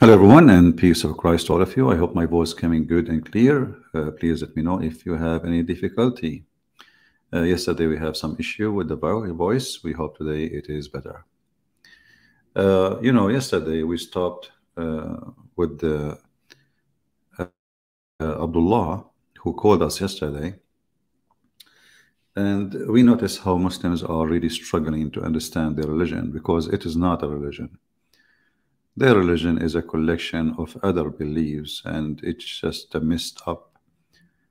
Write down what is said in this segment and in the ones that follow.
Hello everyone, and peace of Christ to all of you. I hope my voice is coming good and clear. Please let me know if you have any difficulty. Yesterday we have some issue with the voice. We hope today it is better. Yesterday we stopped with Abdullah, who called us yesterday, and we noticed how Muslims are really struggling to understand their religion because it is not a religion. Their religion is a collection of other beliefs, and it's just a messed up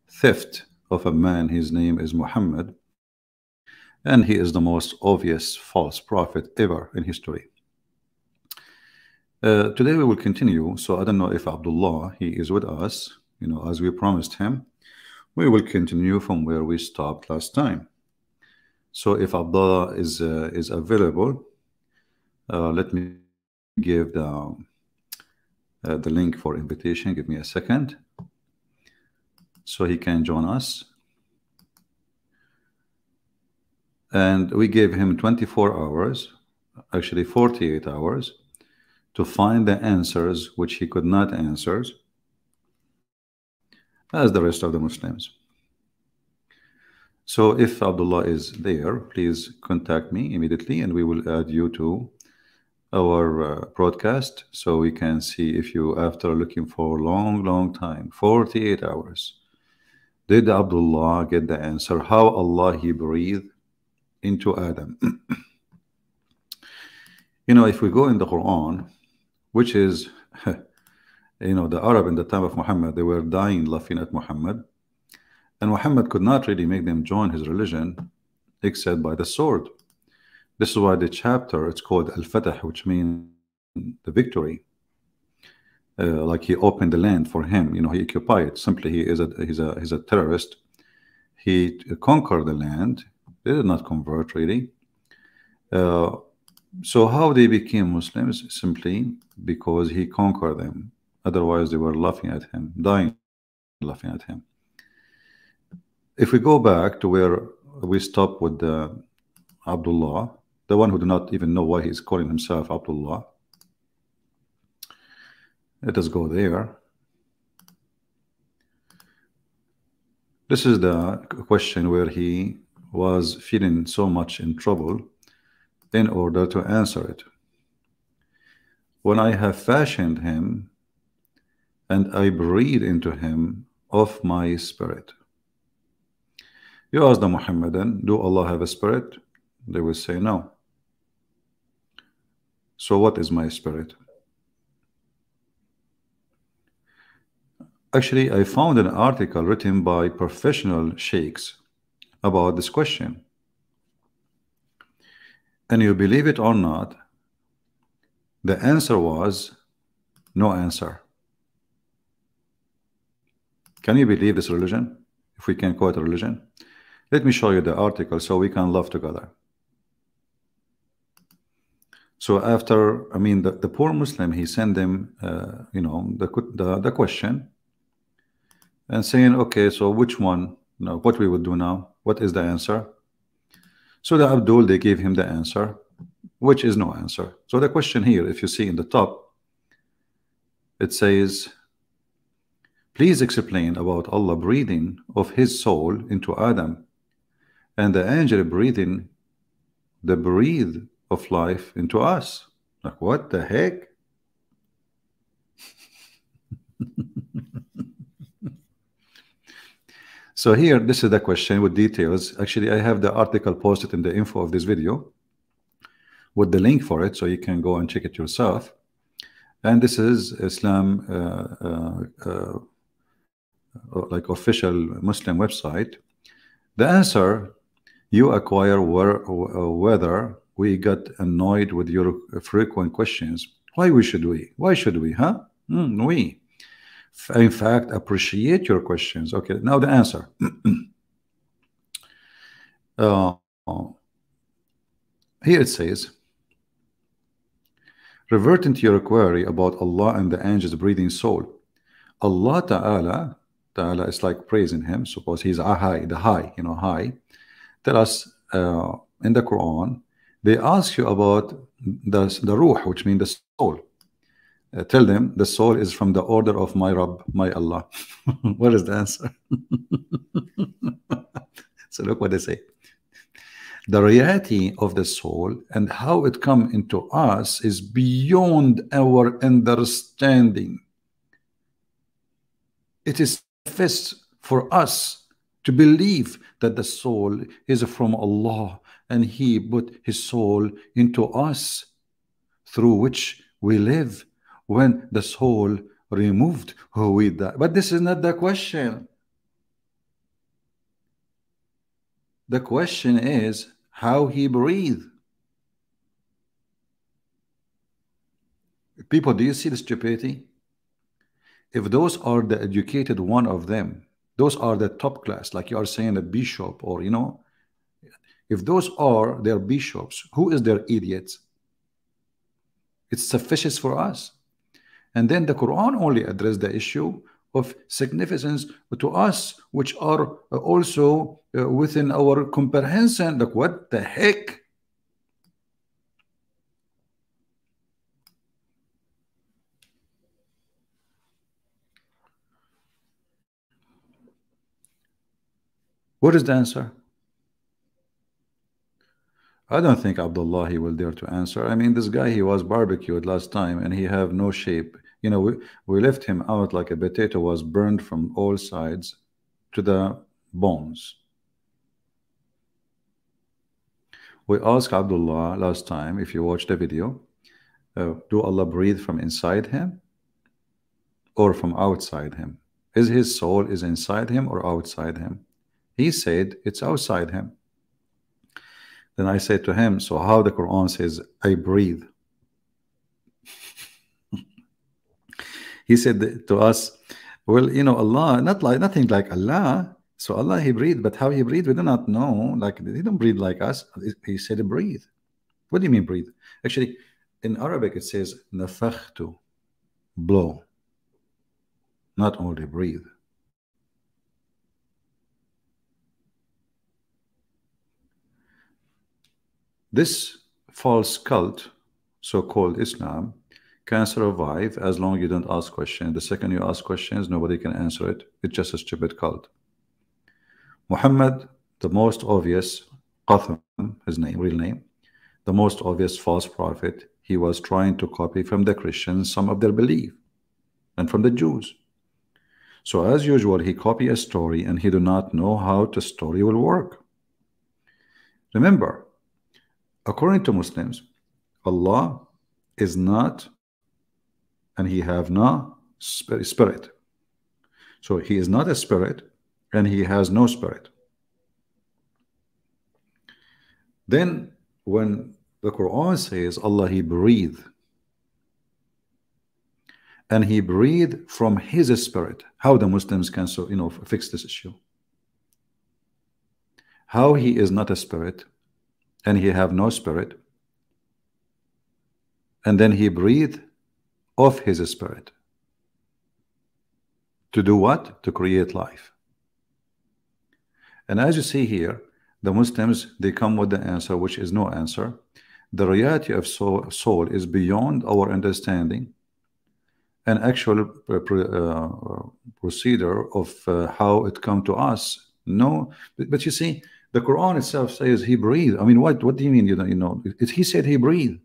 theft of a man. His name is Muhammad, and he is the most obvious false prophet ever in history. Today we will continue. So I don't know if Abdullah, he is with us, as we promised him. We will continue from where we stopped last time. So if Abdullah is available, let me give the link for invitation. Give me a second so he can join us. And we gave him 24 hours, actually 48 hours, to find the answers which he could not answer, as the rest of the Muslims. So if Abdullah is there, please contact me immediately and we will add you to our broadcast, so we can see if you, after looking for a long time, 48 hours, did Abdullah get the answer how Allah he breathed into Adam. If we go in the Quran, which is the Arab in the time of Muhammad, they were dying laughing at Muhammad, and Muhammad could not really make them join his religion except by the sword. This is why the chapter, it's called Al-Fatah, which means the victory. Like he opened the land for him, he occupied it. Simply, he's a terrorist. He conquered the land. They did not convert really. So how they became Muslims? Simply because he conquered them. Otherwise, they were laughing at him, dying laughing at him. If we go back to where we stopped with Abdullah, the one who do not even know why he's calling himself Abdullah. Let us go there. This is the question where he was feeling so much in trouble in order to answer it. When I have fashioned him and I breathe into him of my spirit. You ask the Muhammadan, do Allah have a spirit? They will say no. So what is my spirit? Actually, I found an article written by professional sheikhs about this question. And you believe it or not, the answer was no answer. Can you believe this religion? If we can call it a religion? Let me show you the article so we can laugh together. So after, the poor Muslim, he sent them, the question and saying, okay, so which one, what we would do now? What is the answer? So the Abdul, they gave him the answer, which is no answer. So the question here, if you see in the top, it says, please explain about Allah breathing of his soul into Adam and the angel breathing the breathe of life into us. Like, what the heck? So here, this is the question with details. Actually, I have the article posted in the info of this video with the link for it, so you can go and check it yourself. And this is Islam, like official Muslim website. The answer, you acquire whether we got annoyed with your frequent questions. Why should we, huh? We, in fact, appreciate your questions. Okay, now the answer. Here it says, reverting to your query about Allah and the angels breathing soul. Allah Ta'ala is like praising him. Suppose he's a high, the high, high. Tell us in the Quran, they ask you about the ruh, which means the soul. Tell them the soul is from the order of my Rabb, my Allah. What is the answer? So look what they say. The reality of the soul and how it come into us is beyond our understanding. It is sufficient for us to believe that the soul is from Allah and He put His soul into us, through which we live. When the soul removed, we die. But this is not the question. The question is how He breathed. People, do you see the stupidity? If those are the educated one of them, those are the top class, like you are saying a bishop, or you know, if those are their bishops, who is their idiots? It's sufficient for us. And then the Quran only addressed the issue of significance to us, which are also within our comprehension. Like, what the heck? What is the answer? I don't think Abdullah he will dare to answer. I mean, this guy, he was barbecued last time and he have no shape. You know, we left him out like a potato was burned from all sides to the bones. We asked Abdullah last time, if you watched the video, do Allah breathe from inside him or from outside him? Is his soul is inside him or outside him? He said it's outside him. Then I said to him, so how the Quran says, I breathe? He said to us, well, you know, Allah, nothing like Allah. So Allah, He breathed, but how He breathed, we do not know. Like, He don't breathe like us. He said breathe. What do you mean breathe? Actually, in Arabic it says nafakhtu, blow, not only breathe. This false cult, so-called Islam, can survive as long as you don't ask questions. The second you ask questions, nobody can answer it. It's just a stupid cult. Muhammad, the most obvious, Qatham, his name, real name, the most obvious false prophet, he was trying to copy from the Christians some of their belief and from the Jews. So as usual, he copied a story and he do not know how the story will work. Remember, according to Muslims, Allah is not, and He have no spirit. So He is not a spirit and He has no spirit. Then when the Quran says Allah, He breathed, and He breathed from His spirit, how the Muslims can fix this issue? How He is not a spirit and He have no spirit, and then He breathed of His spirit to do what? To create life. And as you see here, the Muslims, they come with the answer, which is no answer. The reality of soul is beyond our understanding, an actual procedure of how it come to us. No, but you see, the Quran itself says He breathed. I mean, what do you mean? He said He breathed.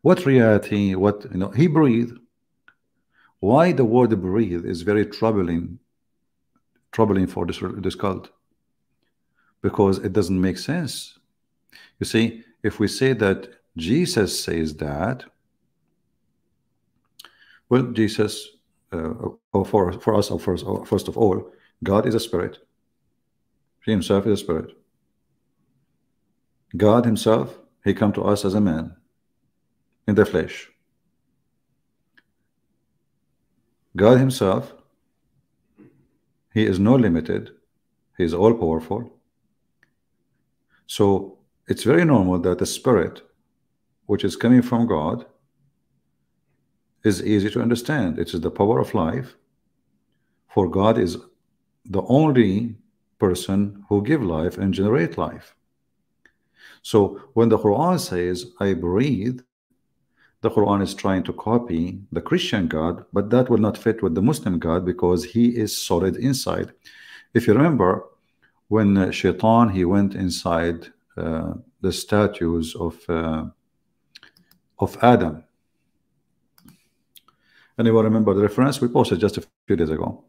What reality? What He breathed. Why the word breathe is very troubling for this cult, because it doesn't make sense. You see, if we say that Jesus says that, well, Jesus, for us, first of all, God is a spirit. He Himself is a spirit. God Himself, He come to us as a man in the flesh. God Himself, He is no limited. He is all powerful. So it's very normal that the spirit, which is coming from God, is easy to understand. It is the power of life. For God is the only person who give life and generate life. So when the Quran says I breathe, The Quran is trying to copy the Christian God, but that will not fit with the Muslim God because he is solid inside. If you remember, when Shaitan, he went inside the statues of Adam. Anyone remember the reference? We posted just a few days ago.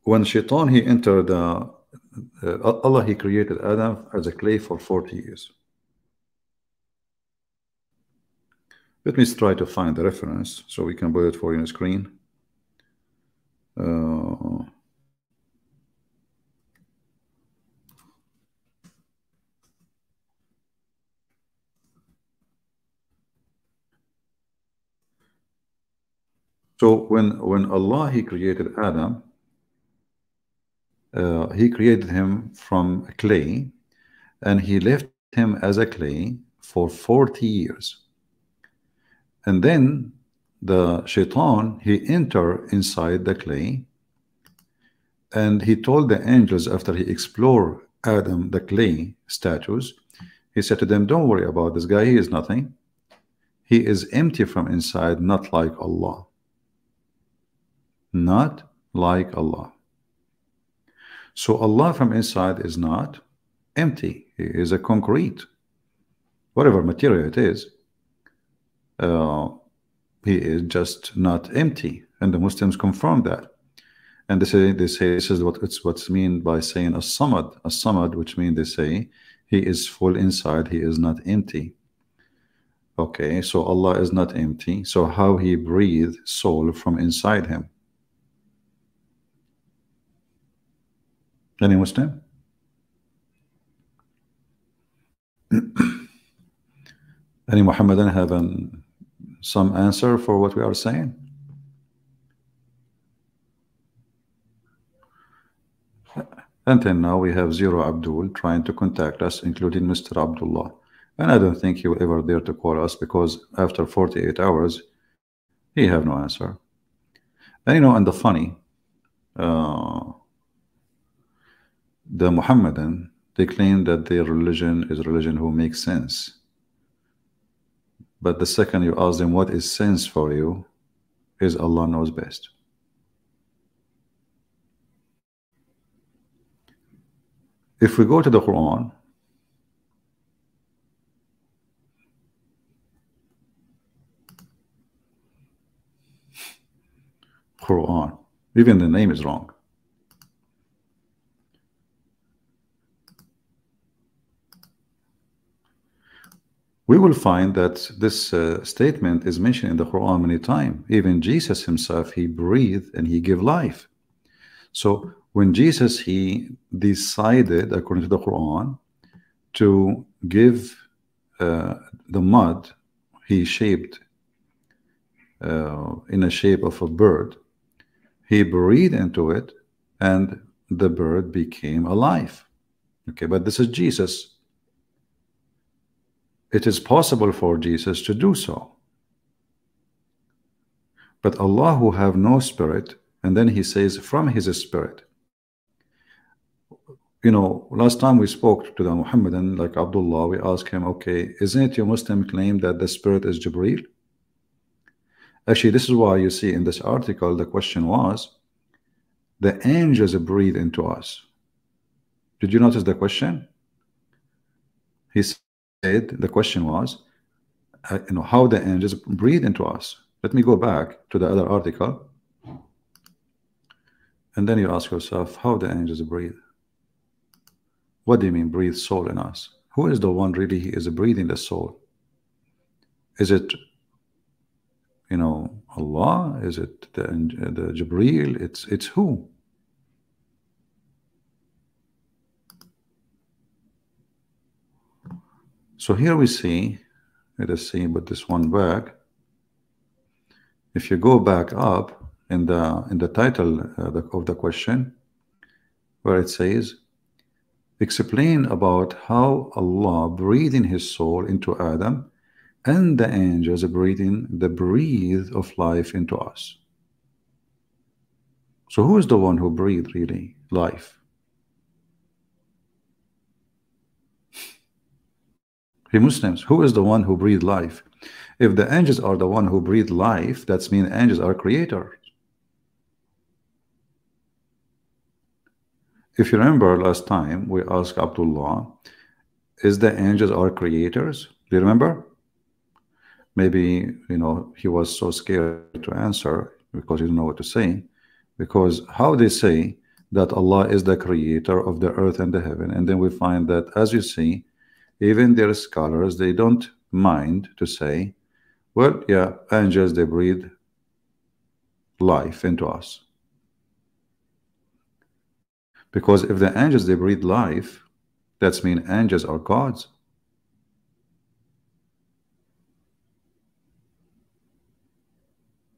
When Shaitan, he entered Allah, he created Adam as a clay for 40 years. Let me try to find the reference so we can put it for you on the screen. So when Allah, he created Adam, he created him from clay, and he left him as a clay for 40 years. And then the Shaitan, he entered inside the clay, and he told the angels after he explored Adam, the clay statues, he said to them, don't worry about this guy, he is nothing. He is empty from inside, not like Allah. Not like Allah. So Allah from inside is not empty. He is a concrete. Whatever material it is, he is just not empty. And the Muslims confirm that. And they say this is what's mean by saying as-samad, which means they say he is full inside, he is not empty. Okay, so Allah is not empty. So how he breathed soul from inside him? Any Muslim? Any Muhammadan have some answer for what we are saying? Until now we have zero Abdul trying to contact us, including Mr. Abdullah. And I don't think he will ever dare to call us because after 48 hours, he have no answer. And you know, and the funny, the Muhammadan, they claim that their religion is a religion who makes sense. But the second you ask them what is sense for you, is Allah knows best. If we go to the Quran, even the name is wrong. We will find that this statement is mentioned in the Quran many times. Even Jesus himself, he breathed and he gave life. So when Jesus, he decided, according to the Quran, to give the mud, he shaped in a shape of a bird, he breathed into it and the bird became alive. Okay, but this is Jesus. It is possible for Jesus to do so. But Allah, who have no spirit, and then he says from his spirit. You know, last time we spoke to the Muhammadan, like Abdullah, we asked him, okay, isn't it your Muslim claim that the spirit is Jibreel? Actually, this is why you see in this article, the question was, the angels breathe into us. Did you notice the question? He said, the question was, you know, how the angels breathe into us. Let me go back to the other article. And then you ask yourself, how the angels breathe? What do you mean breathe soul in us? Who is the one really he is breathing the soul? Is it, you know, Allah? Is it the Jibreel? It's who? So here we see, let us see, put this one back. If you go back up in the title of the question, where it says, explain about how Allah breathing his soul into Adam and the angels breathing the breathe of life into us. So who is the one who breathed really life? Hey Muslims, who is the one who breathed life? If the angels are the one who breathed life, that's mean angels are creators. If you remember last time we asked Abdullah, is the angels are creators? Do you remember? Maybe he was so scared to answer because he didn't know what to say. Because how they say that Allah is the creator of the earth and the heaven, and then we find that, as you see, even their scholars, they don't mind to say, well, yeah, angels, they breathe life into us. Because if the angels, they breathe life, that's mean angels are gods.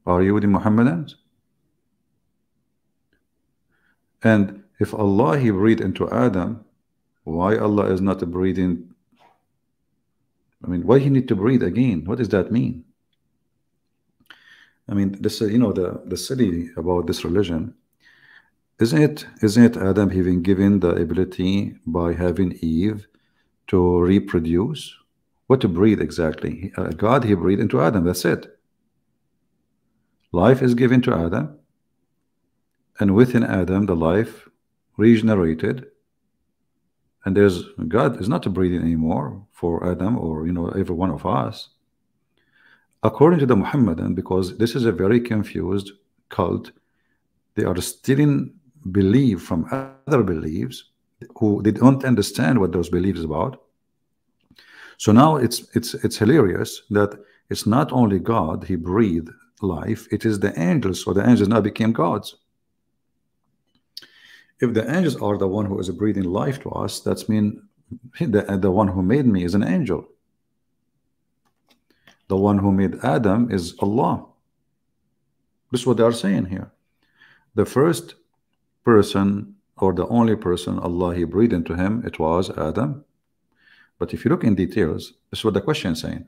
Are you with the Muhammadans? And if Allah, he breathed into Adam, why Allah is not breathing? I mean, why he need to breathe again? What does that mean? I mean, this the silly about this religion, isn't it Adam having given the ability by having Eve to reproduce? What to breathe exactly? God, he breathed into Adam, that's it. Life is given to Adam, and within Adam the life regenerated, and there's God is not breathing anymore for Adam or every one of us. According to the Muhammadan, because this is a very confused cult, they are stealing belief from other beliefs who they don't understand what those beliefs about. So now it's hilarious that it's not only God he breathed life, it is the angels. So the angels now became gods. If the angels are the one who is breathing life to us, that's mean the one who made me is an angel. The one who made Adam is Allah. This is what they are saying here. The first person, or the only person Allah he breathed into him, it was Adam. But if you look in details, this is what the question is saying.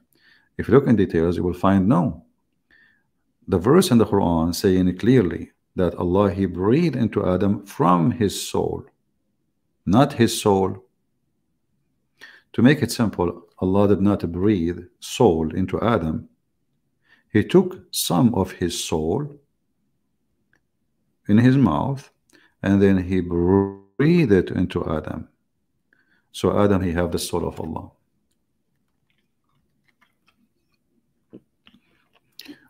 If you look in details, you will find no. The verse in the Quran saying clearly that Allah he breathed into Adam from his soul, not his soul. To make it simple, Allah did not breathe soul into Adam. He took some of his soul in his mouth, and then he breathed it into Adam. So Adam, he have the soul of Allah,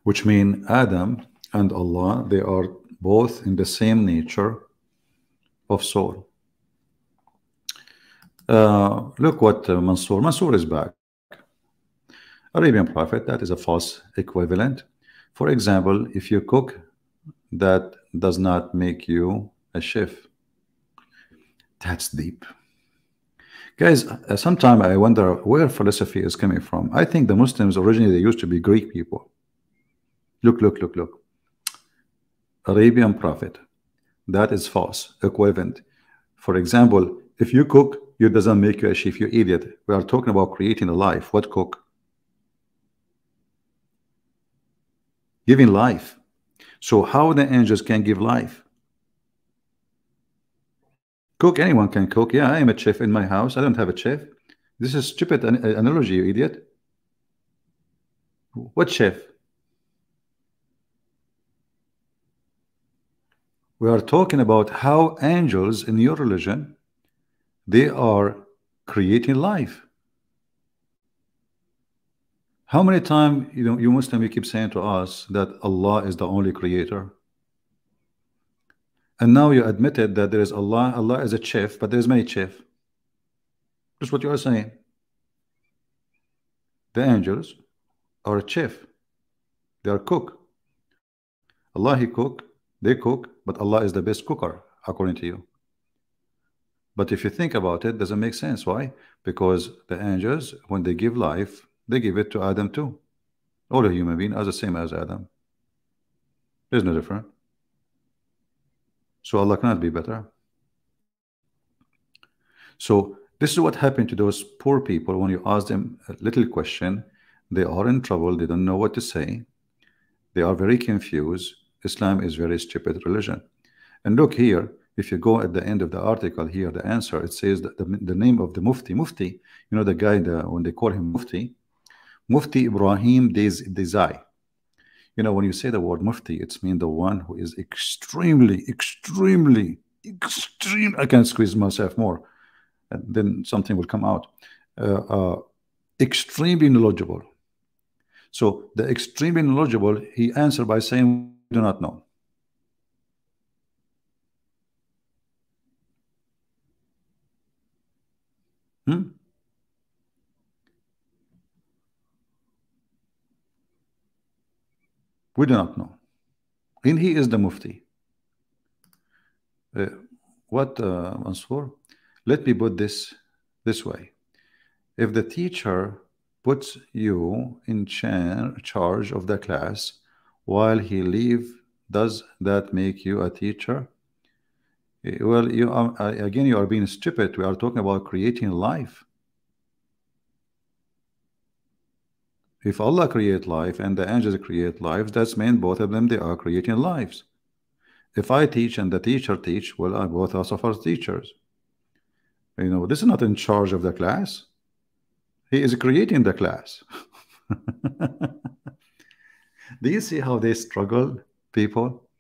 which mean Adam and Allah, they are both in the same nature of soul. Look what Mansour is back. Arabian Prophet, that is a false equivalent. For example, if you cook, that does not make you a chef. That's deep. Guys, sometimes I wonder where philosophy is coming from. I think the Muslims originally, they used to be Greek people. Look. Arabian Prophet, that is false equivalent. For example, if you cook, it doesn't make you a chef, you idiot. We are talking about creating a life. What cook? Giving life. So how the angels can give life? Cook, anyone can cook. Yeah, I am a chef in my house. I don't have a chef. This is stupid analogy, you idiot. What chef? We are talking about how angels in your religion, they are creating life. How many times you Muslim, you keep saying to us that Allah is the only creator, and now you admitted that there is Allah is a chef, but there's many chefs. That's what you are saying. The angels are a chef, they are cook. Allah he cook, they cook, but Allah is the best cooker according to you. But if you think about it, doesn't make sense. Why? Because the angels, when they give life, they give it to Adam too. All the human beings are the same as Adam. There's no difference. So Allah cannot be better. So this is what happened to those poor people. When you ask them a little question, they are in trouble, they don't know what to say, they are very confused. Islam is very stupid religion. And look here, If you go at the end of the article here, the answer, it says that the name of the Mufti, you know, the guy, when they call him Mufti Ibrahim Desai. You know, when you say the word Mufti, it's mean the one who is extremely, I can't squeeze myself more, and then something will come out. Extremely knowledgeable. So the extremely knowledgeable, he answered by saying, "We do not know." We do not know. And he is the Mufti. Mansour? Let me put this way. If the teacher puts you in charge of the class while he leaves, does that make you a teacher? Well, you are, again, you are being stupid. We are talking about creating life. If Allah create life and the angels create lives, that's mean both of them, they are creating lives. If I teach and the teacher teach, well, I both also are teachers. You know, this is not in charge of the class. He is creating the class. Do you see how they struggle, people?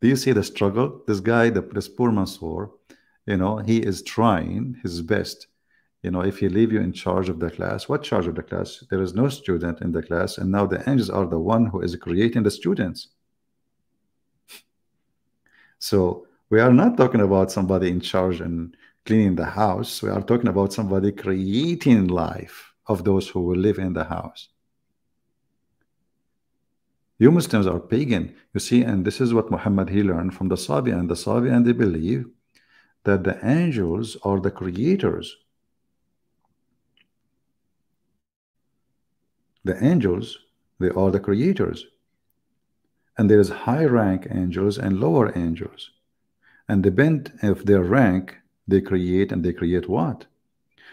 Do you see the struggle? This guy, this poor Mansour, you know, he is trying his best. You know, if he leave you in charge of the class, what charge of the class? There is no student in the class, and now the angels are the one who is creating the students. So we are not talking about somebody in charge and cleaning the house. We are talking about somebody creating life of those who will live in the house. You Muslims are pagan, you see, and this is what Muhammad, he learned from the Sabi'an. The Sabi'an, they believe that the angels are the creators. The angels, they are the creators. And there is high rank angels and lower angels. And depend of their rank, they create, and they create what?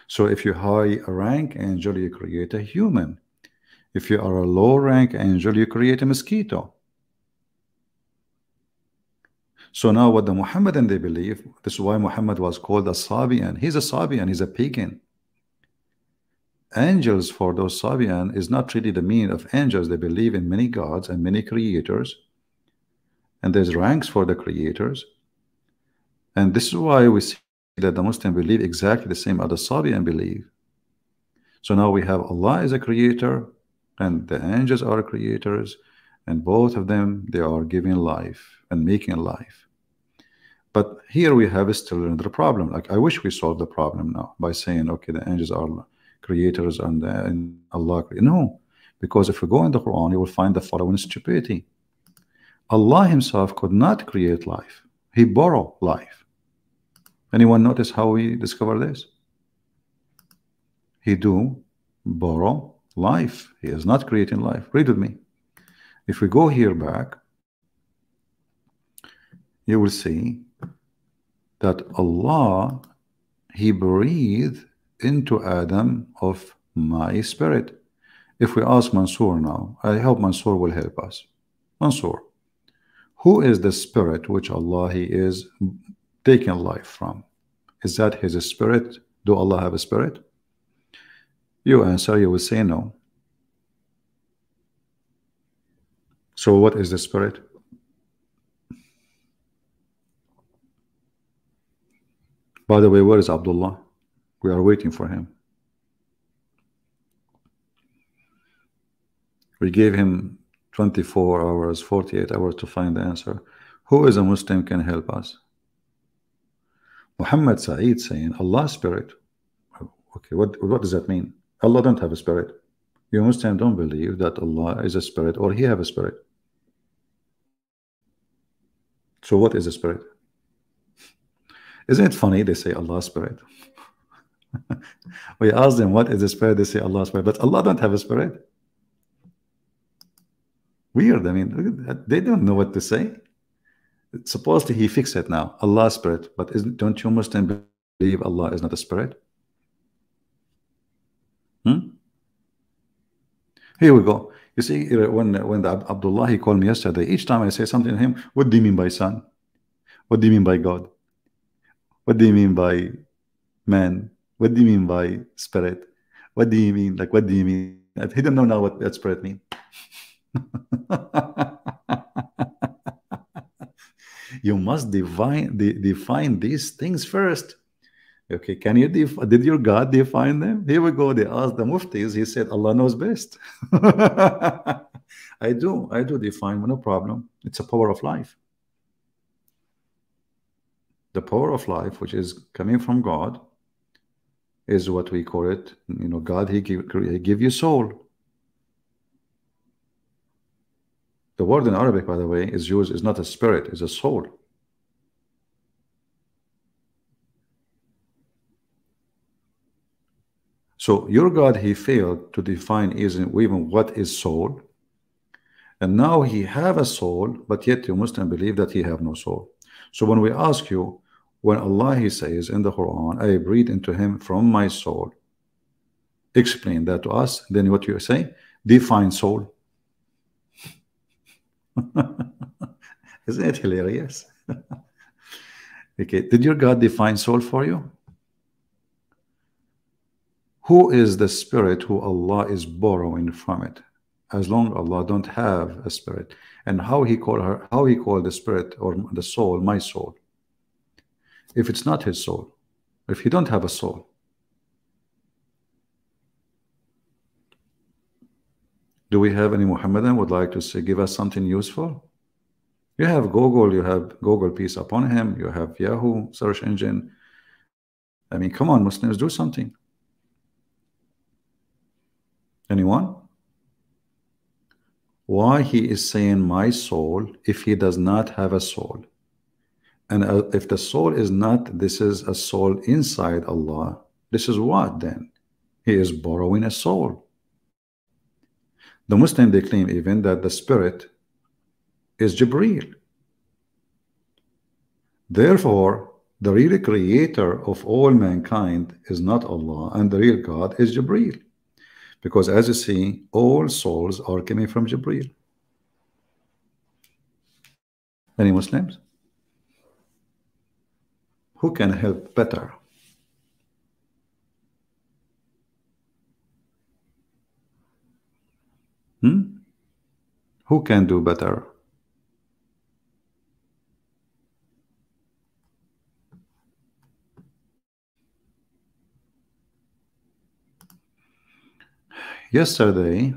So if you're high rank angel, you create a human. If you are a low rank angel, you create a mosquito. So now what the Muhammadan, they believe, this is why Muhammad was called a Sabi'an. He's a Sabi'an, he's a pagan. Angels, for those Sabi'an, is not really the meaning of angels. They believe in many gods and many creators. And there's ranks for the creators. And this is why we see that the Muslim believe exactly the same as the Sabi'an believe. So now we have Allah as a creator, and the angels are creators, and both of them, they are giving life and making life. But here we have still another problem. Like, I wish we solved the problem now by saying, okay, the angels are creators and Allah. No, because if we go in the Quran, you will find the following stupidity. Allah himself could not create life. He borrowed life. Anyone notice how we discover this? He do borrow life. He is not creating life. Read with me. If we go here back, you will see that Allah, he breathed into Adam of my spirit. If we ask Mansour now, I hope Mansour will help us. Mansour, who is the spirit which Allah, he is taking life from? Is that his spirit? Do Allah have a spirit? You answer, you will say no. So what is the spirit? By the way, where is Abdullah? We are waiting for him. We gave him 24 hours, 48 hours to find the answer. Who is a Muslim can help us? Muhammad Saeed saying Allah's spirit. Okay, what does that mean? Allah don't have a spirit. You Muslims don't believe that Allah is a spirit or he have a spirit. So what is a spirit? Isn't it funny? They say Allah's spirit. We ask them what is a spirit, they say Allah's spirit, but Allah don't have a spirit. Weird. I mean, they don't know what to say. Supposedly he fixed it now, Allah's spirit, but don't you Muslims believe Allah is not a spirit? Here we go. You see, when the Abdullah, he called me yesterday, each time I say something to him, what do you mean by son? What do you mean by God? What do you mean by man? What do you mean by spirit? What do you mean? Like, what do you mean? He don't know now what that spirit means. You must define these things first. Okay, can you did your God define them? Here we go. They asked the muftis. He said Allah knows best. I do define, no problem. It's a power of life. The power of life, which is coming from God, is what we call it. God, he give you soul. The word in Arabic, by the way, is not a spirit, it's a soul. So your God, he failed to define even what is soul. And now he have a soul, but yet you Muslim believe that he have no soul. So when we ask you, when Allah, he says in the Quran, I breathe into him from my soul, explain that to us. Then what you say? Define soul. Isn't it hilarious? Okay, did your God define soul for you? Who is the spirit who Allah is borrowing from it? As long Allah don't have a spirit. And how he called the spirit or the soul, my soul? If it's not his soul, if he don't have a soul. Do we have any Muhammadan would like to say, give us something useful? You have Google, you have Google, peace upon him, you have Yahoo search engine. I mean, come on, Muslims, do something. Anyone? Why he is saying my soul if he does not have a soul? And if the soul is not, this is a soul inside Allah, this is what then? He is borrowing a soul. The Muslim, they claim even that the spirit is Jibreel. Therefore, the real creator of all mankind is not Allah, and the real God is Jibreel. Because as you see, all souls are coming from Jibreel. Any Muslims? Who can help better? Who can do better? Yesterday,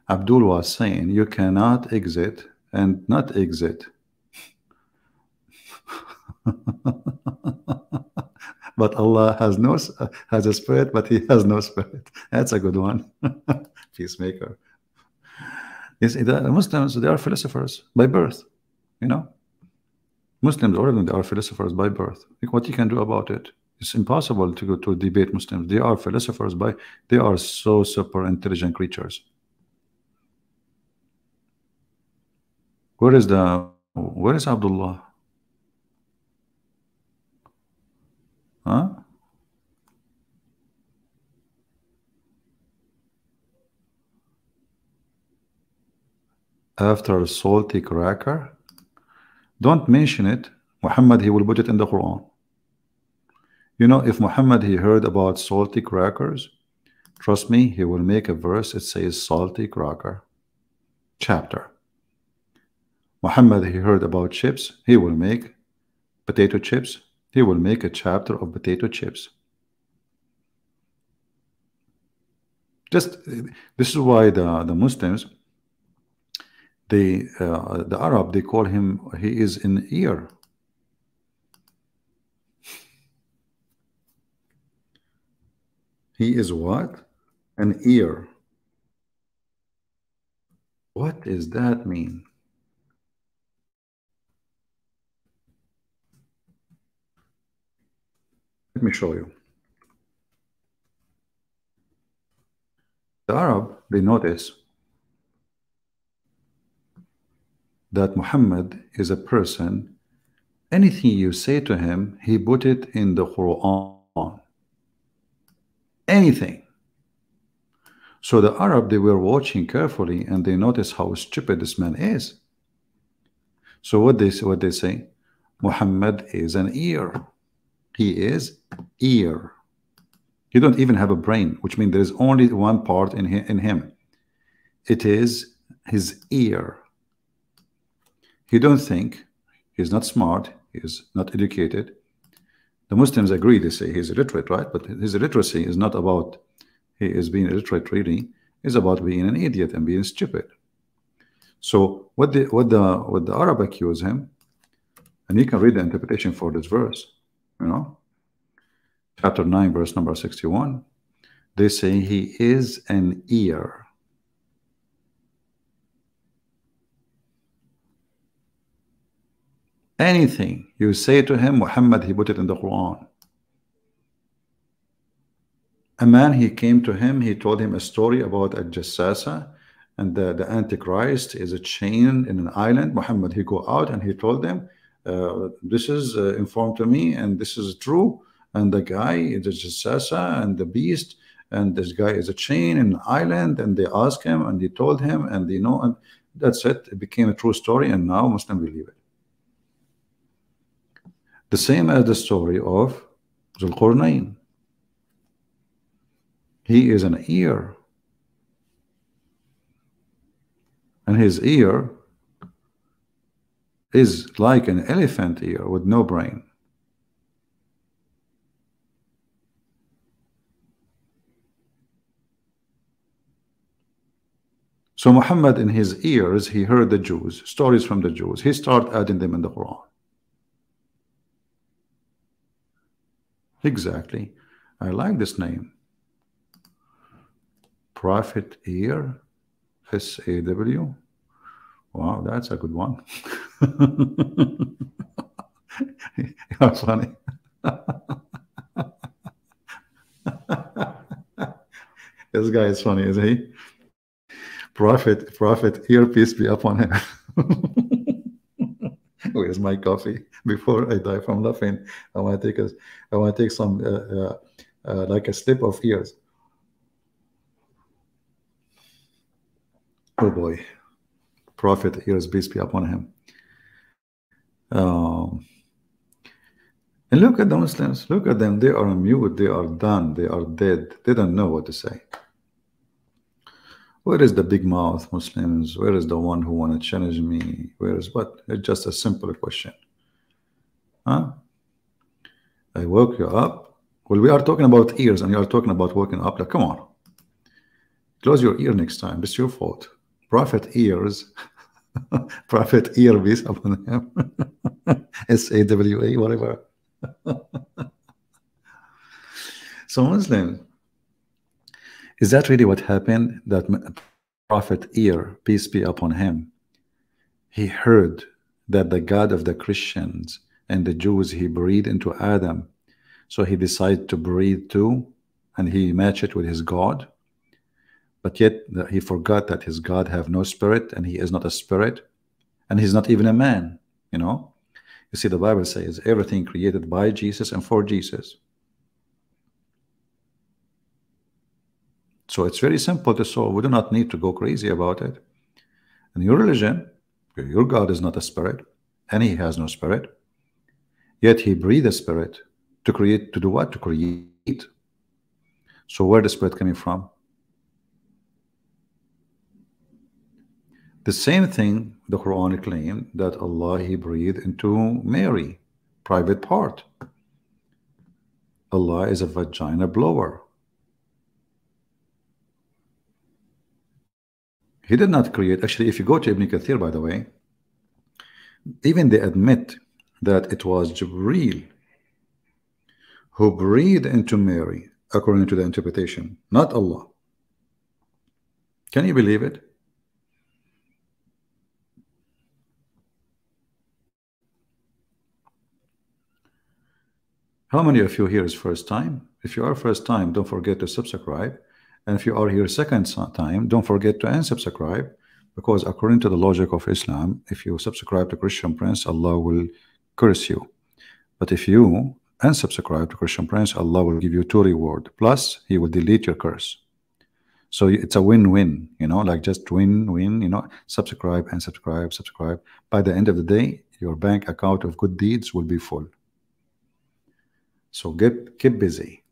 Abdul was saying you cannot exit and not exit. But Allah has a spirit, but he has no spirit. That's a good one. Peacemaker. Yes, the Muslims, they are philosophers by birth. Muslims already, they are philosophers by birth. What you can do about it? It's impossible to go to debate Muslims. They are philosophers they are so super intelligent creatures. Where is Abdullah? Huh? After salty cracker? Don't mention it. Muhammad, he will put it in the Quran. If Muhammad, he heard about salty crackers, trust me, he will make a verse that says salty cracker chapter. Muhammad, he heard about chips, he will make potato chips. He will make a chapter of potato chips. This is why the Muslims, the Arab, they call him, he is an ear. He is what? An ear. What does that mean? Let me show you. The Arab, they notice that Muhammad is a person, anything you say to him, he put it in the Quran. Anything. So the Arab, they were watching carefully and they noticed how stupid this man is. So what they say? Muhammad is an ear. He is ear. He don't even have a brain, which means there is only one part in him. It is his ear. He don't think. He's not smart. He is not educated. The Muslims agree. They say he's illiterate, right? But his illiteracy is not about he is being illiterate. Really, is about being an idiot and being stupid. So what the Arab accuse him, and you can read the interpretation for this verse. You know, chapter 9, verse number 61. They say he is an ear. Anything you say to him, Muhammad, he put it in the Quran. A man, he came to him, he told him a story about a Jassasa, and the Antichrist is a chain in an island. Muhammad, he go out and he told them, this is informed to me, and this is true. And the guy is a Jassasa and the beast, and this guy is a chain in an island. And they asked him, and he told him, and they know, and that's it. It became a true story, and now Muslims believe it. The same as the story of Zulqarnain. He is an ear. And his ear is like an elephant ear with no brain. So Muhammad, in his ears, he heard the Jews, stories from the Jews. He started adding them in the Quran. Exactly. I like this name. Prophet Ear, SAW. Wow, that's a good one. You're funny. This guy is funny, isn't he? Prophet Ear, peace be upon him. Where's my coffee? Before I die from laughing, I want to take some like a slip of ears. Oh boy, Prophet Ears, peace be upon him. And look at the Muslims. Look at them. They are mute. They are done. They are dead. They don't know what to say. Where is the big mouth Muslims? Where is the one who want to challenge me? Where is what? It's just a simple question. Huh? I woke you up. Well, we are talking about ears, and you are talking about waking up. Like, come on. Close your ear next time. It's your fault. Prophet Ears. Prophet Ear, peace upon him. SAW, whatever. So Muslims, is that really what happened? That Prophet Ear, peace be upon him, he heard that the God of the Christians and the Jews, he breathed into Adam. So he decided to breathe too, and he matched it with his God. But yet he forgot that his God have no spirit, and he is not a spirit, and he's not even a man. You know, you see, the Bible says everything created by Jesus and for Jesus. So it's very simple to solve. We do not need to go crazy about it. And your religion, your God is not a spirit, and he has no spirit. Yet he breathed a spirit to create, to do what? To create. So where the spirit coming from? The same thing the Quran claimed, that Allah, he breathed into Mary, private part. Allah is a vagina blower. He did not create. Actually, if you go to Ibn Kathir, by the way, even they admit that it was Jibreel who breathed into Mary, according to the interpretation, not Allah. Can you believe it? How many of you here is first time? If you are first time, don't forget to subscribe. And if you are here second time, don't forget to unsubscribe, because according to the logic of Islam, if you subscribe to Christian Prince, Allah will curse you. But if you unsubscribe to Christian Prince, Allah will give you 2 rewards. Plus, he will delete your curse. So it's a win-win, you know, like just win-win, you know, subscribe and subscribe, subscribe. By the end of the day, your bank account of good deeds will be full. So keep busy.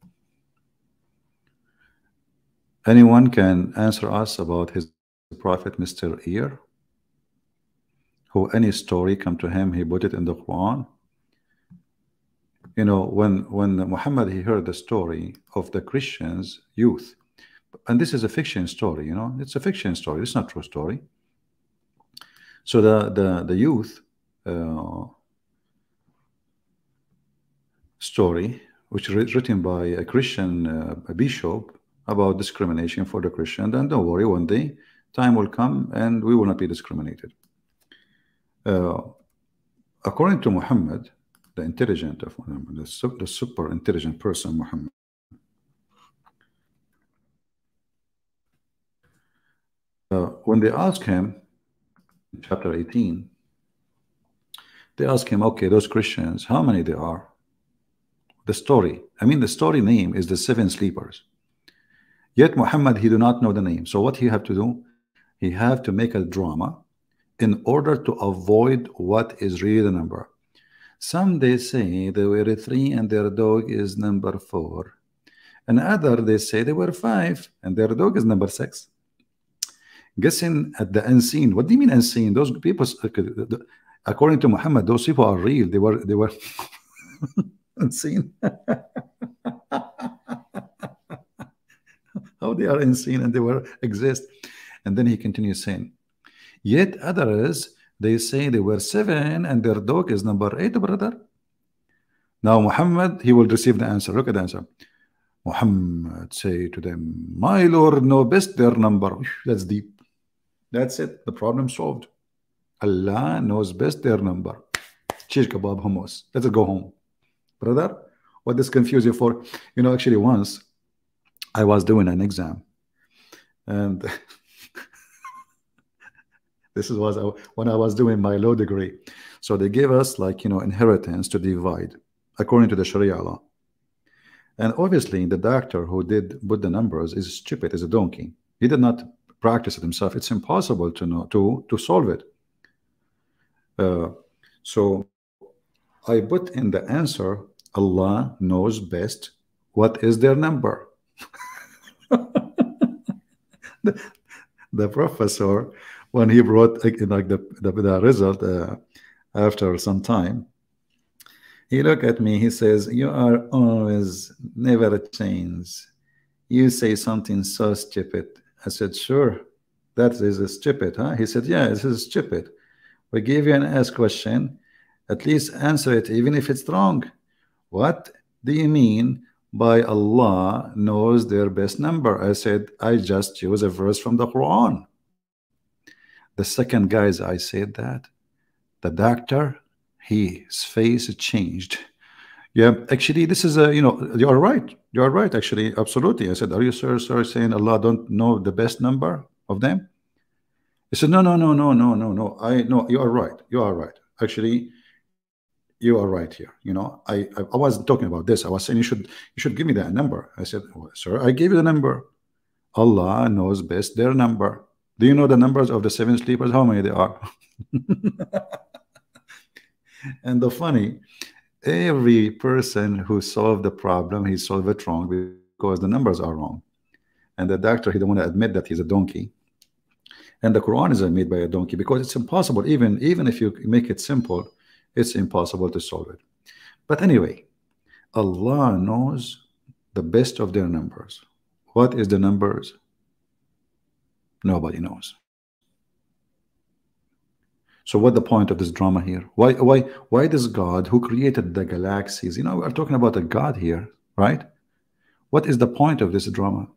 Anyone can answer us about his prophet, Mr. Ear? Who any story come to him, he put it in the Quran. You know, when Muhammad he heard the story of the Christians youth, and this is a fiction story, you know, it's a fiction story, it's not true story. So the youth story, which written by a Christian a bishop about discrimination for the Christian, then don't worry, one day time will come and we will not be discriminated. According to Muhammad, the intelligent of Muhammad, the super intelligent person, Muhammad, when they ask him, in chapter 18, they ask him, okay, those Christians, how many they are? The story, I mean, the story name is the seven sleepers. Yet Muhammad, he do not know the name. So what he have to do? He have to make a drama in order to avoid what is really the number. Some they say they were 3 and their dog is number 4. And other they say they were 5 and their dog is number 6. Guessing at the unseen. What do you mean unseen? Those people, according to Muhammad, those people are real. They were unseen. How they are unseen and they were exist. And then he continues saying, yet others they say they were 7 and their dog is number 8, brother. Now Muhammad, he will receive the answer. Look at the answer. Muhammad say to them, my Lord know best their number. That's deep. That's it. The problem solved. Allah knows best their number. Shish kebab hummus. Let's go home. Brother, what this confuse you for? You know, actually once I was doing an exam and this was when I was doing my law degree. So they gave us like, you know, inheritance to divide according to the Sharia law. And obviously the doctor who did put the numbers is stupid, is a donkey. He did not practice it himself. It's impossible to know to solve it. So I put in the answer, Allah knows best what is their number. the professor, when he brought like the result after some time, he looked at me, he says, you are always never change. You say something so stupid. I said, sure, that is a stupid, huh? He said, yeah, this is stupid. We give you an ask question, at least answer it, even if it's wrong. What do you mean by Allah knows their best number? I said, I just use a verse from the Quran. The second guys I said that, the doctor, his face changed. Yeah, actually, this is a, you know, you are right. You are right, actually, absolutely. I said, are you sir saying Allah don't know the best number of them? He said, no. I know you are right. You are right. Actually, you are right here. You know, I wasn't talking about this. I was saying you should give me that number. I said, well, sir, I gave you the number. Allah knows best their number. Do you know the numbers of the 7 sleepers? How many they are? And the funny, every person who solved the problem, he solved it wrong because the numbers are wrong. And the doctor, he don't want to admit that he's a donkey. And the Quran is made by a donkey because it's impossible. Even if you make it simple, it's impossible to solve it. But anyway, Allah knows the best of their numbers. What is the numbers? Nobody knows. So what the point of this drama here? Why does God, who created the galaxies, you know, we're talking about a God here, right? What is the point of this drama?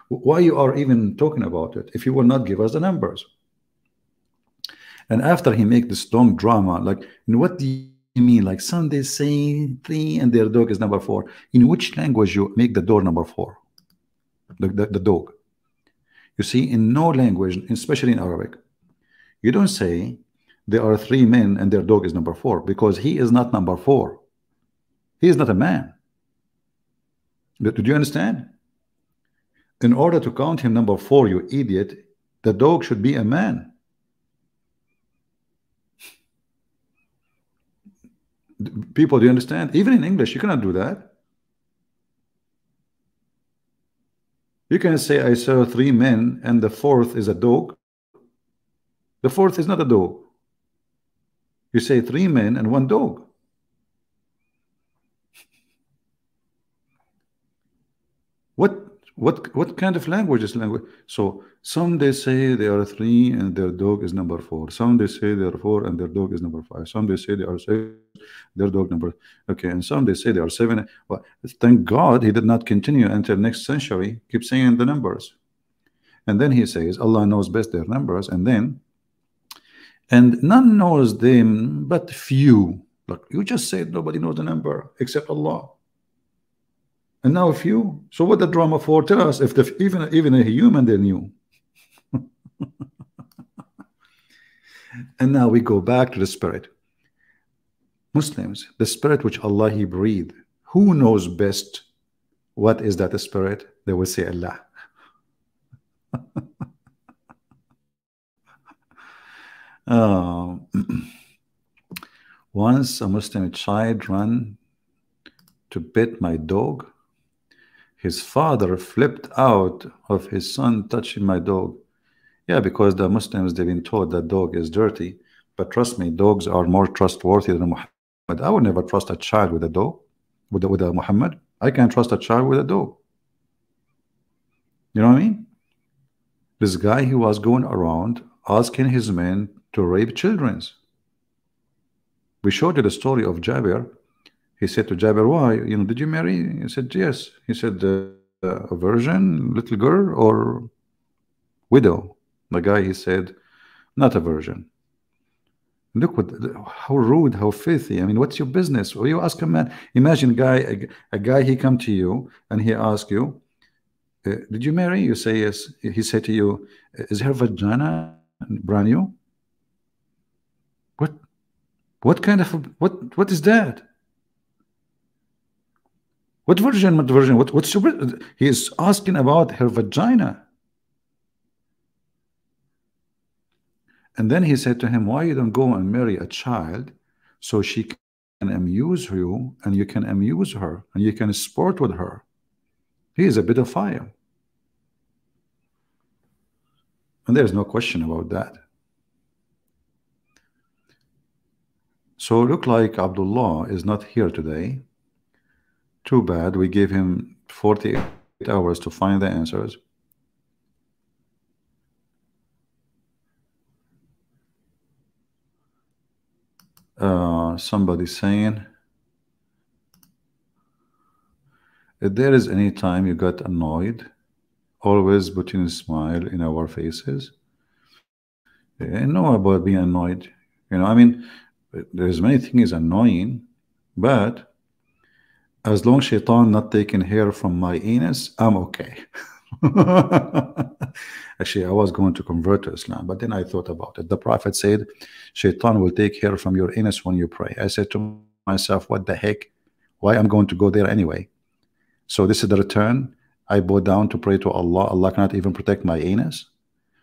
Why you are even talking about it if you will not give us the numbers? And after he make this long drama, like, what do you mean? Like some they say 3 and their dog is number 4. In which language you make the door number 4? The dog. You see, in no language, especially in Arabic, you don't say there are 3 men and their dog is number 4 because he is not number 4. He is not a man. Did you understand? In order to count him number 4, you idiot, the dog should be a man. People, do you understand? Even in English, you cannot do that. You can say, I saw three men, and the fourth is a dog. The fourth is not a dog. You say three men and one dog. What kind of language is language? So some they say they are three and their dog is number four. Some they say they are four and their dog is number five. Some they say they are six, their dog number. Okay, and some they say they are seven. Well, thank God he did not continue until next century. Keep saying the numbers, and then he says Allah knows best their numbers, and none knows them but few. Look, you just said nobody knows the number except Allah. And now a few. So what the drama for? Tell us if even a human they knew. And now we go back to the spirit. Muslims, the spirit which Allah He breathed, who knows best what is that spirit? They will say Allah. Once a Muslim child ran to pet my dog. His father flipped out of his son touching my dog. Yeah, because the Muslims, they've been told that dog is dirty. But trust me, dogs are more trustworthy than Muhammad. I would never trust a child with a dog, with a Muhammad. I can't trust a child with a dog. You know what I mean? This guy, he was going around asking his men to rape children. We showed you the story of Jabir. He said to Jabir, why? Did you marry? He said, yes. He said, a virgin, little girl, or widow? The guy, he said, not a virgin. Look how rude, how filthy. I mean, what's your business? Or you ask a man, imagine a guy, he come to you and he ask you, did you marry? You say yes. He said to you, is her vagina brand new? What kind of what is that? What virgin? What virgin? What's your? He is asking about her vagina. And then he said to him, why you don't go and marry a child so she can amuse you and you can amuse her and you can sport with her? He is a pedophile. And there's no question about that. So look like Abdullah is not here today. Too bad. We gave him 48 hours to find the answers. Somebody saying, if there is any time you got annoyed, always putting a smile in our faces. Know about being annoyed. I mean, there's many things annoying, but as long as shaitan not taking hair from my anus, I'm okay. Actually, I was going to convert to Islam, but then I thought about it. The Prophet said, shaitan will take hair from your anus when you pray. I said to myself, what the heck? Why I'm going to go there anyway? So this is the return. I bow down to pray to Allah. Allah cannot even protect my anus.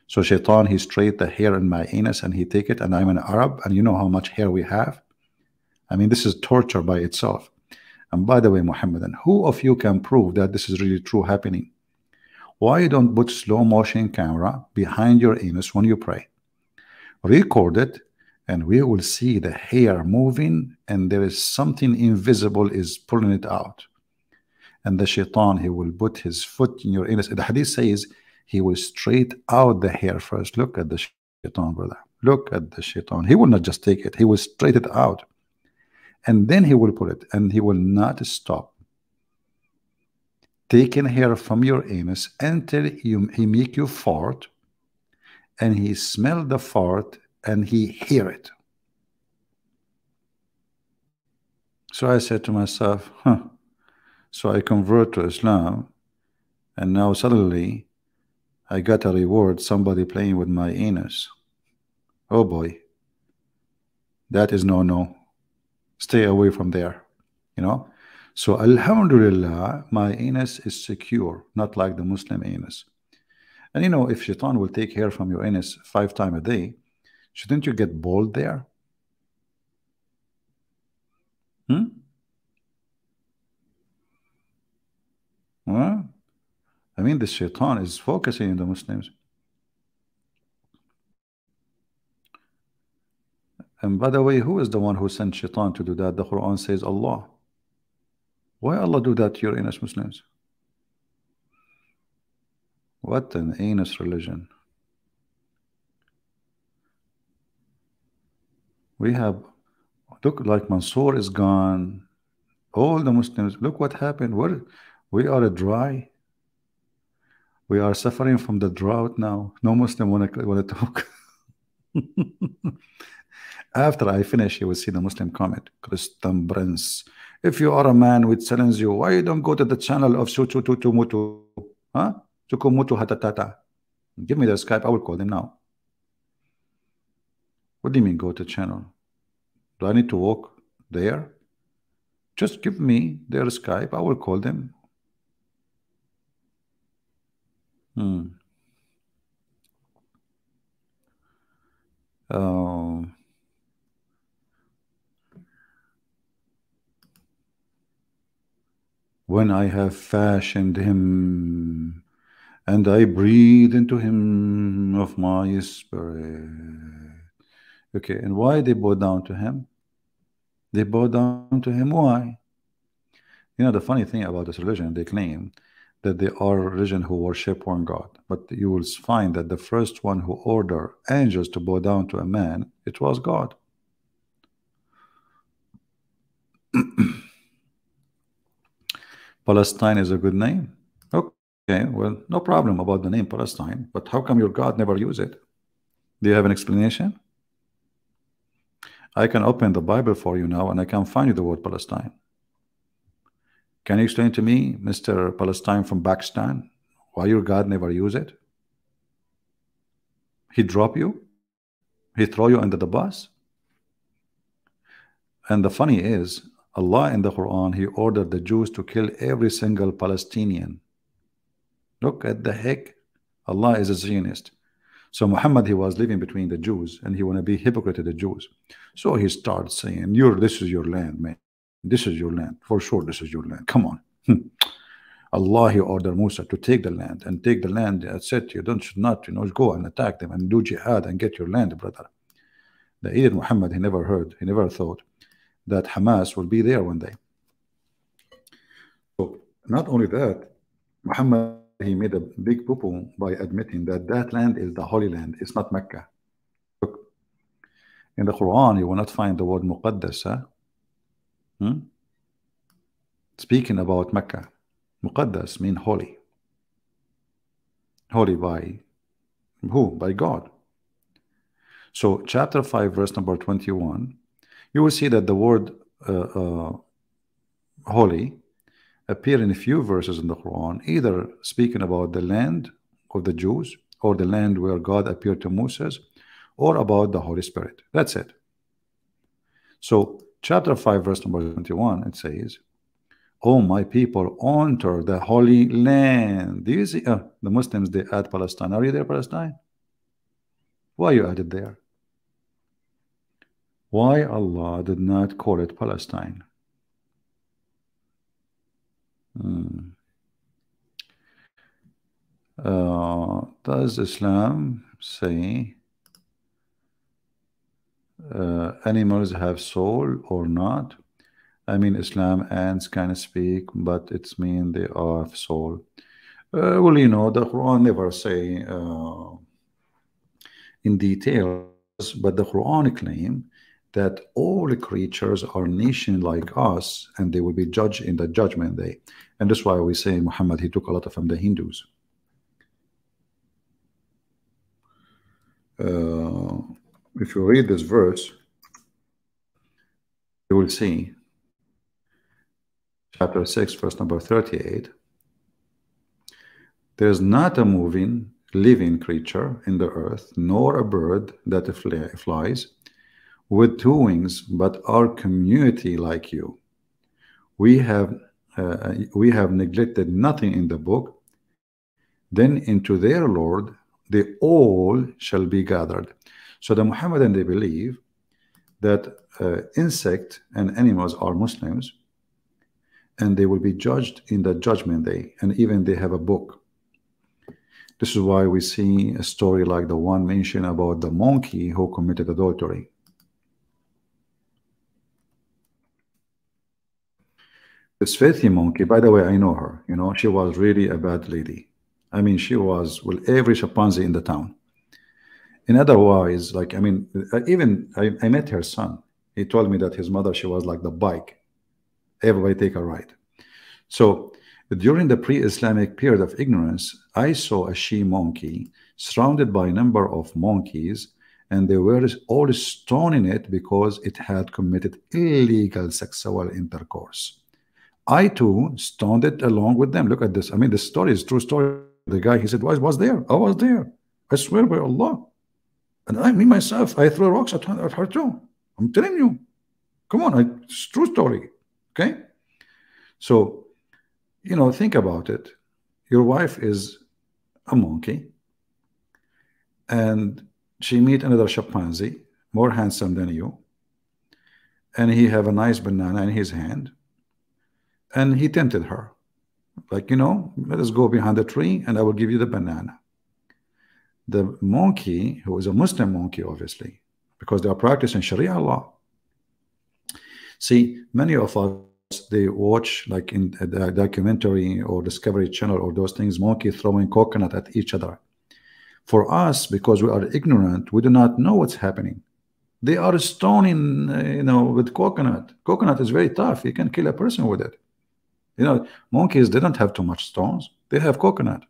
So shaitan, he straight the hair in my anus and he take it, and I'm an Arab, and you know how much hair we have. I mean, this is torture by itself. And by the way, Muhammadan, who of you can prove that this is really true happening? Why you don't put slow motion camera behind your anus when you pray? Record it, and we will see the hair moving, and there is something invisible is pulling it out. And the shaitan, he will put his foot in your anus. The hadith says he will straight out the hair first. Look at the shaitan, brother. Look at the shaitan. He will not just take it. He will straight it out. And then he will put it, and he will not stop taking hair from your anus until he make you fart, and he smell the fart, and he hear it. So I said to myself, so I convert to Islam, and now suddenly I got a reward, somebody playing with my anus. Oh boy, that is no. Stay away from there, So alhamdulillah, my anus is secure, not like the Muslim anus. And if shaitan will take hair from your anus 5 times a day, shouldn't you get bald there? Hmm? Huh? I mean, the shaitan is focusing on the Muslims. And by the way, who is the one who sent shaitan to do that? The Quran says Allah. Why Allah do that to your innocent Muslims? What an heinous religion. We have, look, like Mansour is gone. All the Muslims, look what happened. We are dry. We are suffering from the drought now. No Muslim want to talk. After I finish, you will see the Muslim comment. Christian Prince, if you are a man with challenge you, why you don't go to the channel of Suchututumutu? Huh? Sukumutu Hatatata. Give me the Skype, I will call them now. What do you mean go to channel? Do I need to walk there? Just give me their Skype, I will call them. When I have fashioned him and I breathe into him of my spirit. Okay, and why they bow down to him? They bow down to him. Why? You know, the funny thing about this religion, they claim that they are a religion who worship one God. But you will find that the first one who ordered angels to bow down to a man, it was God. Palestine is a good name. Okay, well, no problem about the name Palestine, but how come your God never use it? Do you have an explanation? I can open the Bible for you now and I can find you the word Palestine. Can you explain to me, Mr. Palestine from Pakistan, why your God never use it? He drop you? He throw you under the bus? And the funny is, Allah in the Quran, He ordered the Jews to kill every single Palestinian. Look at the heck. Allah is a Zionist. So Muhammad, he was living between the Jews and he want to be hypocrite to the Jews. So he starts saying, this is your land, man. This is your land. For sure, this is your land. Come on. Allah, he ordered Musa to take the land and take the land. That's it. You should not, go and attack them and do jihad and get your land, brother. The idiot Muhammad, he never heard, he never thought that Hamas will be there one day. So not only that, Muhammad, he made a big poo-poo by admitting that that land is the Holy Land. It's not Mecca. Look, in the Quran, you will not find the word Muqaddas. Speaking about Mecca, Muqaddas mean holy. Holy by who? By God. So chapter 5, verse number 21, you will see that the word holy appear in a few verses in the Quran, either speaking about the land of the Jews or the land where God appeared to Moses, or about the Holy Spirit. That's it. So chapter 5, verse number 21, it says, "Oh, my people, enter the Holy Land." Do you see the Muslims, they add Palestine. Are you there, Palestine? Why you added there? Why Allah did not call it Palestine? Does Islam say animals have soul or not? I mean, Islam ants can speak, but it's mean they have soul. Well, the Quran never say in detail, but the Quran claim that all creatures are nation like us and they will be judged in the judgment day. And that's why we say Muhammad, he took a lot from the Hindus. If you read this verse, you will see chapter 6, verse number 38. There's not a moving, living creature in the earth, nor a bird that flies with two wings, but our community like you. We have neglected nothing in the book. Then into their Lord they all shall be gathered. So the Muhammadan, they believe that insect and animals are Muslims, and they will be judged in the judgment day, and even they have a book. This is why we see a story like the one mentioned about the monkey who committed adultery. This filthy monkey, by the way, I know her. You know, she was really a bad lady. I mean, she was with every chimpanzee in the town. And otherwise, like, I mean, even I met her son. He told me that his mother, she was like the bike. Everybody take a ride. So during the pre-Islamic period of ignorance, I saw a she monkey surrounded by a number of monkeys, and they were all stoning it because it had committed illegal sexual intercourse. I too stoned it along with them. Look at this. I mean, the story is true story. The guy, he said, "I was there. I was there. I swear by Allah." And I, me myself, I throw rocks at her too. I'm telling you. Come on, it's true story. Okay? So, you know, think about it. Your wife is a monkey, and she meet another chimpanzee, more handsome than you, and he have a nice banana in his hand, and he tempted her. Like, you know, let us go behind the tree, and I will give you the banana. The monkey, who is a Muslim monkey, obviously, because they are practicing Sharia law. See, many of us, they watch, like in the documentary or Discovery Channel or those things, monkey throwing coconut at each other. For us, because we are ignorant, we do not know what's happening. They are stoning, you know, with coconut. Coconut is very tough. You can kill a person with it. You know, monkeys, they don't have too much stones. They have coconut.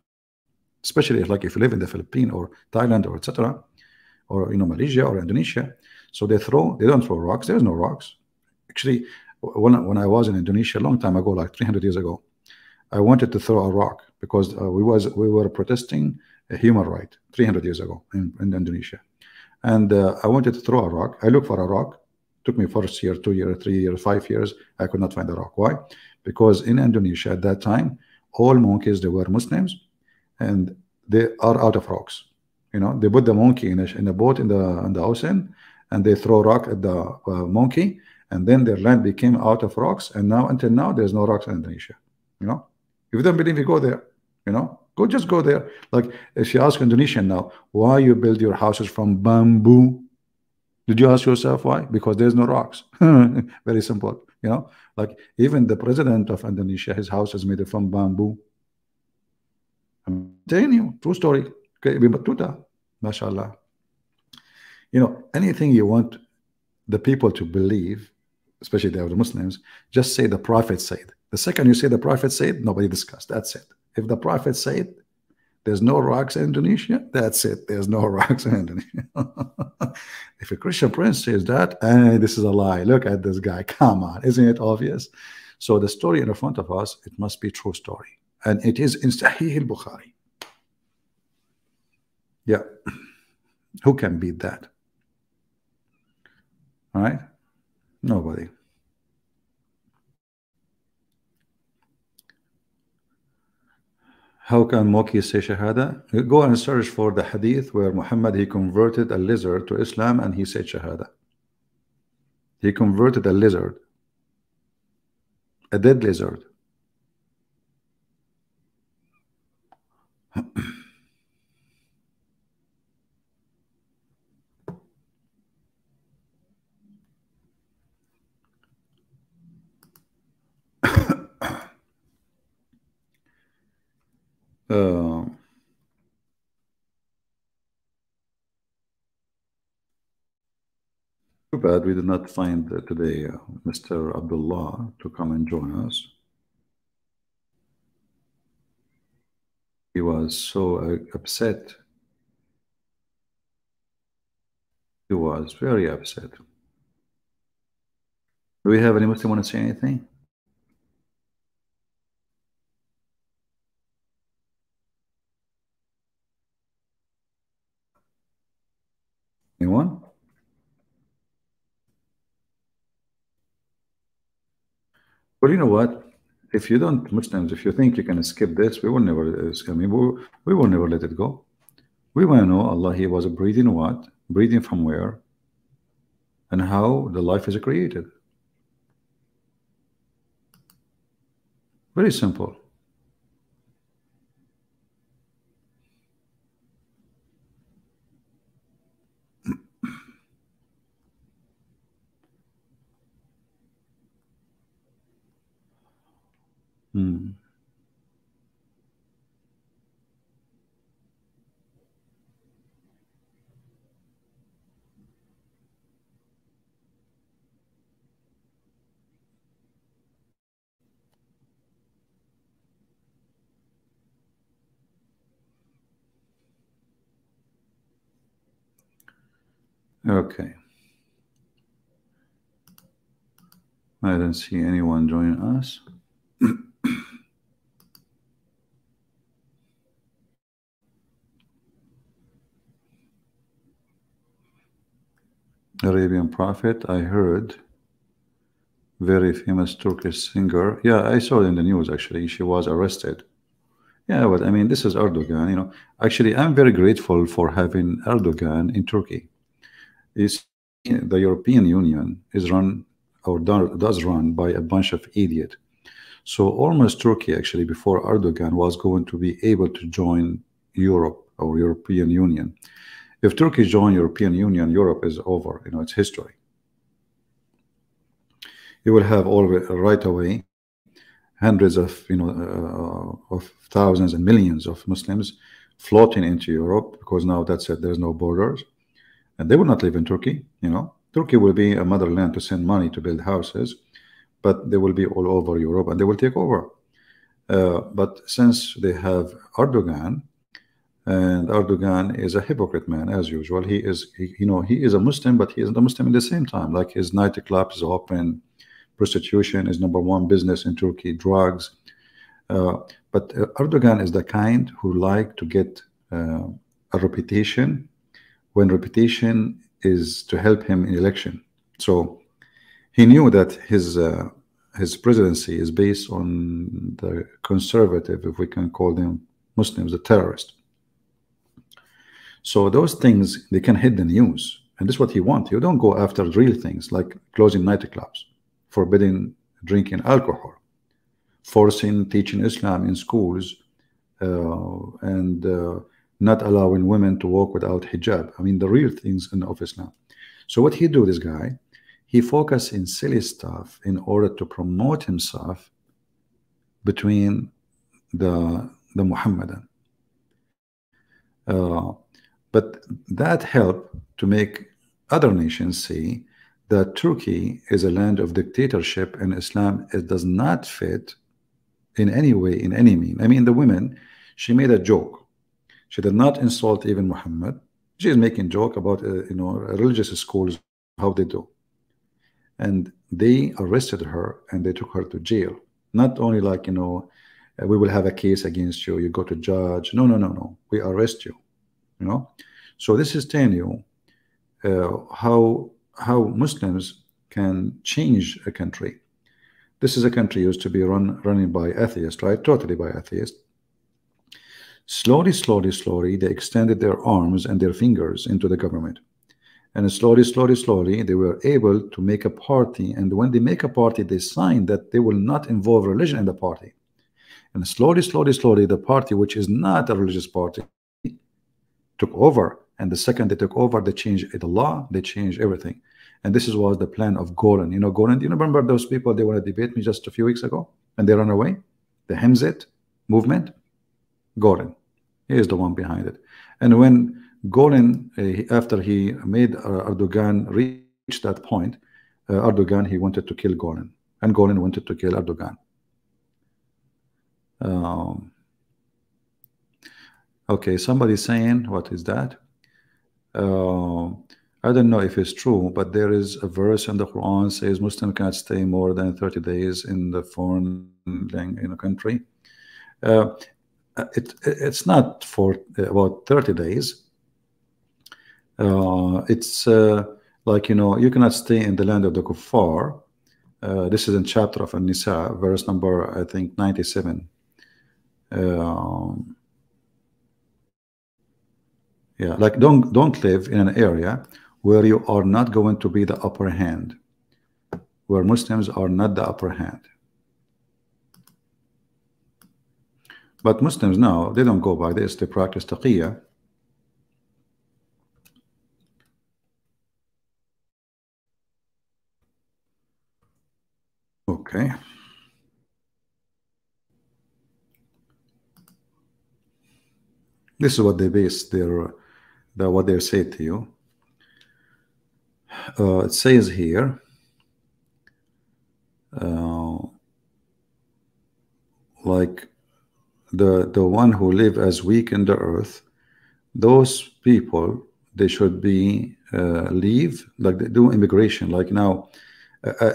Especially like if you live in the Philippines or Thailand or etc., or you know, Malaysia or Indonesia. So they don't throw rocks. There's no rocks. Actually, when I was in Indonesia a long time ago, like 300 years ago, I wanted to throw a rock because we were protesting a human right 300 years ago in Indonesia, and I wanted to throw a rock. I looked for a rock. Took me first year, 2 years, 3 years, 5 years. I could not find a rock. Why? Because in Indonesia at that time, all monkeys, they were Muslims, and they are out of rocks. You know, they put the monkey in a boat in the ocean, and they throw rock at the monkey, and then their land became out of rocks. And now, until now, there's no rocks in Indonesia. You know, if you don't believe me, go there. You know, just go there. Like if you ask Indonesian now, why you build your houses from bamboo? Did you ask yourself why? Because there's no rocks. Very simple. You know, like even the president of Indonesia, his house is made from bamboo. I'm telling you, true story. Okay, batuta, mashallah. You know, anything you want the people to believe, especially the Muslims, just say the Prophet said. The second you say the Prophet said, nobody discussed. That's it. If the Prophet said there's no rocks in Indonesia, that's it. There's no rocks in Indonesia. If a Christian prince says that, this is a lie. Look at this guy. Come on. Isn't it obvious? So the story in front of us, it must be true story. And it is in Sahih al-Bukhari. Yeah. Who can beat that? All right? Nobody. How can Moki say Shahada? Go and search for the hadith where Muhammad, he converted a lizard to Islam and he said Shahada. He converted a lizard, a dead lizard. Too bad we did not find today Mr. Abdullah to come and join us. He was so upset. He was very upset. Do we have any Muslim want to say anything? Anyone? Well, you know what? If you don't, Muslims, if you think you can skip this, we will never, I mean, we will never let it go. We want to know Allah, he was breathing what? Breathing from where? and how the life is created. Very simple. Hmm. Okay. I don't see anyone joining us. Arabian Prophet, I heard. Very famous Turkish singer. Yeah, I saw it in the news actually. She was arrested. Yeah, but I mean, this is Erdogan, you know. Actually, I'm very grateful for having Erdogan in Turkey. You see, the European Union is run or does run by a bunch of idiots. So almost Turkey, actually, before Erdogan was going to be able to join Europe or European Union. If Turkey joined European Union, Europe is over. You know, it's history. You will have all right away hundreds of of thousands and millions of Muslims floating into Europe, because now that's it. There's no borders, and they will not live in Turkey. You know, Turkey will be a motherland to send money to build houses, but they will be all over Europe and they will take over. But since they have Erdogan, and Erdogan is a hypocrite man as usual. He is, he is a Muslim, but he isn't a Muslim at the same time. Like his nightclubs is open, prostitution is number one business in Turkey, drugs. But Erdogan is the kind who like to get a reputation when reputation is to help him in election. So he knew that his presidency is based on the conservative, if we can call them Muslims, the terrorist. So those things, they can hit the news, and this is what he wants. You don't go after real things like closing nightclubs, forbidding drinking alcohol, forcing teaching Islam in schools, and not allowing women to walk without hijab. I mean, the real things of Islam. So what he do, this guy, he focus in silly stuff in order to promote himself between the Muhammadan. But that helped to make other nations see that Turkey is a land of dictatorship, and Islam, it does not fit in any way, in any mean. I mean, the women, she made a joke. She did not insult even Muhammad. She is making joke about religious schools, how they do. And they arrested her and they took her to jail. Not only like, we will have a case against you, you go to judge. No, no, no, no. We arrest you. So this is telling you how Muslims can change a country. This is a country used to be running by atheists, right? Totally by atheists. Slowly, slowly, slowly, they extended their arms and their fingers into the government. And slowly, slowly, slowly, they were able to make a party. And when they make a party, they sign that they will not involve religion in the party. And slowly, slowly, slowly, the party, which is not a religious party, took over. And the second they took over, they changed the law, they changed everything. And this was the plan of Golan. Golan, do you remember those people? They want to debate me just a few weeks ago, and they ran away. The Hemzit movement, Golan, he is the one behind it. And when Golan, after he made Erdogan reach that point, Erdogan, he wanted to kill Golan, and Golan wanted to kill Erdogan. Okay, somebody saying, what is that? I don't know if it's true, but there is a verse in the Quran says Muslim cannot stay more than 30 days in the foreign country. It's not for about 30 days. It's like, you cannot stay in the land of the kuffar. This is in chapter of An-Nisa, verse number, I think, 97. Yeah, like don't live in an area where you are not going to be the upper hand, where Muslims are not the upper hand. But Muslims now, they don't go by this, they practice taqiyya. Okay. This is what they base what they say to you. It says here, like the one who live as weak in the earth, those people, they should be leave, like they do immigration, like now,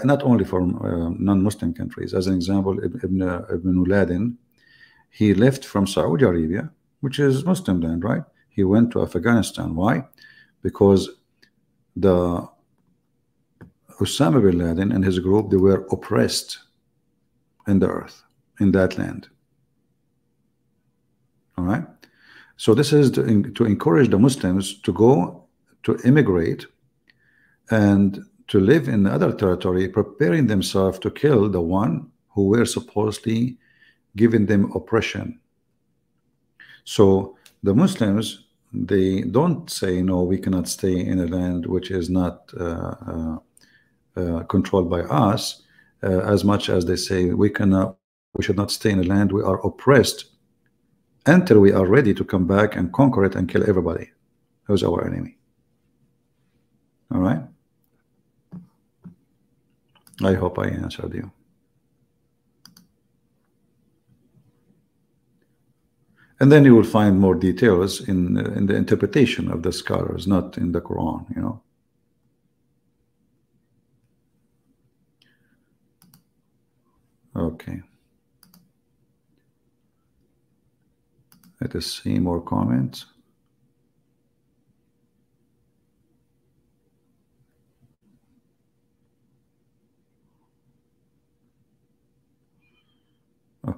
not only from non-Muslim countries. As an example, Ibn Laden, he left from Saudi Arabia, which is Muslim land, right? He went to Afghanistan. Why? Because the Osama bin Laden and his group, they were oppressed in the earth, in that land. All right. So this is to encourage the Muslims to go to immigrate and to live in other territory, preparing themselves to kill the one who were supposedly giving them oppression. So the Muslims, they don't say, no, we cannot stay in a land which is not controlled by us, as much as they say we should not stay in a land we are oppressed until we are ready to come back and conquer it and kill everybody who's our enemy. All right. I hope I answered you. And then you will find more details in the interpretation of the scholars, not in the Quran, you know. Okay. Let us see more comments.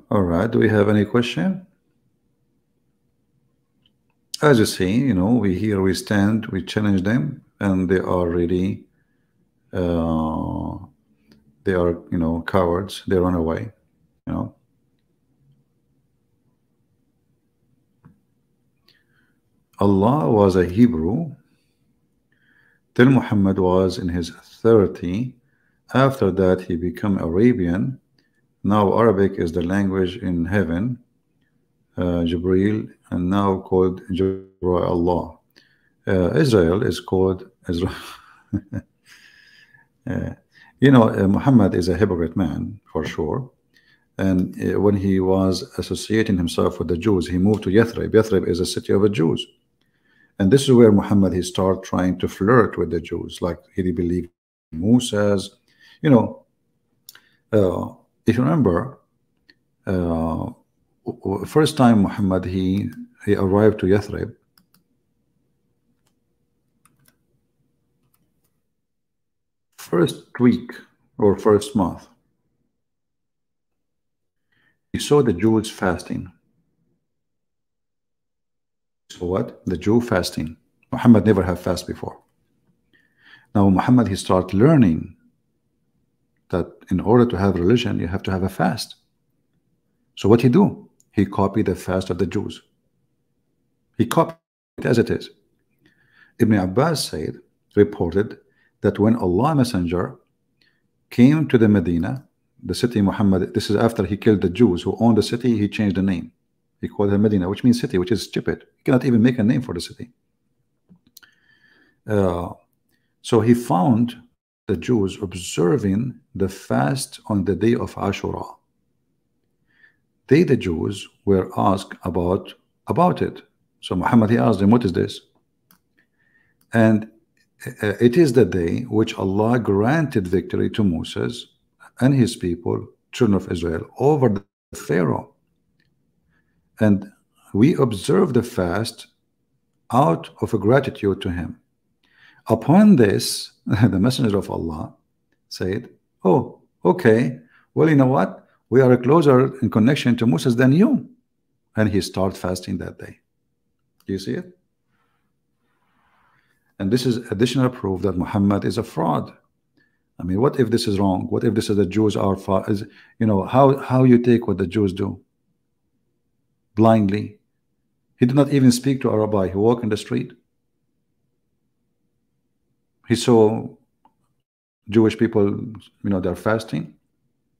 All right. Do we have any question? As you see, you know, we stand, we challenge them, and they are really, they are, you know, cowards. They run away, you know. Allah was a Hebrew till Muhammad was in his 30. After that, he became Arabian. Now Arabic is the language in heaven, Jibril, and now called Jibril Allah. Israel is called Israel. You know, Muhammad is a hypocrite man for sure. And when he was associating himself with the Jews, he moved to Yathrib. Yathrib is a city of the Jews. And this is where Muhammad, he started trying to flirt with the Jews, like he believed in Moses. You know, if you remember, first time Muhammad, he arrived to Yathrib, first week or first month, he saw the Jews fasting. So what? The Jew fasting. Muhammad never have fast before. Now Muhammad, he started learning that in order to have religion, you have to have a fast. So what he do? He copied the fast of the Jews. He copied it as it is. Ibn Abbas said, reported that when Allah Messenger came to the Medina, the city Muhammad, this is after he killed the Jews who owned the city, he changed the name. He called it Medina, which means city, which is stupid. He cannot even make a name for the city. So he found the Jews observing the fast on the day of Ashura. They, the Jews, were asked about it. So Muhammad, he asked them, what is this? And it is the day which Allah granted victory to Moses and his people, children of Israel, over the Pharaoh. And we observe the fast out of a gratitude to him. Upon this, the messenger of Allah said, oh, okay, well, you know what? We are closer in connection to Moses than you. And he started fasting that day. Do you see it? And this is additional proof that Muhammad is a fraud. I mean, what if this is wrong? What if this is the Jews are, you know, how you take what the Jews do blindly? He did not even speak to a rabbi. He walked in the street. He saw Jewish people, you know, they're fasting.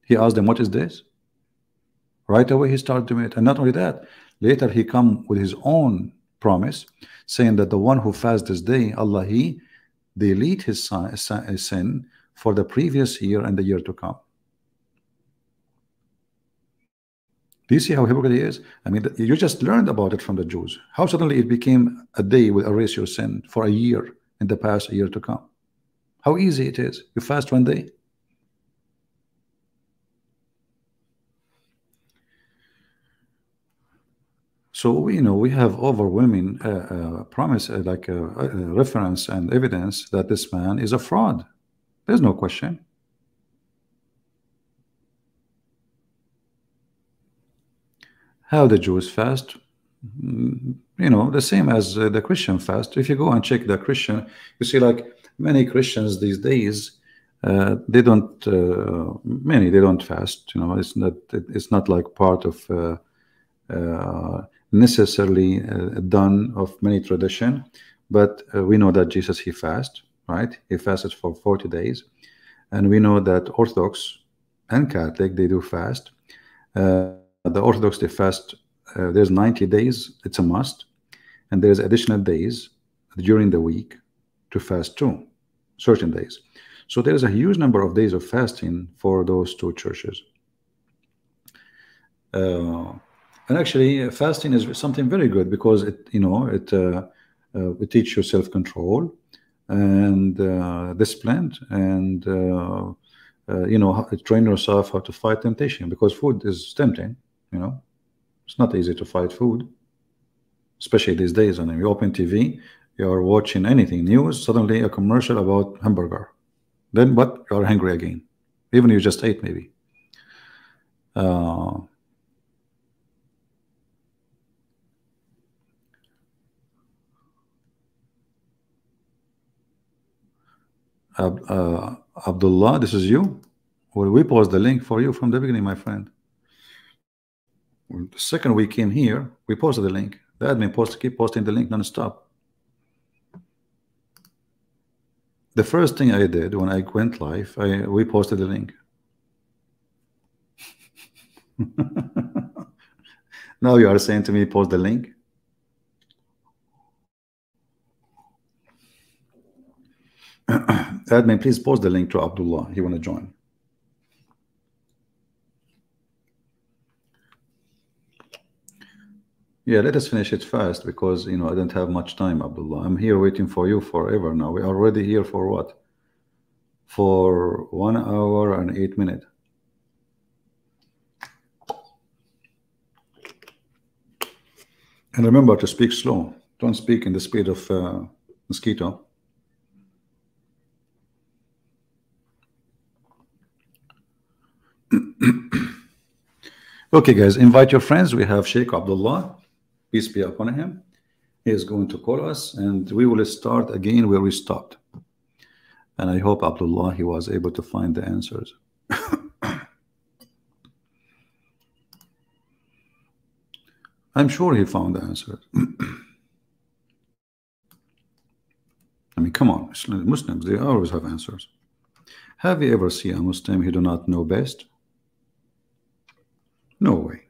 He asked them, what is this? Right away he started doing it. And not only that, later he come with his own promise, saying that the one who fasts this day, Allah, he delete his sin for the previous year and the year to come. Do you see how hypocrite he is? I mean, you just learned about it from the Jews. How suddenly it became a day will erase your sin for a year in the past, a year to come? How easy it is. You fast one day. So we know we have overwhelming promise, reference and evidence that this man is a fraud. There's no question. How the Jews fast? You know, the same as the Christian fast. If you go and check the Christian, you see like many Christians these days, they don't. Many they don't fast. You know, it's not like part of necessarily done of many tradition, but we know that Jesus, he fasted, right? He fasted for 40 days, and we know that Orthodox and Catholic, they do fast. The Orthodox, they fast, there's 90 days, it's a must, and there's additional days during the week to fast too, certain days. So there's a huge number of days of fasting for those two churches. And actually, fasting is something very good because it, you know, it teaches you self-control and discipline, and you know, train yourself how to fight temptation, because food is tempting. You know, it's not easy to fight food, especially these days. And you open TV, you are watching anything news, suddenly a commercial about hamburger, then what, you are hungry again, even you just ate maybe. Abdullah, this is you. Well, we post the link for you from the beginning, my friend. The second we came here, we posted the link. The admin keep posting the link non-stop. The first thing I did when I went live, we posted the link. Now you are saying to me, post the link. Admin, please post the link to Abdullah. He want to join. Yeah, let us finish it fast because, you know, I don't have much time, Abdullah. I'm here waiting for you forever now. We're already here for what? For 1 hour and 8 minutes. And remember to speak slow. Don't speak in the speed of mosquito. Okay, guys, invite your friends. We have Sheikh Abdullah, peace be upon him. He is going to call us, and we will start again where we stopped. And I hope Abdullah, he was able to find the answers. I'm sure he found the answers. I mean, come on, Muslims, they always have answers. Have you ever seen a Muslim who do not know best? No way.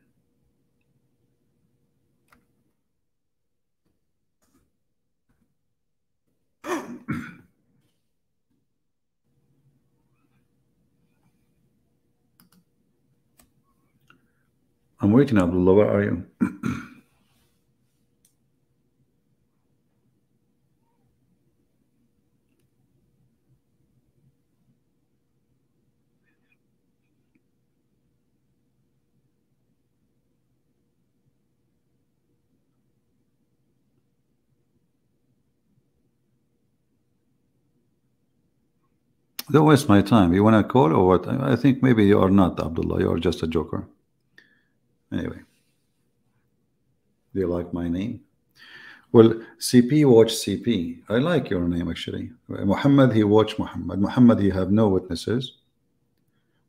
I'm waiting, Abdullah. Where are you? Don't waste my time. You want to call or what? I think maybe you are not, Abdullah. You are just a joker. Anyway. Do you like my name? Well, CP watch CP. I like your name actually. Muhammad, he watched Muhammad. Muhammad, he have no witnesses.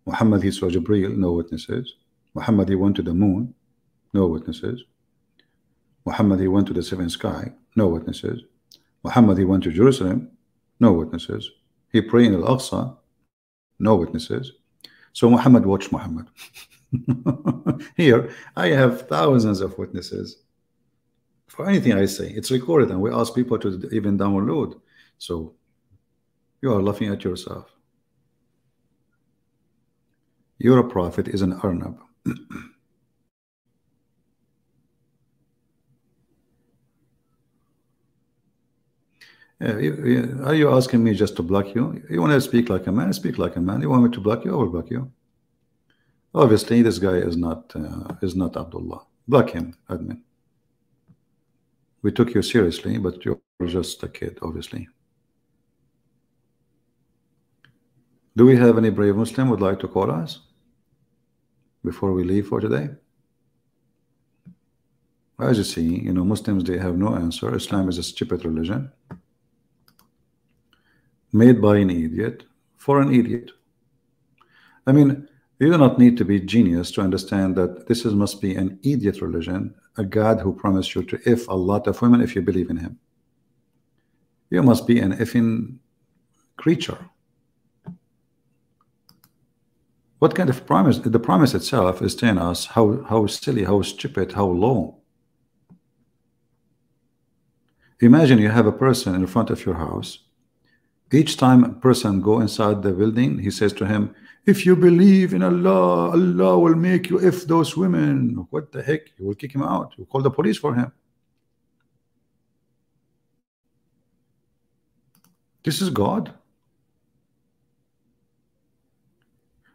Muhammad, he saw Jibreel, no witnesses. Muhammad, he went to the moon, no witnesses. Muhammad, he went to the seventh sky, no witnesses. Muhammad, he went to Jerusalem, no witnesses. He prayed in Al-Aqsa, no witnesses. So Muhammad watched Muhammad. Here, I have thousands of witnesses for anything I say. It's recorded, and we ask people to even download. So you are laughing at yourself. You're a prophet is an Arnab. Are you asking me just to block you? You want to speak like a man? Speak like a man. You want me to block you? I will block you. Obviously, this guy is not Abdullah. Block him, admin. We took you seriously, but you're just a kid, obviously. Do we have any brave Muslim would like to call us before we leave for today? As you see, you know, Muslims, they have no answer. Islam is a stupid religion made by an idiot for an idiot. I mean, you do not need to be genius to understand that this must be an idiot religion, a God who promised you to if a lot of women if you believe in him. You must be an effing creature. What kind of promise? The promise itself is telling us how silly, how stupid, how low. Imagine you have a person in front of your house. Each time a person go inside the building, he says to him, if you believe in Allah, Allah will make you if those women. What the heck? You will kick him out. You call the police for him. This is God.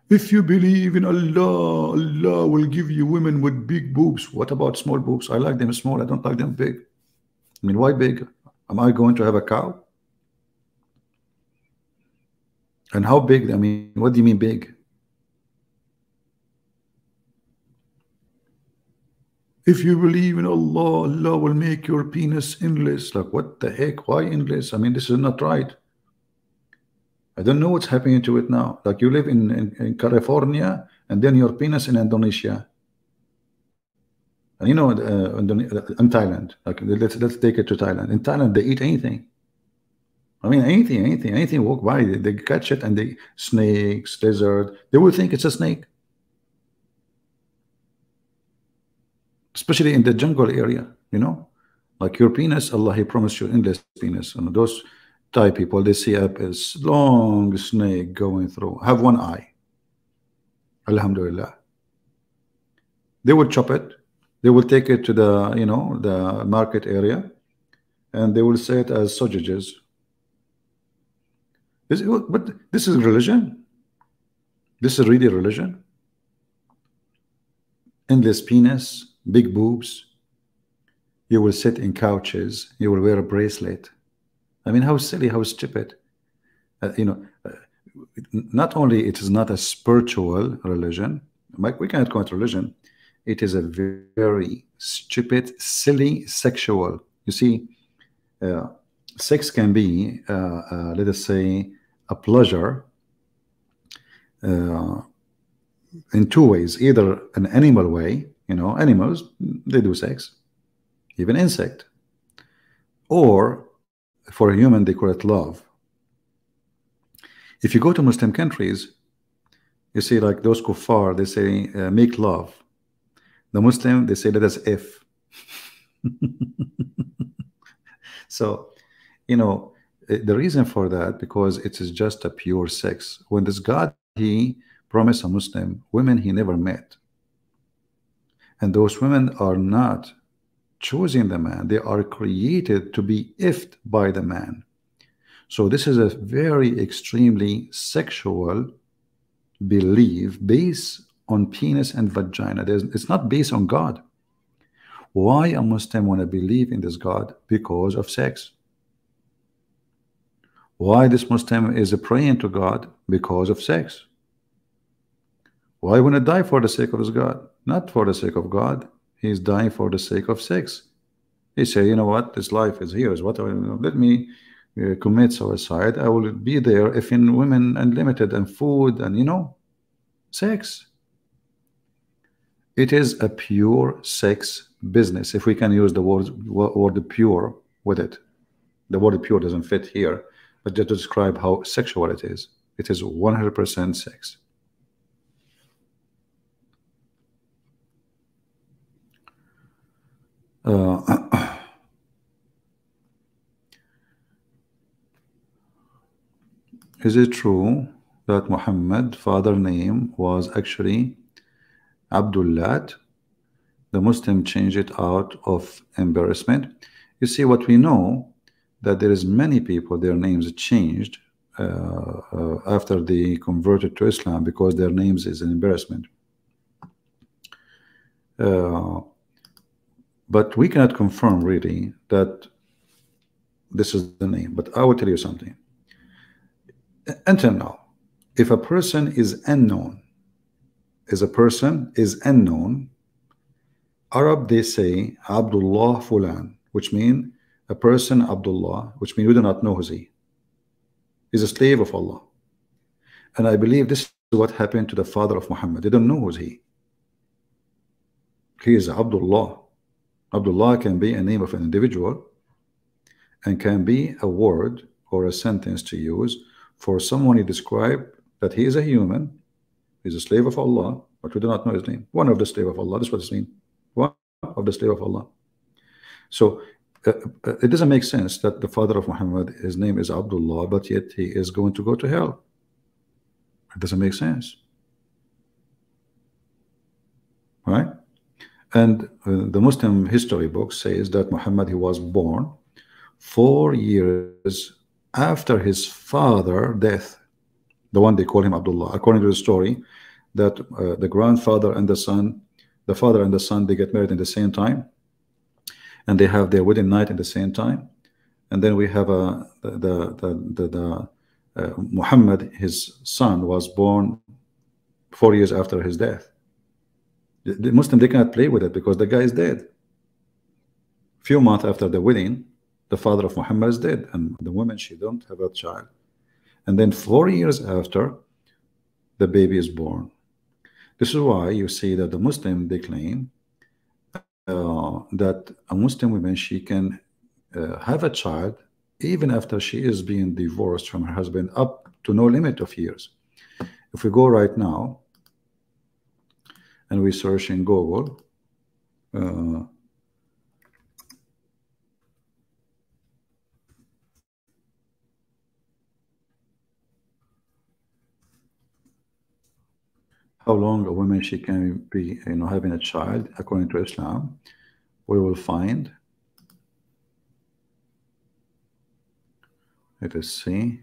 If you believe in Allah, Allah will give you women with big boobs. What about small boobs? I like them small. I don't like them big. I mean, why big? Am I going to have a cow? And how big? I mean, what do you mean big? If you believe in Allah, Allah will make your penis endless. Like, what the heck? Why endless? I mean, this is not right. I don't know what's happening to it now. Like, you live in California, and then your penis in Indonesia. And you know, in Thailand. Like, let's take it to Thailand. In Thailand, they eat anything. I mean, anything walk by, they catch it, and they snakes, lizard, they will think it's a snake. Especially in the jungle area, you know, like your penis, Allah, He promised you endless penis. And those Thai people, they see a long snake going through, have one eye. Alhamdulillah. They would chop it, they will take it to the, you know, the market area, and they will say it as sausages. But this is religion. This is really religion. Endless penis, big boobs. You will sit in couches. You will wear a bracelet. I mean, how silly, how stupid. You know, not only it is not a spiritual religion. We cannot call it religion. It is a very stupid, silly, sexual. You see, sex can be, let us say, a pleasure in two ways. Either an animal way, you know, animals, they do sex, even insect, or for a human, they call it love. If you go to Muslim countries, you see, like those kuffar, they say make love. The Muslim, they say let us if. So, you know, the reason for that, because it is just a pure sex. When this God, He promised a Muslim women He never met, and those women are not choosing the man, they are created to be ifed by the man. So this is a very extremely sexual belief based on penis and vagina. It's not based on God. Why a Muslim want to believe in this God? Because of sex. Why this Muslim is praying to God? Because of sex. Why want to die for the sake of his God? Not for the sake of God. He is dying for the sake of sex. He say, you know what, this life is here. Is what let me commit suicide. I will be there if in women unlimited and food and sex. It is a pure sex business. If we can use the word pure with it, the word pure doesn't fit here, but just to describe how sexual it is. It is 100% sex. Is it true that Muhammad father name was actually Abdullah? The Muslim changed it out of embarrassment. You see, what we know, that there is many people their names changed after they converted to Islam because their names is an embarrassment. But we cannot confirm really that this is the name. But I will tell you something. Until now, if a person is unknown, Arab, they say Abdullah Fulan, which mean a person Abdullah, which means we do not know who's he. He's a slave of Allah. And I believe this is what happened to the father of Muhammad. They don't know who's he. He is Abdullah. Abdullah can be a name of an individual and can be a word or a sentence to use for someone you describe that he is a human, he's a slave of Allah, but we do not know his name. One of the slave of Allah, that's what it means. One of the slave of Allah. So it doesn't make sense that the father of Muhammad, his name is Abdullah, but yet he is going to go to hell. It doesn't make sense. Right? And the Muslim history book says that Muhammad, he was born 4 years after his father's death, the one they call him Abdullah. According to the story, that the grandfather and the son, the father and the son, they get married at the same time, and they have their wedding night at the same time. And then we have Muhammad, his son, was born 4 years after his death. The Muslim, they cannot play with it because the guy is dead. Few months after the wedding, the father of Muhammad is dead, and the woman, she don't have a child. And then 4 years after, the baby is born. This is why you see that the Muslim, they claim that a Muslim woman, she can have a child even after she is being divorced from her husband up to no limit of years. If we go right now and we search in Google, how long a woman she can be, having a child according to Islam, we will find, let us see,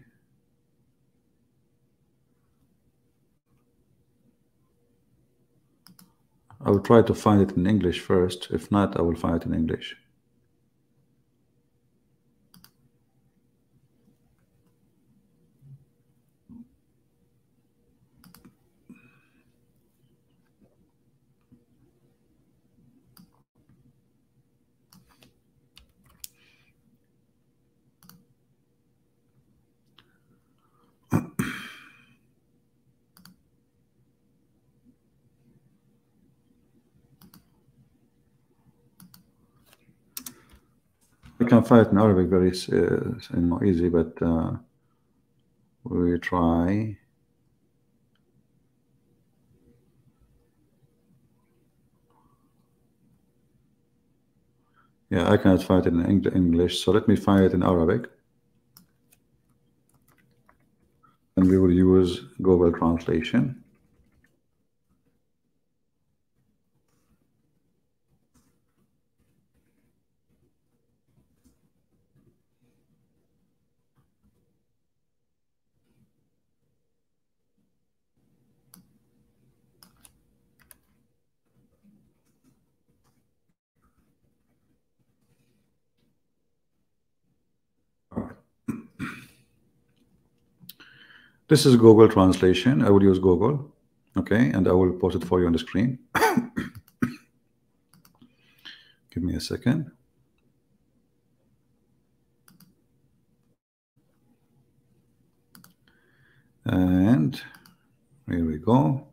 I will try to find it in English first. If not, I will find it in English. I can find it in Arabic very easy, but we try. Yeah, I cannot find it in English, so let me find it in Arabic. And we will use Google Translation. This is Google Translation. I will use Google, okay, and I will post it for you on the screen. Give me a second. And here we go.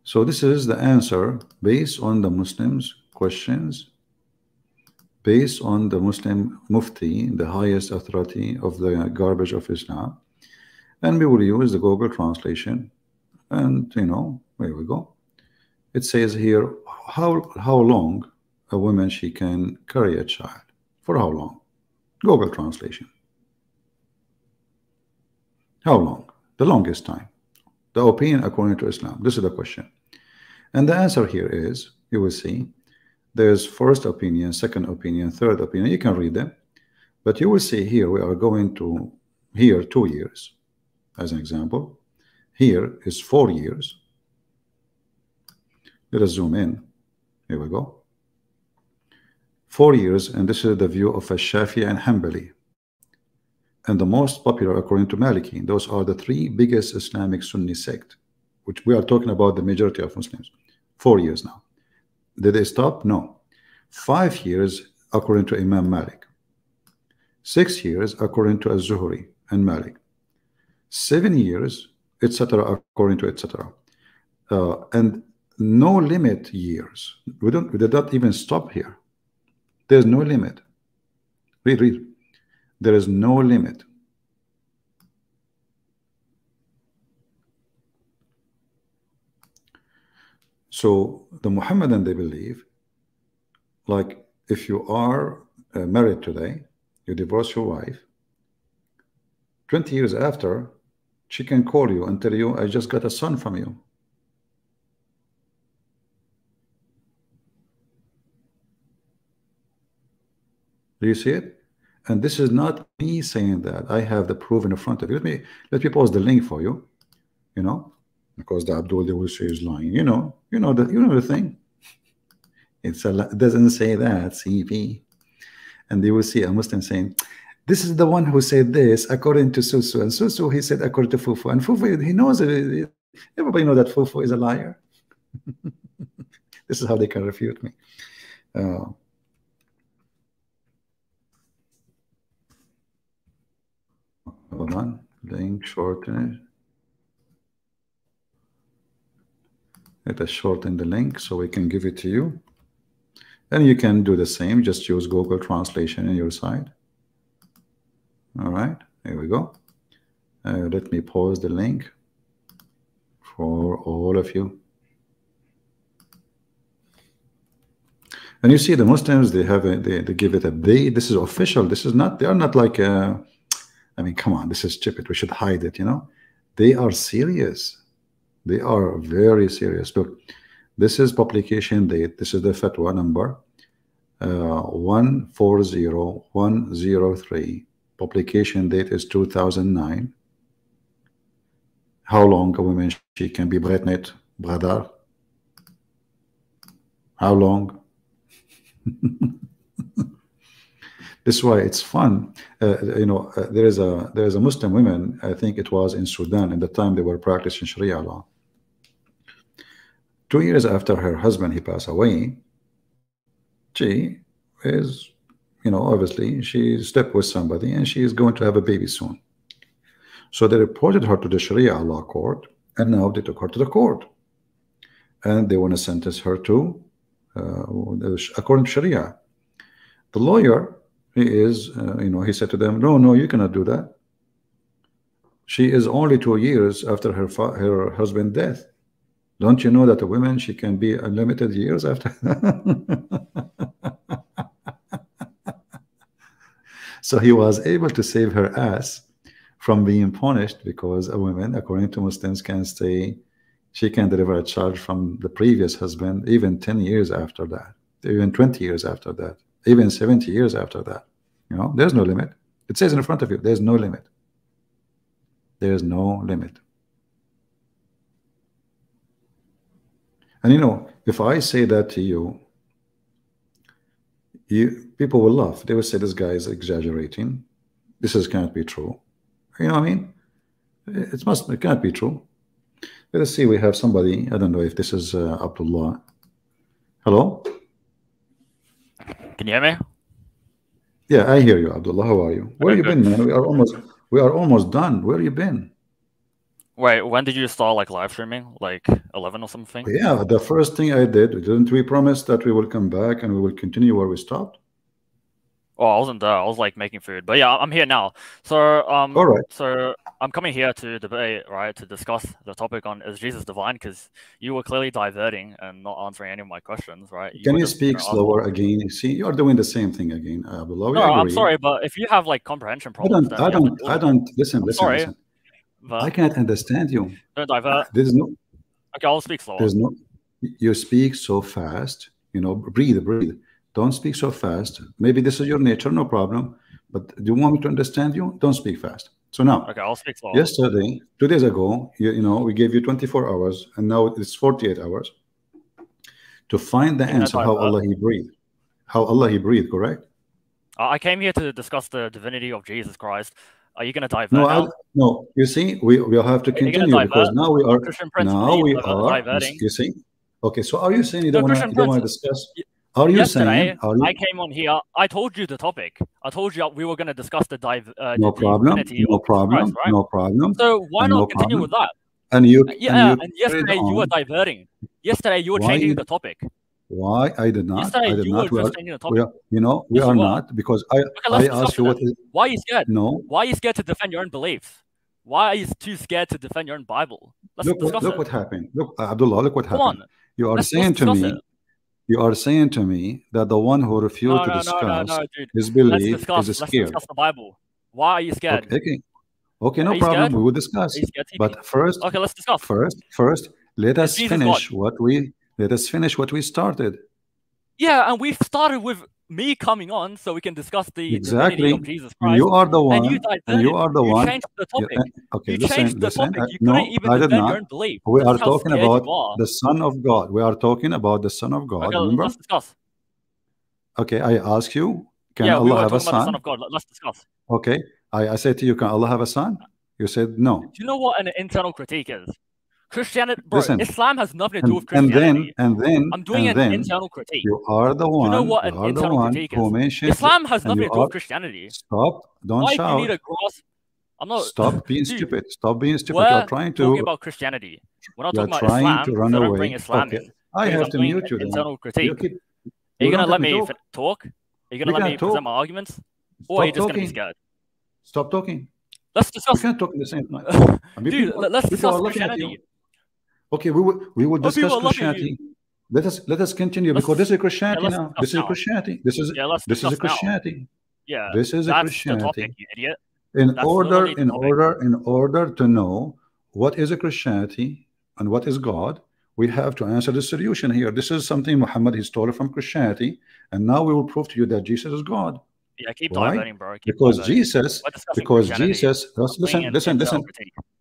So this is the answer based on the Muslims' questions, based on the Muslim Mufti, the highest authority of the garbage of Islam. And we will use the Google translation. And you know, here we go. It says here how long a woman she can carry a child. For how long? Google translation. How long? The longest time. The opinion according to Islam. This is the question. And the answer here is, you will see, there's first opinion, second opinion, third opinion. You can read them. But you will see here, we are going to here 2 years, as an example. Here is 4 years. Let us zoom in. Here we go. 4 years, and this is the view of a Shafi'i and Hanbali. And the most popular according to Maliki. Those are the 3 biggest Islamic Sunni sect, which we are talking about the majority of Muslims. 4 years now. Did they stop? No. 5 years according to Imam Malik. 6 years according to Az-Zuhri and Malik. 7 years, etc. according to etc. And no limit years. We did not even stop here. There's no limit. Read. There is no limit. So the Muhammadan, they believe, like if you are married today, you divorce your wife, 20 years after, she can call you and tell you, I just got a son from you. Do you see it? And this is not me saying that. I have the proof in front of you. Let me post the link for you. You know, because the Abdul, they will say is lying. You know the thing. It doesn't say that CP, and they will see a Muslim saying, "This is the one who said this according to Susu, and Susu he said according to Fufu, and Fufu he knows it. Everybody knows that Fufu is a liar." This is how they can refute me. Hold on, link shorten. Let us shorten the link so we can give it to you. And you can do the same, just use Google Translation on your side. All right, here we go. Let me pause the link for all of you. And you see the Muslims, they give it a they. This is official. This is not, they are not like I mean, come on, this is stupid. We should hide it, you know. They are serious. They are very serious. Look, this is publication date. This is the fatwa number 140103. Publication date is 2009. How long a woman she can be pregnant, brother? How long? This is why it's fun. You know, there is a Muslim woman, I think it was in Sudan, at the time they were practicing Sharia law. 2 years after her husband he passed away, she is, you know, obviously she slept with somebody and she is going to have a baby soon. So they reported her to the Sharia law court, and now they took her to the court, and they want to sentence her to according to Sharia. The lawyer, he is, you know, he said to them, no, you cannot do that. She is only 2 years after her husband's death. Don't you know that a woman, she can be unlimited years after? So he was able to save her ass from being punished, because a woman, according to Muslims, can stay, she can deliver a child from the previous husband even 10 years after that, even 20 years after that, even 70 years after that. You know, there's no limit. It says in front of you, there's no limit. There's no limit. And you know, if I say that to you, people will laugh. They will say this guy is exaggerating. This can't be true. You know what I mean? It can't be true. Let us see, we have somebody. I don't know if this is Abdullah. Hello? Can you hear me? Yeah, I hear you, Abdullah. How are you? Where have you been, man? We are almost We are almost done. Where you been? Wait, when did you start like live streaming? Like 11 or something? Yeah, the first thing I did, didn't we promise that we will come back and we will continue where we stopped? Oh, I wasn't there. I was like making food. But yeah, I'm here now. So All right. so I'm coming here to debate, right, to discuss the topic on is Jesus divine? Because you were clearly diverting and not answering any of my questions, right? You Can were you just speak ask slower again? You see, you are doing the same thing again, Abdullah. We No, I'm agree. sorry, but if you have like comprehension problems, then you have to deal with it. Listen, I'm listen, sorry, listen. but I can't understand you. don't divert. There's no, Okay, I'll speak slower. there's no, you speak so fast, you know, breathe, breathe. Don't speak so fast. Maybe this is your nature, no problem. But do you want me to understand you? Don't speak fast. So now, Okay, I'll speak slower. yesterday, 2 days ago, you know, we gave you 24 hours and now it's 48 hours to find the You're gonna answer how divert. Allah He breathed. How Allah He breathed, correct? I came here to discuss the divinity of Jesus Christ. Are you gonna divert No, now? no. You see, we'll have to Are you gonna continue because divert? now we are Christian Prince, now please we divert, are. diverting. You see, okay. So are you saying you No, don't Christian want to Prince. discuss? Are you Yesterday, saying? Are you? I came on here. I told you the topic. I told you we were going to discuss the No problem. divinity No of Jesus problem. Christ, right? No problem. So why And not no continue problem. with that? And you Yeah, and carried yesterday you were on. diverting. Yesterday you were Why changing you- the topic. Why I did not? Yesterday I did you not. were We just are. changing the We topic. are. You know, we Yes, are you were. not because Okay, let's I discuss asked you it what then. is. Why are you scared? No. Why are you scared to defend your own beliefs? Why are you too scared to defend your own Bible? Let's discuss Look it. what happened. Look, Abdullah. Look what Come happened. on. You are Let's saying to discuss me. it. You are saying to me that the one who refused to discuss Dude. his Let's belief discuss. is Let's scared. discuss the Bible. Why are you scared? Okay, no Are you problem. scared? We will discuss. Are you scared, TP? But first, Okay, let's discuss. First, let us Jesus finish God? what we started. Yeah, and we started with me coming on so we can discuss the Exactly. divinity of Jesus Christ. And you are the one. And you changed the topic. Okay, you listen, changed the listen. topic. You No, couldn't even I did defend not. your own belief. We This are is how talking scared about you are. the Son of God. We are talking about the Son of God. Okay, remember? let's discuss. Okay, I ask you, can we Allah were have a talking about the Son son? of God. Let's discuss. Okay, I said to you, can Allah have a son? You said no. Do you know what an internal critique is? Christianity, bro. Listen, Islam has nothing to do with Christianity. I'm doing an internal critique. You are the one. Do you know what an internal critique is? Islam has nothing to do with Christianity. Stop! Don't Why shout. do you need a grasp? I'm not. Stop being stupid. Stop being stupid. We're You're trying to. talking about Christianity. We're not talking about trying Islam. to run so away. Don't bring Islam Okay. in. I have to mute you. Internal critique. Are you gonna let me talk? Are you gonna let me present my arguments? Or are you just gonna be scared? Stop talking. Let's discuss. We can't talk at the same time. Dude, let's discuss Christianity. Okay, we will discuss Christianity. Let us continue because this is Christianity now. This is Christianity. This is a Christianity. Yeah, this is a that's Christianity. The topic, you idiot. In order to know what is a Christianity and what is God, we have to answer the solution here. This is something Muhammad he stole from Christianity, and now we will prove to you that Jesus is God. Yeah, keep diverting, bro. Because Jesus, listen.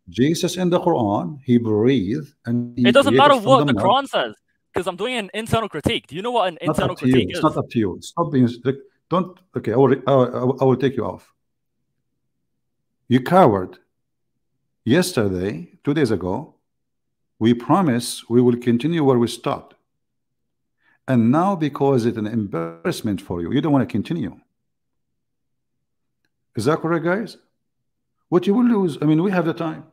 Jesus in the Quran, he breathed and he it doesn't matter what the Quran says, because I'm doing an internal critique. Do you know what an internal critique is? It's not up to you. Stop being don't. Okay, I will take you off. You coward. Yesterday, 2 days ago, we promised we will continue where we stopped. And now, because it's an embarrassment for you, you don't want to continue. Is that correct, guys? What you will lose, I mean, we have the time.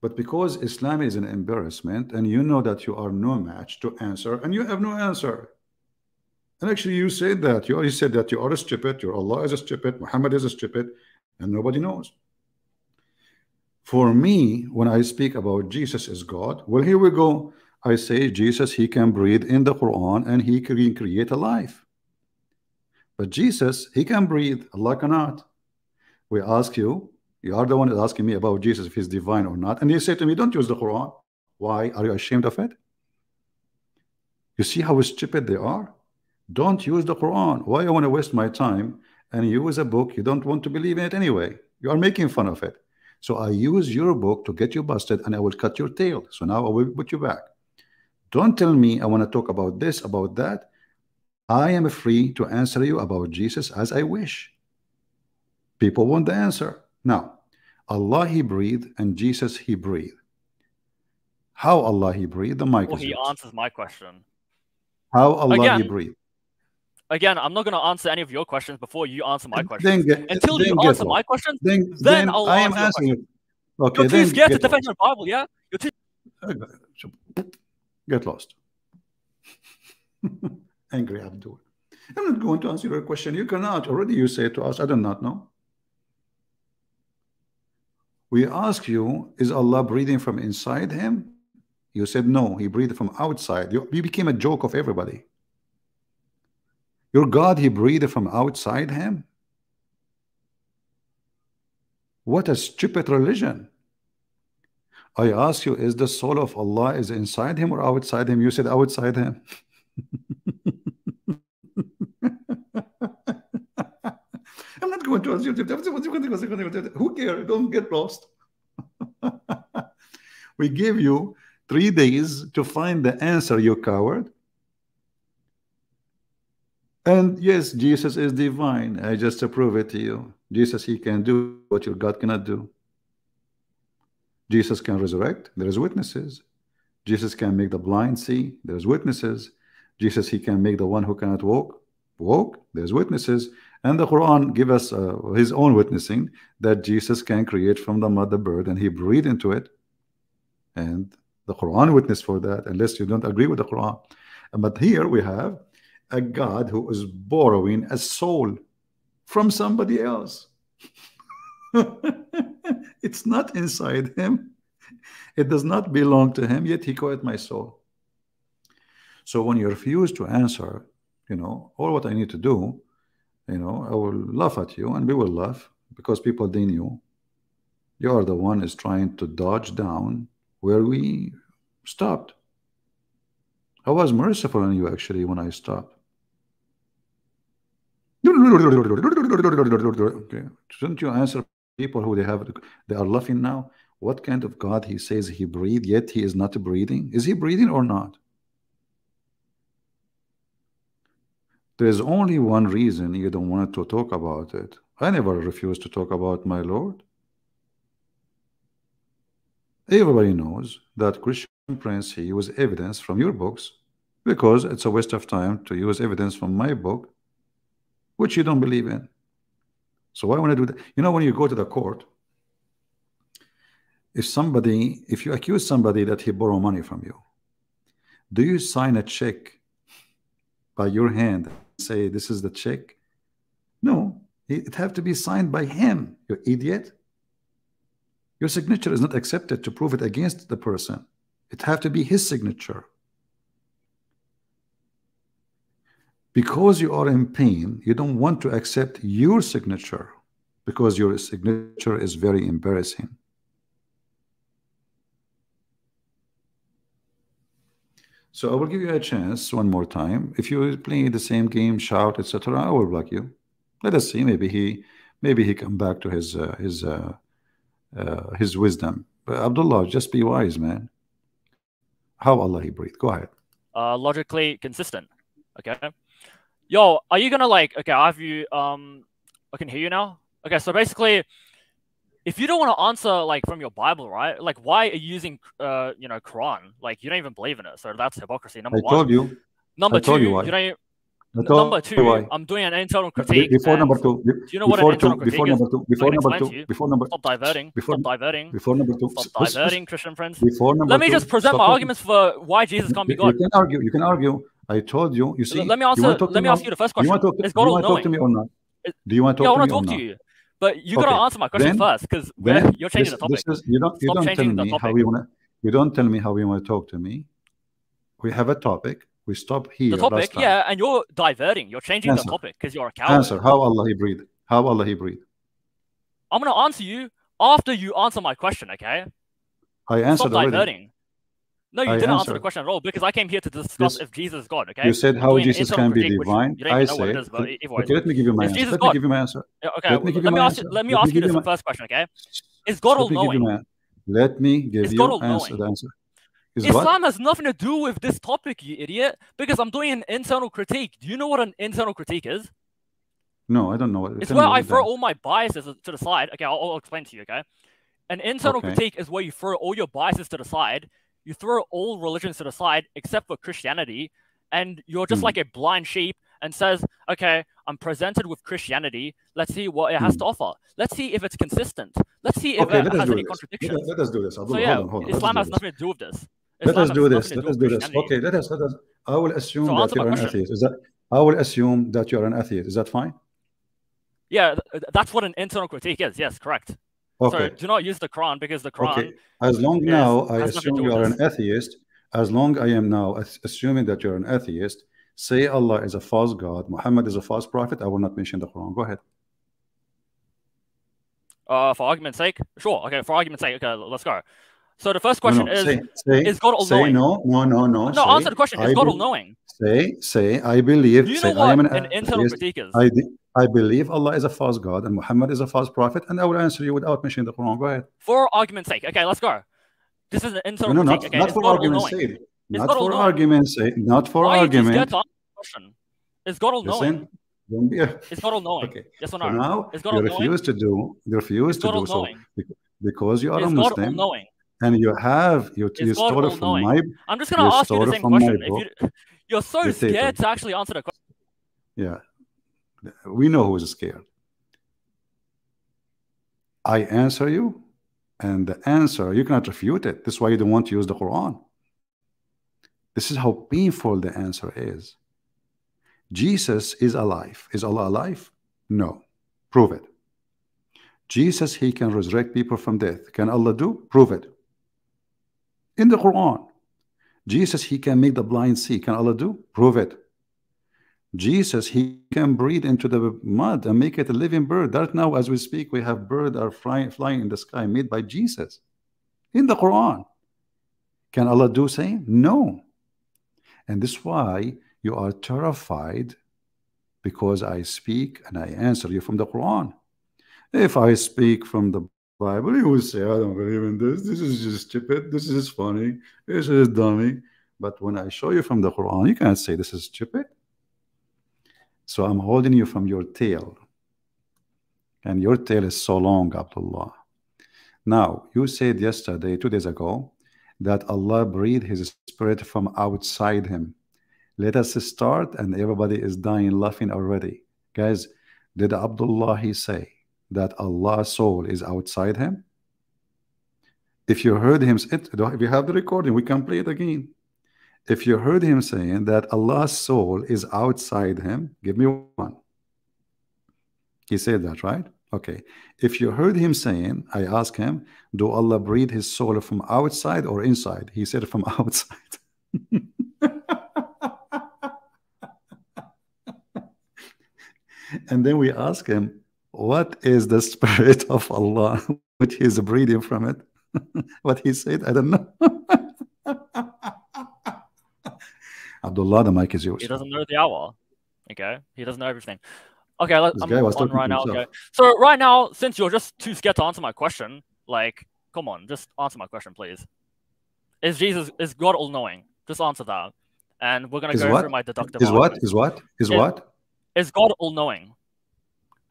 But because Islam is an embarrassment, and you know that you are no match to answer, and you have no answer. And actually, you said that. You already said that you are a stupid, your Allah is a stupid, Muhammad is a stupid, and nobody knows. For me, when I speak about Jesus is God, well, here we go. I say Jesus, he can breathe in the Quran, and he can create a life. But Jesus, he can breathe, Allah cannot. We ask you, you are the one that's asking me about Jesus, if he's divine or not. And you say to me, don't use the Quran. Why? Are you ashamed of it? You see how stupid they are? Don't use the Quran. Why I want to waste my time and use a book you don't want to believe in it anyway? You are making fun of it. So I use your book to get you busted, and I will cut your tail. So now I will put you back. Don't tell me I want to talk about this, about that. I am free to answer you about Jesus as I wish. People want the answer. Now, Allah he breathed and Jesus he breathed. How Allah he breathed? The mic is he yours. answers my question. How Allah he breathed? again, I'm not going to answer any of your questions before you answer my questions. Then Until you answer my questions, then I'll I am answer your asking question. you. Okay, You're too scared to defend your Bible, yeah? You're too... Get lost. Angry Abdul. I'm not going to answer your question. You cannot. Already you say to us, I do not know. We ask you, is Allah breathing from inside him? You said no, he breathed from outside. You became a joke of everybody. Your God, he breathed from outside him? What a stupid religion. I ask you, is the soul of Allah is inside him or outside him? You said outside him. I'm not going to answer you. Who cares? Don't get lost. We give you 3 days to find the answer, you coward. And yes, Jesus is divine. I just to prove it to you. Jesus, he can do what your God cannot do. Jesus can resurrect. There is witnesses. Jesus can make the blind see. There's witnesses. Jesus, he can make the one who cannot walk. There's witnesses. And the Quran give us his own witnessing that Jesus can create from the mud the bird and he breathed into it. And the Quran witness for that, unless you don't agree with the Quran. But here we have a God who is borrowing a soul from somebody else. It's not inside him. It does not belong to him, yet he called my soul. So when you refuse to answer, all what I need to do, I will laugh at you and we will laugh because people, they knew you are the one is trying to dodge down where we stopped. I was merciful on you actually when I stopped. Okay. Shouldn't you answer people who they are laughing now? What kind of God he says he breathed, yet he is not breathing? Is he breathing or not? There is only one reason you don't want to talk about it. I never refuse to talk about my Lord. Everybody knows that Christian Prince, he used evidence from your books because it's a waste of time to use evidence from my book, which you don't believe in. So why want to do that? When you go to the court, if you accuse somebody that he borrowed money from you, do you sign a check by your hand and say this is the check? No, it have to be signed by him, you idiot. Your signature is not accepted to prove it against the person. It have to be his signature. Because you are in pain, you don't want to accept your signature because your signature is very embarrassing. So I will give you a chance one more time. If you play the same game, shout, etc., I will block you. Let us see. Maybe he come back to his wisdom. But Abdullah, just be wise, man. How Allah he breathed? Go ahead. Logically consistent. Okay. Yo, are you gonna okay, I have you I can hear you now. Okay, so basically if you don't want to answer from your Bible, right? Why are you using Quran? You don't even believe in it. So that's hypocrisy. Number one. I told you. Number two, you don't number two, I'm doing an internal critique. Before number two, do you know what an internal critique is? Before number two, stop diverting. Stop diverting. Before number two, stop diverting, Christian friends. Let me just present my arguments for why Jesus can't be God. You can argue. I told you. You see. Let me ask you the first question. Is God all knowing? Do you want to talk to me or not? Do you want to talk to me or not? Yeah, I want to talk to you. But you got to answer my question first, because you're changing the topic. You don't tell me how you want to talk to me. We have a topic. We stop here. The topic, yeah, and you're diverting. You're changing the topic because you're a coward. Answer. How Allah he breathed? How Allah he breathed? I'm going to answer you after you answer my question, okay? I answered Stop diverting. Already. No, you didn't answer the question at all because I came here to discuss if Jesus is God, okay? You said how Jesus can be divine. I said, okay, let me give you my answer. Let me give you my answer. Okay, let me ask you this first question, okay? Is God all knowing? Let me give you the answer. Islam has nothing to do with this topic, you idiot, because I'm doing an internal critique. Do you know what an internal critique is? No, I don't know. It's where I throw all my biases to the side. Okay, I'll explain to you, okay? An internal critique is where you throw all your biases to the side. You throw all religions to the side except for Christianity, and you're just like a blind sheep, and says, okay, I'm presented with Christianity. Let's see what it has to offer. Let's see if it's consistent. Let's see if it has any contradictions. Let us do this. So yeah, Islam has nothing to do with this. Let us do this. Let us do this. Okay, let us. I will assume that you're an atheist. Is that? I will assume that you're an atheist. Is that fine? Yeah, that's what an internal critique is. Yes, correct. Okay. So do not use the Quran, because the Quran. Okay. As long now I assume you are an atheist. As long I am now assuming that you're an atheist, say Allah is a false God, Muhammad is a false prophet, I will not mention the Quran. Go ahead. For argument's sake, sure. Okay, for argument's sake, okay, let's go. So the first question is God all-knowing? No. Answer the question. Is God all-knowing? Say, I believe. Do you know what an internal critique is? I believe Allah is a false God and Muhammad is a false prophet, and I will answer you without mentioning the Quran. Go ahead. For argument's sake, okay, let's go. This is an internal critique. Not for argument's sake. Not for argument's sake. Not for argument. Is God all-knowing? Is God all-knowing? Okay. Yes or no? So now is God you refuse to do so because you are a Muslim and you stole it from my. I'm just going to ask you the same question. You're so scared to actually answer the question. Yeah, we know who is scared. I answer you, and the answer you cannot refute it. This is why you don't want to use the Quran. This is how painful the answer is. Jesus is alive. Is Allah alive? No. Prove it. Jesus, he can resurrect people from death. Can Allah do? Prove it. In the Quran. Jesus, he can make the blind see. Can Allah do? Prove it. Jesus, he can breathe into the mud and make it a living bird. Right now, as we speak, we have birds are flying in the sky made by Jesus. In the Quran. Can Allah do same? No. And this is why you are terrified, because I speak and I answer you from the Quran. If I speak from the Bible, you will say, I don't believe in this. This is just stupid. This is funny. This is dummy. But when I show you from the Quran, you can't say this is stupid. So I'm holding you from your tail. And your tail is so long, Abdullah. Now, you said yesterday, 2 days ago, that Allah breathed his spirit from outside him. Let us start, and everybody is dying laughing already. Guys, did Abdullah say that Allah's soul is outside him? If you heard him, if you have the recording, we can play it again. If you heard him saying that Allah's soul is outside him, give me one. He said that, right? Okay. If you heard him saying, I asked him, do Allah breathe his soul from outside or inside? He said from outside. And then we ask him, what is the spirit of Allah, which is breathing from it? What he said, I don't know. Abdullah, the mic is yours. He doesn't know the hour. Okay, he doesn't know everything. Okay, I'm on right now. Okay, so right now, since you're just too scared to answer my question, like, come on, just answer my question, please. Is God all-knowing? Just answer that, and we're gonna go through my deductive. Is what? Is God all-knowing?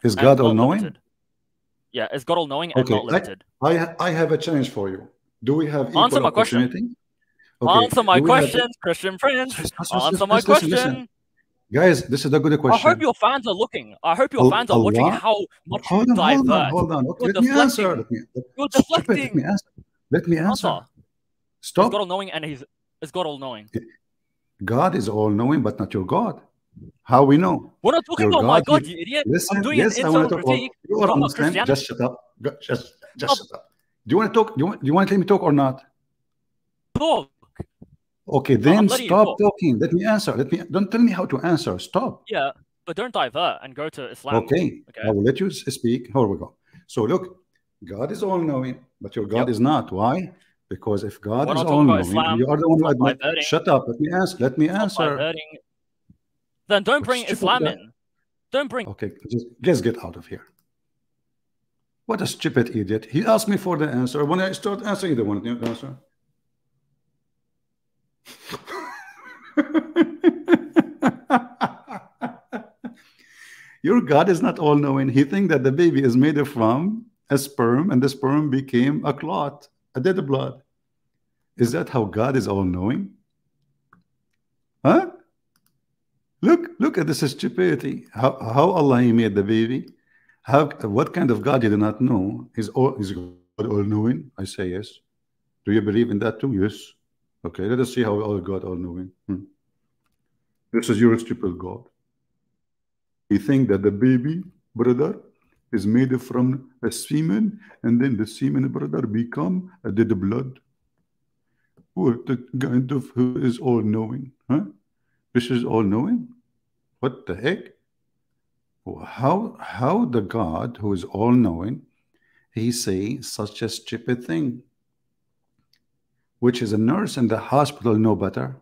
Is God all-knowing? Yeah, is God all-knowing and not limited? I have a challenge for you. Do we have answer my question? Okay. Answer my question, Christian friends. Answer my question. Listen. Guys, this is a good question. I hope your fans are looking. I hope your fans are watching how much you divert. Hold on. Okay, let me answer. You're deflecting. Let me answer. Stop. Is God all-knowing, and is God all-knowing? God is all-knowing, but not your God. How we know? We're not talking about my God, you idiot. Listen, I'm doing an internal critique. You are a Muslim. Just shut up. Just shut up. Do you want to talk? Do you want to let me talk or not? Talk. Okay, then stop talking. Let me answer. Don't tell me how to answer. Stop. Yeah, but don't divert and go to Islam. Okay. I will let you speak. Here we go. So look, God is all-knowing, but your God is not. Why? Because if God is all-knowing, you are the one who admits. Shut up. Let me answer. Then don't bring Islam in. Don't bring. Okay, just get out of here. What a stupid idiot. He asked me for the answer. When I start answering, he don't want the answer. Your God is not all-knowing. He thinks that the baby is made from a sperm, and the sperm became a clot, a dead blood. Is that how God is all-knowing? Huh? Look at this stupidity. How Allah He made the baby. What kind of God you do not know? Is God all-knowing? I say yes. Do you believe in that too? Yes. Okay, let us see how God all-knowing. This is your stupid God. You think that the baby brother is made from a semen, and then the semen brother become a dead blood. What the kind of who is all-knowing? Huh? This is all-knowing? What the heck? How the God who is all-knowing, he say such a stupid thing? Which is a nurse in the hospital know better,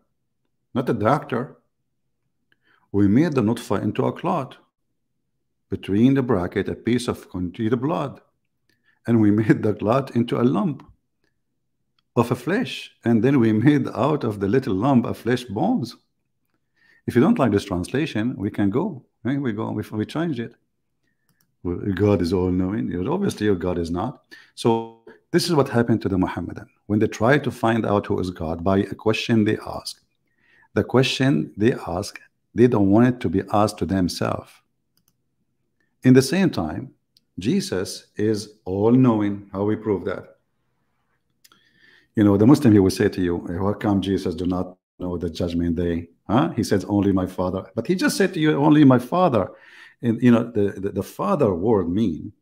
not a doctor. We made the nutfa into a clot. Between the bracket, a piece of congealed blood. And we made the clot into a lump of a flesh. And then we made out of the little lump of flesh bones. If you don't like this translation, we can go. Right? We go. We changed it. Well, God is all-knowing. Obviously, your God is not. So this is what happened to the Muhammadan. When they try to find out who is God by a question they ask. The question they ask, they don't want it to be asked to themselves. In the same time, Jesus is all-knowing. How we prove that? The Muslim, he will say to you, how come Jesus do not know the judgment day? Huh? He says, only my Father. But he just said to you, only my Father. And the Father word mean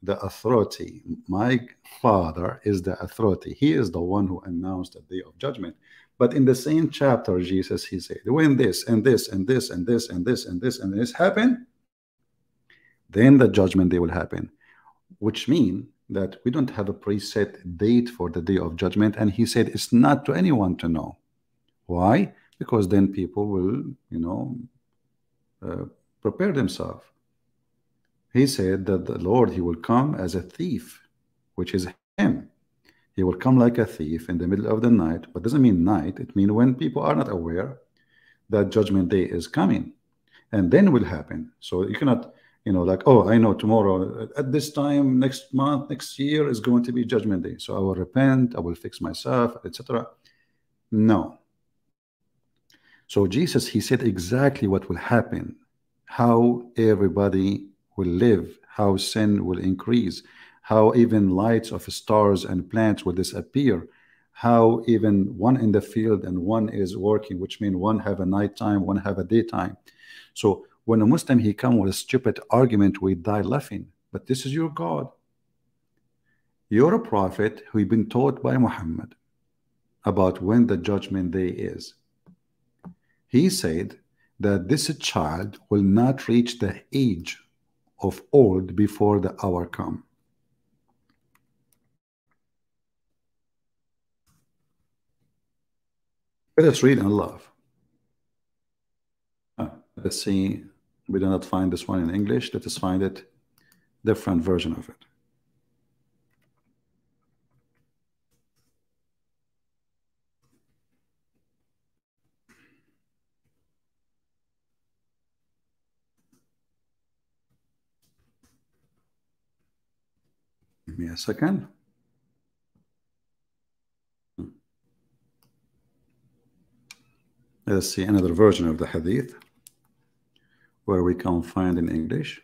the authority. My Father is the authority. He is the one who announced the day of judgment. But in the same chapter, Jesus, he said, when this and this and this and this and this and this and this happen, then the judgment day will happen, which means that we don't have a preset date for the day of judgment. And he said it's not to anyone to know. Why? Because then people will, prepare themselves. He said that the Lord, he will come as a thief, which is him. He will come like a thief in the middle of the night, but doesn't mean night. It means when people are not aware that judgment day is coming, and then will happen. So you cannot, like, oh, I know tomorrow at this time, next month, next year is going to be judgment day. So I will repent, I will fix myself, etc. No. So Jesus, he said exactly what will happen, how everybody will live, how sin will increase, how even lights of stars and plants will disappear, how even one in the field and one is working, which means one have a nighttime, one have a daytime. So when a Muslim, he come with a stupid argument, we die laughing. But this is your God. You're a prophet who've been taught by Muhammad about when the judgment day is. He said that this child will not reach the age of old before the hour come. Let us read and love. Let's see. We do not find this one in English. Let us find it, different version of it. Give me a second. Let's see another version of the hadith where we can find in English.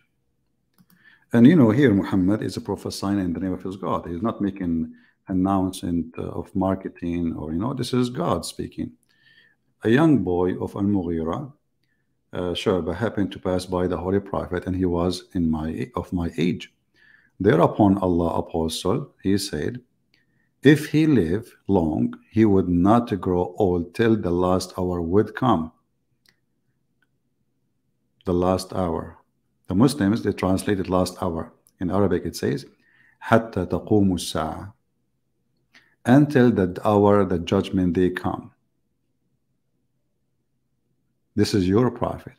And here Muhammad is prophesying in the name of his God. He's not making announcement of marketing or this is God speaking. A young boy of Al-Mughira, Shu'bah, happened to pass by the Holy Prophet, and he was of my age. Thereupon Allah apostle, he said, if he live long, he would not grow old till the last hour would come. The last hour. The Muslims, they translated last hour. In Arabic it says, حَتَّى تَقُومُ السَّاعَةِ, until the hour, the judgment day come. This is your prophet.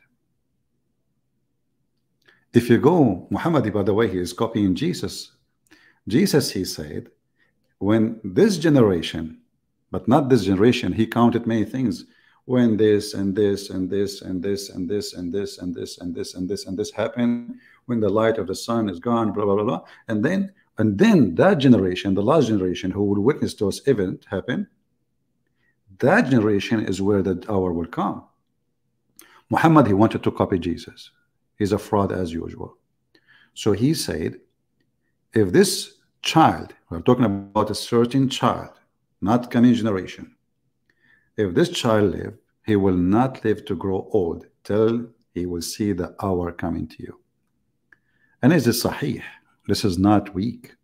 If you go, Muhammad, by the way, he is copying Jesus. Jesus, he said, when this generation, but not this generation, he counted many things. When this and this and this and this and this and this and this and this and this and this happen, when the light of the sun is gone, blah blah blah blah, and then that generation, the last generation who will witness those events happen, that generation is where the hour will come. Muhammad, he wanted to copy Jesus. He's a fraud as usual. So he said, if this child, we're talking about a certain child, not coming generation, if this child live, he will not live to grow old till he will see the hour coming to you. And is this sahih? This is not weak.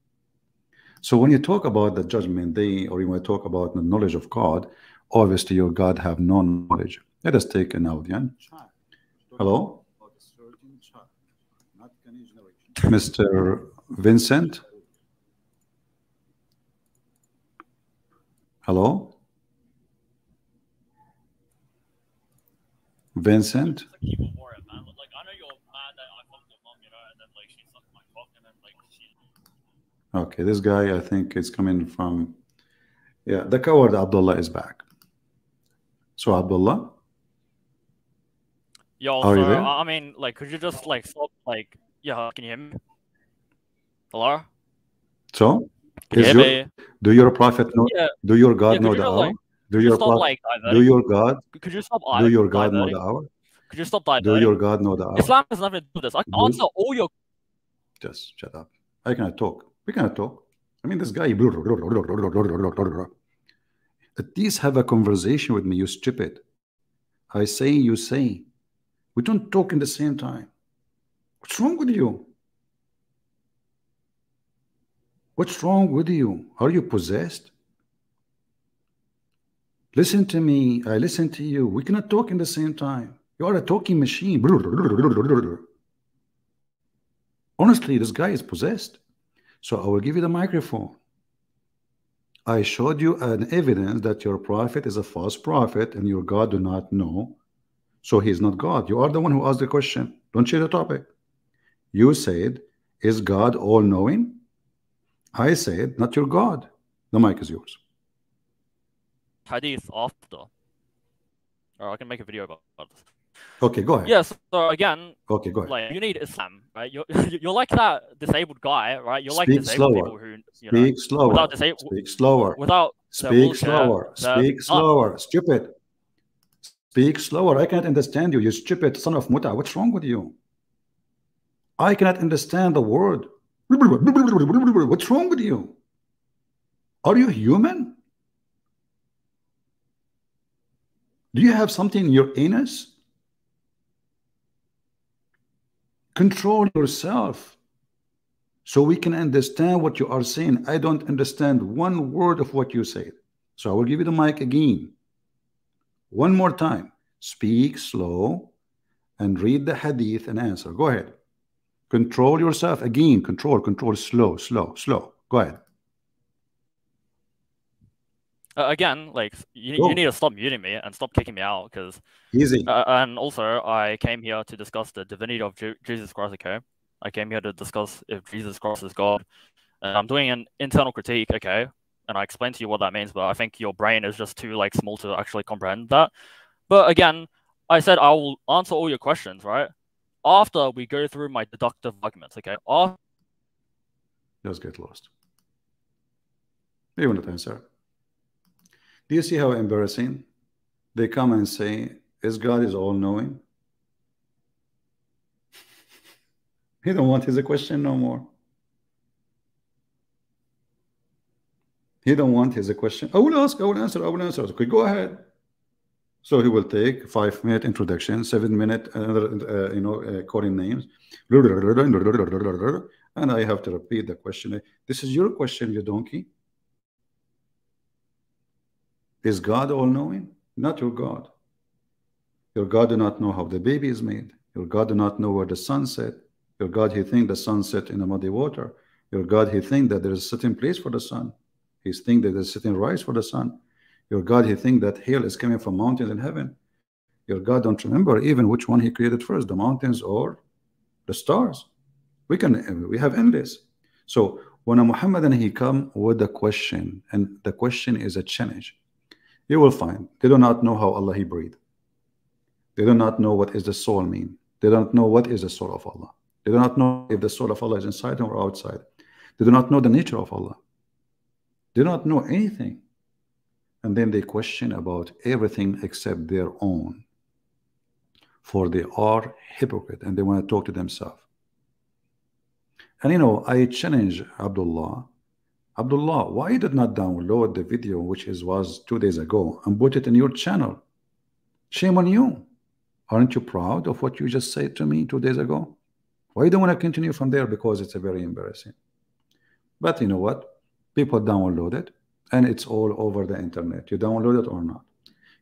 So when you talk about the judgment day, or you want to talk about the knowledge of God, obviously your God have no knowledge. Let us take an audience. Hello? Mr. Vincent? Hello? Vincent? Okay, this guy, I think, is coming from, yeah, the coward Abdullah is back. So Abdullah, Yo, are you so there? I mean, like, could you just like stop, like, yeah, can you hear me? Hello? So, Can you hear me? do your prophet know? Yeah. Do your God Yeah, know could the you, hour? like, Do could you your stop, prophet? like, Do diverting? your God? Could you stop Do your God know diverting? the hour? Could you stop Do diverting? your God know the hour? Islam has nothing to do with this. I can answer all your. Just shut up. I cannot talk. We cannot talk. I mean, this guy. At least have a conversation with me, you stupid. I say, you say. We don't talk in the same time. What's wrong with you? What's wrong with you? Are you possessed? Listen to me. I listen to you. We cannot talk in the same time. You are a talking machine. Honestly, this guy is possessed. So I will give you the microphone. I showed you an evidence that your prophet is a false prophet and your God do not know. So he's not God. You are the one who asked the question. Don't change the topic. You said, is God all-knowing? I said, not your God. The mic is yours. Hadith after. Or I can make a video about this. Okay, go ahead. Yes. So again, okay, go ahead. Like, you need Islam, right? You're like that disabled guy, right? You're like Speak disabled slower. people who, you Speak know, slower. without Speak slower. without Speak slower. Speak slower. Stupid. Speak slower. I can't understand you. You stupid son of Muta. What's wrong with you? I cannot understand the word. What's wrong with you? Are you human? Do you have something in your anus? Control yourself so we can understand what you are saying. I don't understand one word of what you said. So I will give you the mic again. One more time. Speak slow and read the hadith and answer. Go ahead. Control yourself again. Control. Slow. Go ahead. Again, like, you need to stop muting me and stop kicking me out, because easy. And also, I came here to discuss the divinity of Jesus Christ. Okay, I came here to discuss if Jesus Christ is God, and I'm doing an internal critique. Okay, and I explained to you what that means, but I think your brain is just too like small to actually comprehend that. But again, I said I will answer all your questions, right? After we go through my deductive arguments. Okay. Just get lost. You will not answer. Do you see how embarrassing? They come and say, is God is all-knowing? He don't want his question no more. He don't want his question. I will ask, I will answer, I will answer. Okay, go ahead. So he will take 5-minute introduction, 7-minute calling names, and I have to repeat the question. This is your question, you donkey. Is God all-knowing? Not your God. Your God do not know how the baby is made. Your God do not know where the sun set. Your God, he think the sun set in the muddy water. Your God, he think that there is a certain place for the sun. He think that there's a certain rise for the sun. Your God, he think that hail is coming from mountains in heaven. Your God don't remember even which one he created first, the mountains or the stars. We have endless. So when a Muhammadan he come with a question, and the question is a challenge, you will find they do not know how Allah he breathed. They do not know what is the soul mean. They don't know what is the soul of Allah. They do not know if the soul of Allah is inside or outside. They do not know the nature of Allah. They do not know anything. And then they question about everything except their own. for they are hypocrite and they want to talk to themselves. And you know, I challenge Abdullah. Abdullah, why you did not download the video which was 2 days ago and put it in your channel? Shame on you. Aren't you proud of what you just said to me 2 days ago? Why you don't want to continue from there? Because it's a very embarrassing. But you know what? People download it and it's all over the internet. You download it or not.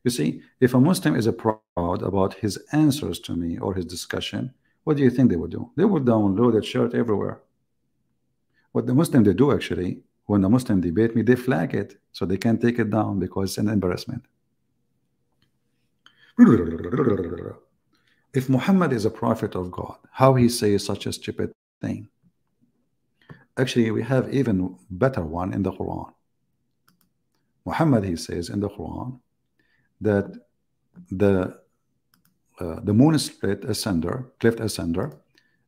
You see, if a Muslim is proud about his answers to me or his discussion, what do you think they would do? They would download it, share it everywhere. What the Muslim they do actually, when the Muslim debate me, they flag it so they can't take it down because it's an embarrassment. If Muhammad is a prophet of God, how he says such a stupid thing? Actually, we have even better one in the Quran. Muhammad, he says in the Quran that the moon is split asunder, cleft asunder,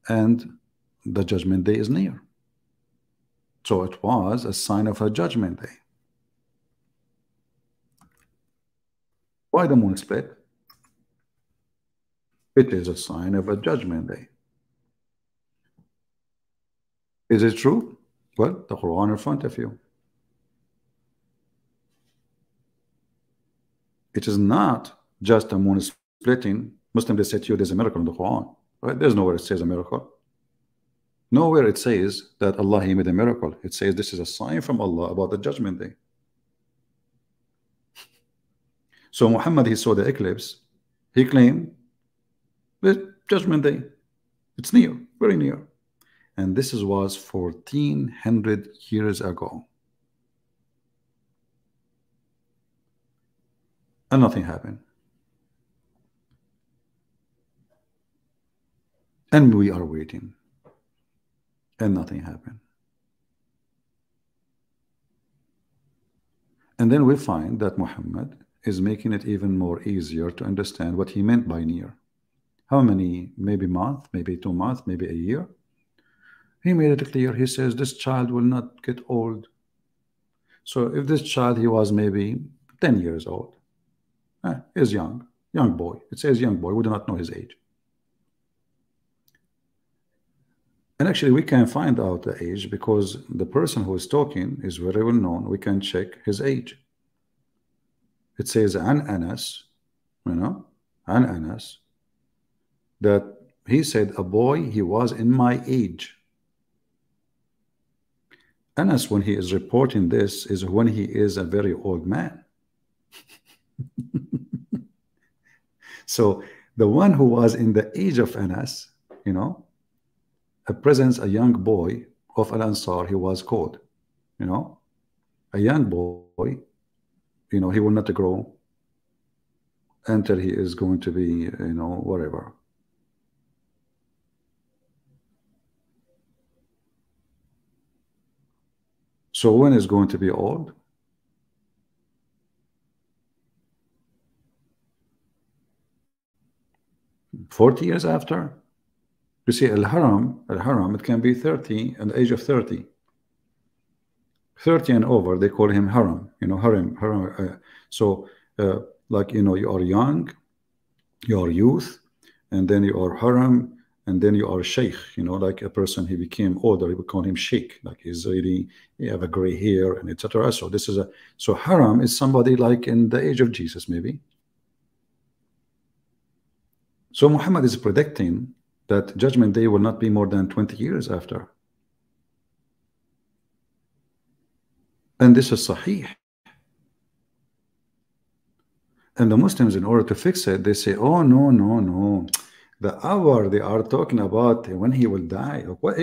and the judgment day is near. So it was a sign of a judgment day. Why the moon split? It is a sign of a judgment day. Is it true? Well, the Quran in front of you. It is not just a moon splitting. Muslim, they say to you there's a miracle in the Quran. Right? There's nowhere it says a miracle. Nowhere it says that Allah, he made a miracle. It says this is a sign from Allah about the judgment day. So Muhammad, he saw the eclipse. He claimed the judgment day. It's near, very near. And this was 1400 years ago. And nothing happened. And we are waiting. And nothing happened. And then we find that Muhammad is making it even more easier to understand what he meant by near. How many? Maybe month, maybe 2 months, maybe a year. He made it clear. He says this child will not get old. So if this child, he was maybe 10 years old, is young boy. It says young boy. We do not know his age. And actually, we can find out the age because the person who is talking is very well known. We can check his age. It says an Anas, an Anas, that he said a boy, he was in my age. Anas, when he is reporting this, is when he is a very old man. So the one who was in the age of Anas, presents a young boy of Al-Ansar, he was called, a young boy, he will not grow until he is going to be, whatever. So when is going to be old? $40 years after. You see, Al-Haram, it can be 30 and the age of 30. 30 and over, they call him Haram, Haram. Like, you are young, you are youth, and then you are Haram, and then you are Sheikh, like a person, he became older, he would call him Sheikh, like he's really, he have a gray hair, and etc. So this is so Haram is somebody like in the age of Jesus, maybe. So Muhammad is predicting that judgment day will not be more than 20 years after. And this is Sahih. And the Muslims, in order to fix it, they say, oh, no. The hour they are talking about when he will die. What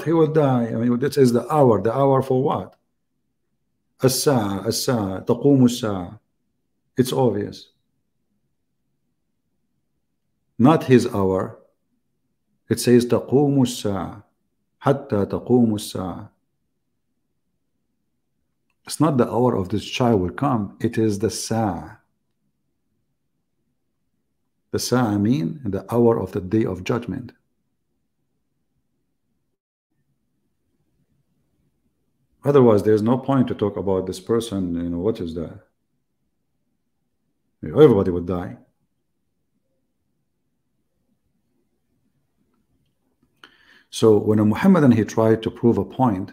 he will die. I mean, this is the hour. The hour for what? As-sa'a, taqumu as-sa'a. It's obvious. Not his hour. It says taqumu as-sa'a. Hatta taqumu as-sa'a. It's not the hour of this child will come. It is the sa'a. The sa'a mean the hour of the day of judgment. Otherwise, there's no point to talk about this person. What is that? Everybody would die. So when a Muhammadan, he tried to prove a point,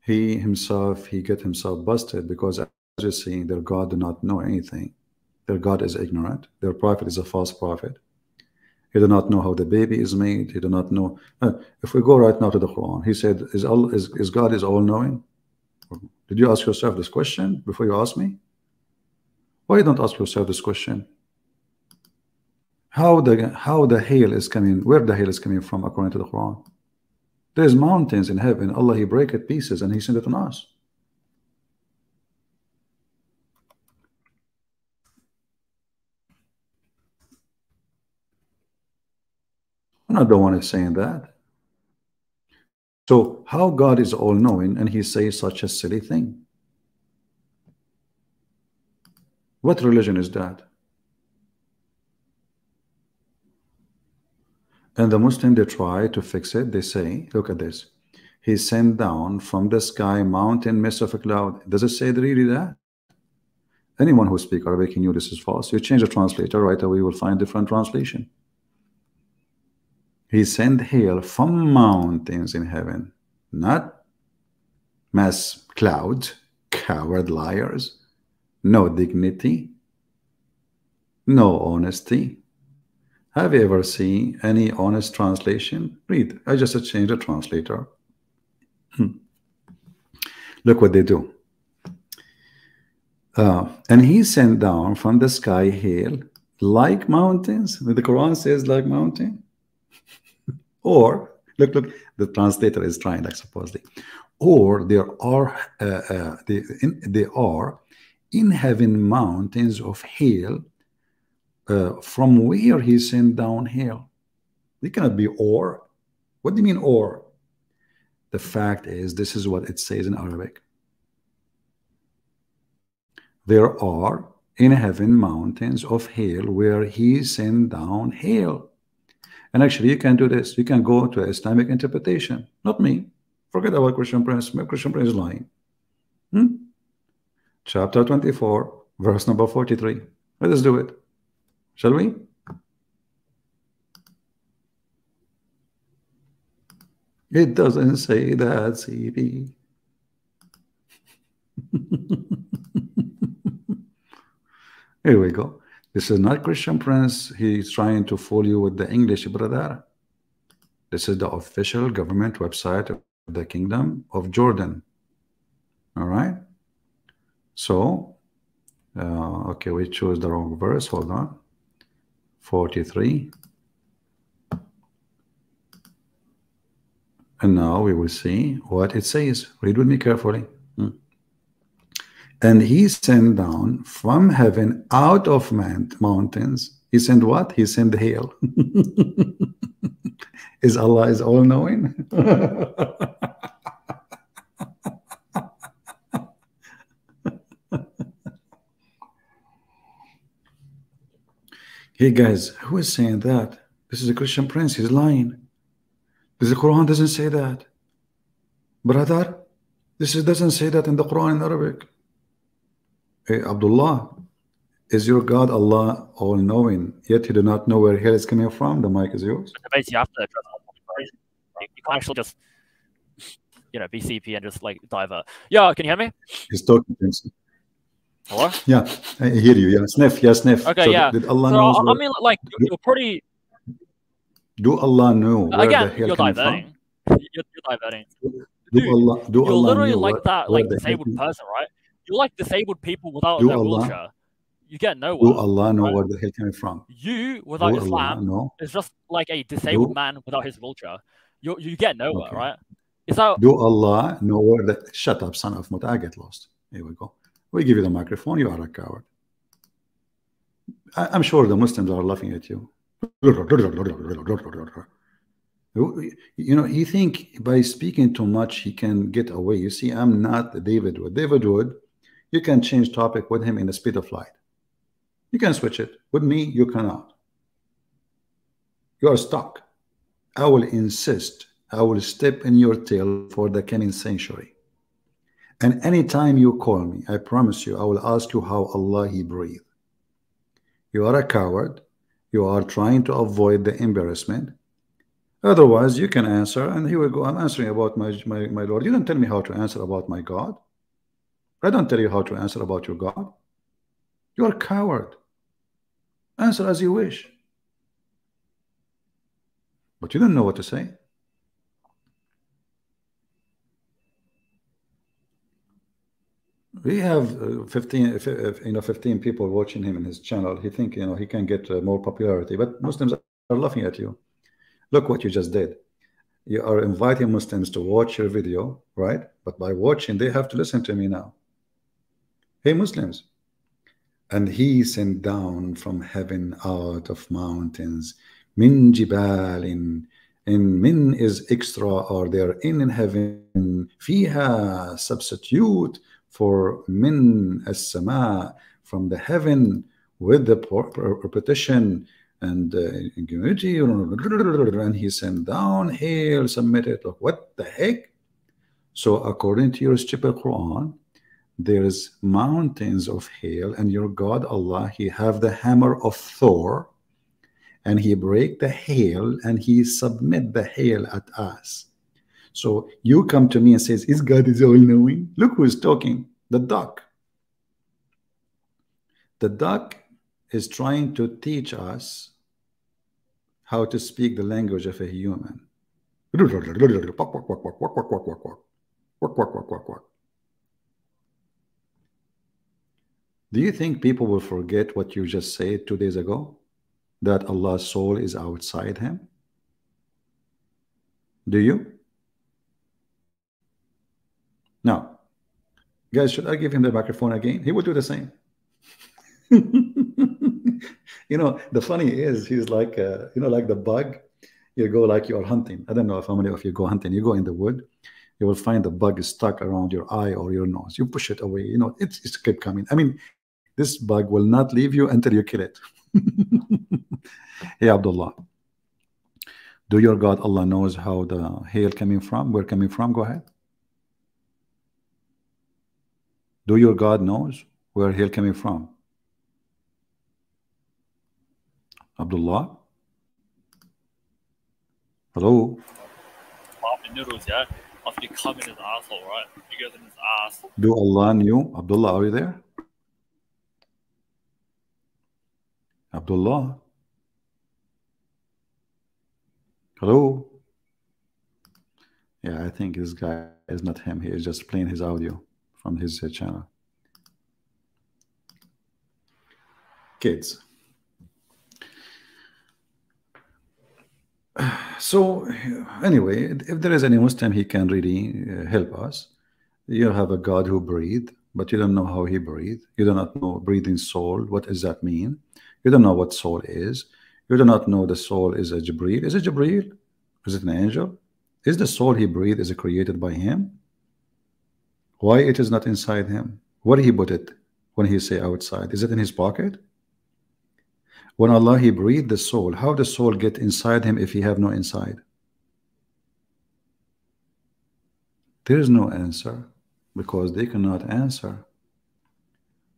he get himself busted, because as you're seeing, their God do not know anything. Their God is ignorant. Their prophet is a false prophet. He do not know how the baby is made. He do not know. If we go right now to the Quran, he said, is God is all knowing? Did you ask yourself this question before you ask me? Why you don't ask yourself this question? How the hail is coming, where the hail is coming from according to the Quran? There's mountains in heaven. Allah, he break it pieces and he sent it on us. I'm not the one who's saying that. So how God is all knowing and he says such a silly thing? What religion is that? And the Muslim, they try to fix it. They say, look at this. He sent down from the sky mountain mist of a cloud. Does it say really that? Anyone who speaks Arabic, he knew this is false. You change the translator, right away you will find different translation. He sent hail from mountains in heaven, not mass clouds, coward liars, no dignity, no honesty. Have you ever seen any honest translation? Read. I just changed the translator. Look what they do. And he sent down from the sky hail like mountains. The Quran says like mountain. Or look, the translator is trying, like supposedly. Or there are in heaven mountains of hail, from where he sent down hail. It cannot be or. What do you mean or? The fact is, this is what it says in Arabic. There are in heaven mountains of hail where he sent down hail. And actually, you can do this. You can go to Islamic interpretation. Not me. Forget about Christian Prince. Christian Prince is lying. Chapter 24, verse number 43. Let us do it. Shall we? It doesn't say that, CP. Here we go. This is not Christian Prince. He's trying to fool you with the English, brother. This is the official government website of the Kingdom of Jordan. All right. So, okay, we chose the wrong verse. Hold on. 43. And now we will see what it says. Read with me carefully. And he sent down from heaven out of mountains. He sent what? He sent hail. Is Allah is all knowing? Hey guys, who is saying that? This is a Christian Prince. He's lying. The Quran doesn't say that. Brother, doesn't say that in the Quran in Arabic. Hey, Abdullah, is your God Allah all-knowing, yet you do not know where hell is coming from? The mic is yours. Basically, you have to address you can't actually just, be CP and just like divert. Yeah, can you hear me? He's talking. Hello? Yeah, I hear you. Yeah, sniff. Yeah, sniff. Okay, so yeah. Did Allah so, know? I mean, like, you're pretty... Do Allah know where Again, the hell you're coming diverting. from? You're diverting. Do Dude, Allah you're literally know like that, where like, disabled person, right? You're like disabled people without Do their Allah- wheelchair. You get nowhere. Do Allah know right? where the hell coming from? You, without Do Allah Islam, know? is just like a disabled man without his wheelchair. You get nowhere, Okay. right? Is that... Do Allah know where the... Shut up, son of Muta, I get lost. Here we go. We give you the microphone, you are a coward. I'm sure the Muslims are laughing at you. You think by speaking too much he can get away. You see, I'm not David Wood. David Wood, you can change topic with him in the speed of light. You can switch it. With me, you cannot. You are stuck. I will insist. I will step in your tail for the coming century. And anytime you call me, I promise you, I will ask you how Allah He breathed. You are a coward. You are trying to avoid the embarrassment. Otherwise, you can answer, and he will go, I'm answering about my Lord. You don't tell me how to answer about my God. I don't tell you how to answer about your God. You are a coward. Answer as you wish. But you don't know what to say. We have 15 people watching him in his channel. He think he can get more popularity, but Muslims are laughing at you. Look what you just did. You are inviting Muslims to watch your video, right? But by watching, they have to listen to me now. Hey, Muslims. And he sent down from heaven out of mountains, min jibalin, and min is extra, or they're in heaven, fiha, substitute for min as-sama, from the heaven, with the repetition and unity, and he sent down hail, submitted. Look, what the heck? So according to your stupid Quran, there's mountains of hail, and your God Allah, he have the hammer of Thor, and he break the hail, and he submit the hail at us. So you come to me and says, "Is God is all-knowing?" Look who's talking, the duck. The duck is trying to teach us how to speak the language of a human. Do you think people will forget what you just said 2 days ago? That Allah's soul is outside him? Do you? Now, guys, should I give him the microphone again? He will do the same. The funny is, he's like, like the bug. You go like you are hunting. I don't know if how many of you go hunting. You go in the wood, you will find the bug is stuck around your eye or your nose. You push it away. It's kept coming. I mean, this bug will not leave you until you kill it. Hey, Abdullah, do your God Allah knows how the hail coming from? Where coming from? Go ahead. Do your God knows where hail coming from? Abdullah? Hello? Popping noodles, yeah? After you come in his asshole, right? You guys in his ass. Do Allah knew? Abdullah, are you there? Abdullah? Hello? Yeah, I think this guy is not him. He is just playing his audio from his channel. Kids. So anyway, if there is any Muslim, he can really help us. You have a God who breathed, but you don't know how he breathed. You do not know breathing soul. What does that mean? You don't know what soul is. You do not know the soul is a Jibreel. Is it Jibreel? Is it an angel? Is the soul he breathed is it created by him? Why it is not inside him? Where he put it when he say outside? Is it in his pocket? When Allah he breathed the soul, how the soul get inside him if he have no inside? There is no answer, because they cannot answer.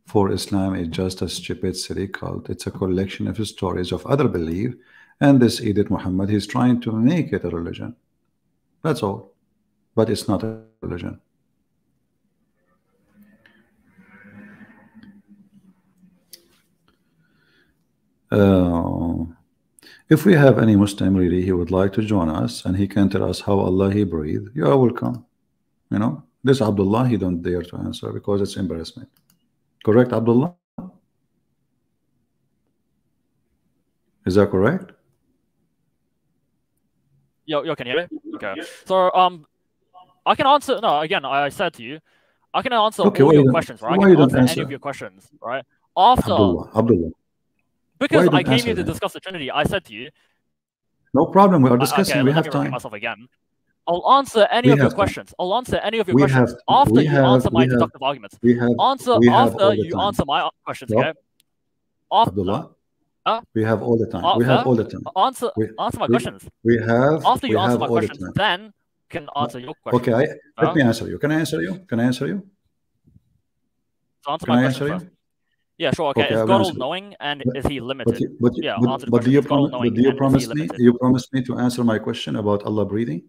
For Islam is just a stupid silly cult. It's a collection of stories of other belief, and this Idiot Muhammad, he's trying to make it a religion. That's all. But it's not a religion. If we have any Muslim really, he would like to join us and he can tell us how Allah he breathed, you are welcome. This Abdullah, he don't dare to answer because it's embarrassment. Correct, Abdullah? Is that correct? Yo, can you hear me? Okay. So I can answer. No, again, I said to you, I can answer all your questions, right? I can answer any of your questions, right? After Abdullah. Because I came here to discuss the Trinity, I said to you. No problem. We are discussing. Okay, we have me time. Myself again. I'll answer any of your questions. I'll answer any of your questions after you answer my deductive arguments. After you answer my questions, okay? Abdullah, we have all the time. We have all the time. Answer my questions. After you answer my questions, then you can answer your questions. Okay, let me answer you. Can I answer you? Can I answer you? So answer my questions first. Yeah, sure. Okay. Okay, Is I've God answered. all-knowing and is he But limited? you, but, Yeah, but, answer the but do question. you Is God promise? all-knowing But do you and is he promise me? limited? Do you promise me to answer my question about Allah breathing?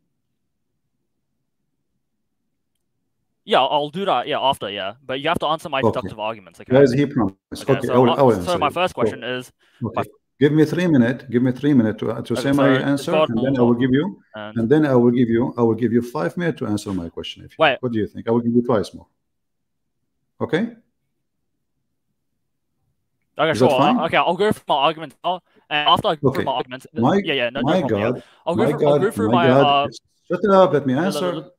Yeah, I'll do that. Yeah, after. Yeah, but you have to answer my Okay. deductive arguments. Okay. Where is he promised? Okay. Okay, So, I will so answer my you. first question is. Okay. Give me 3 minutes. Give me 3 minutes to say my So answer, God and then I will give you. And then I will give you 5 minutes to answer my question. If you wait, what do you think? I will give you twice more. Okay. Okay, Is that sure. fine? Okay, I'll go through my arguments now, and after I go through Okay. my arguments, My no my problem. Yeah, God, I'll my go through my my God. Shut it up. Let me answer.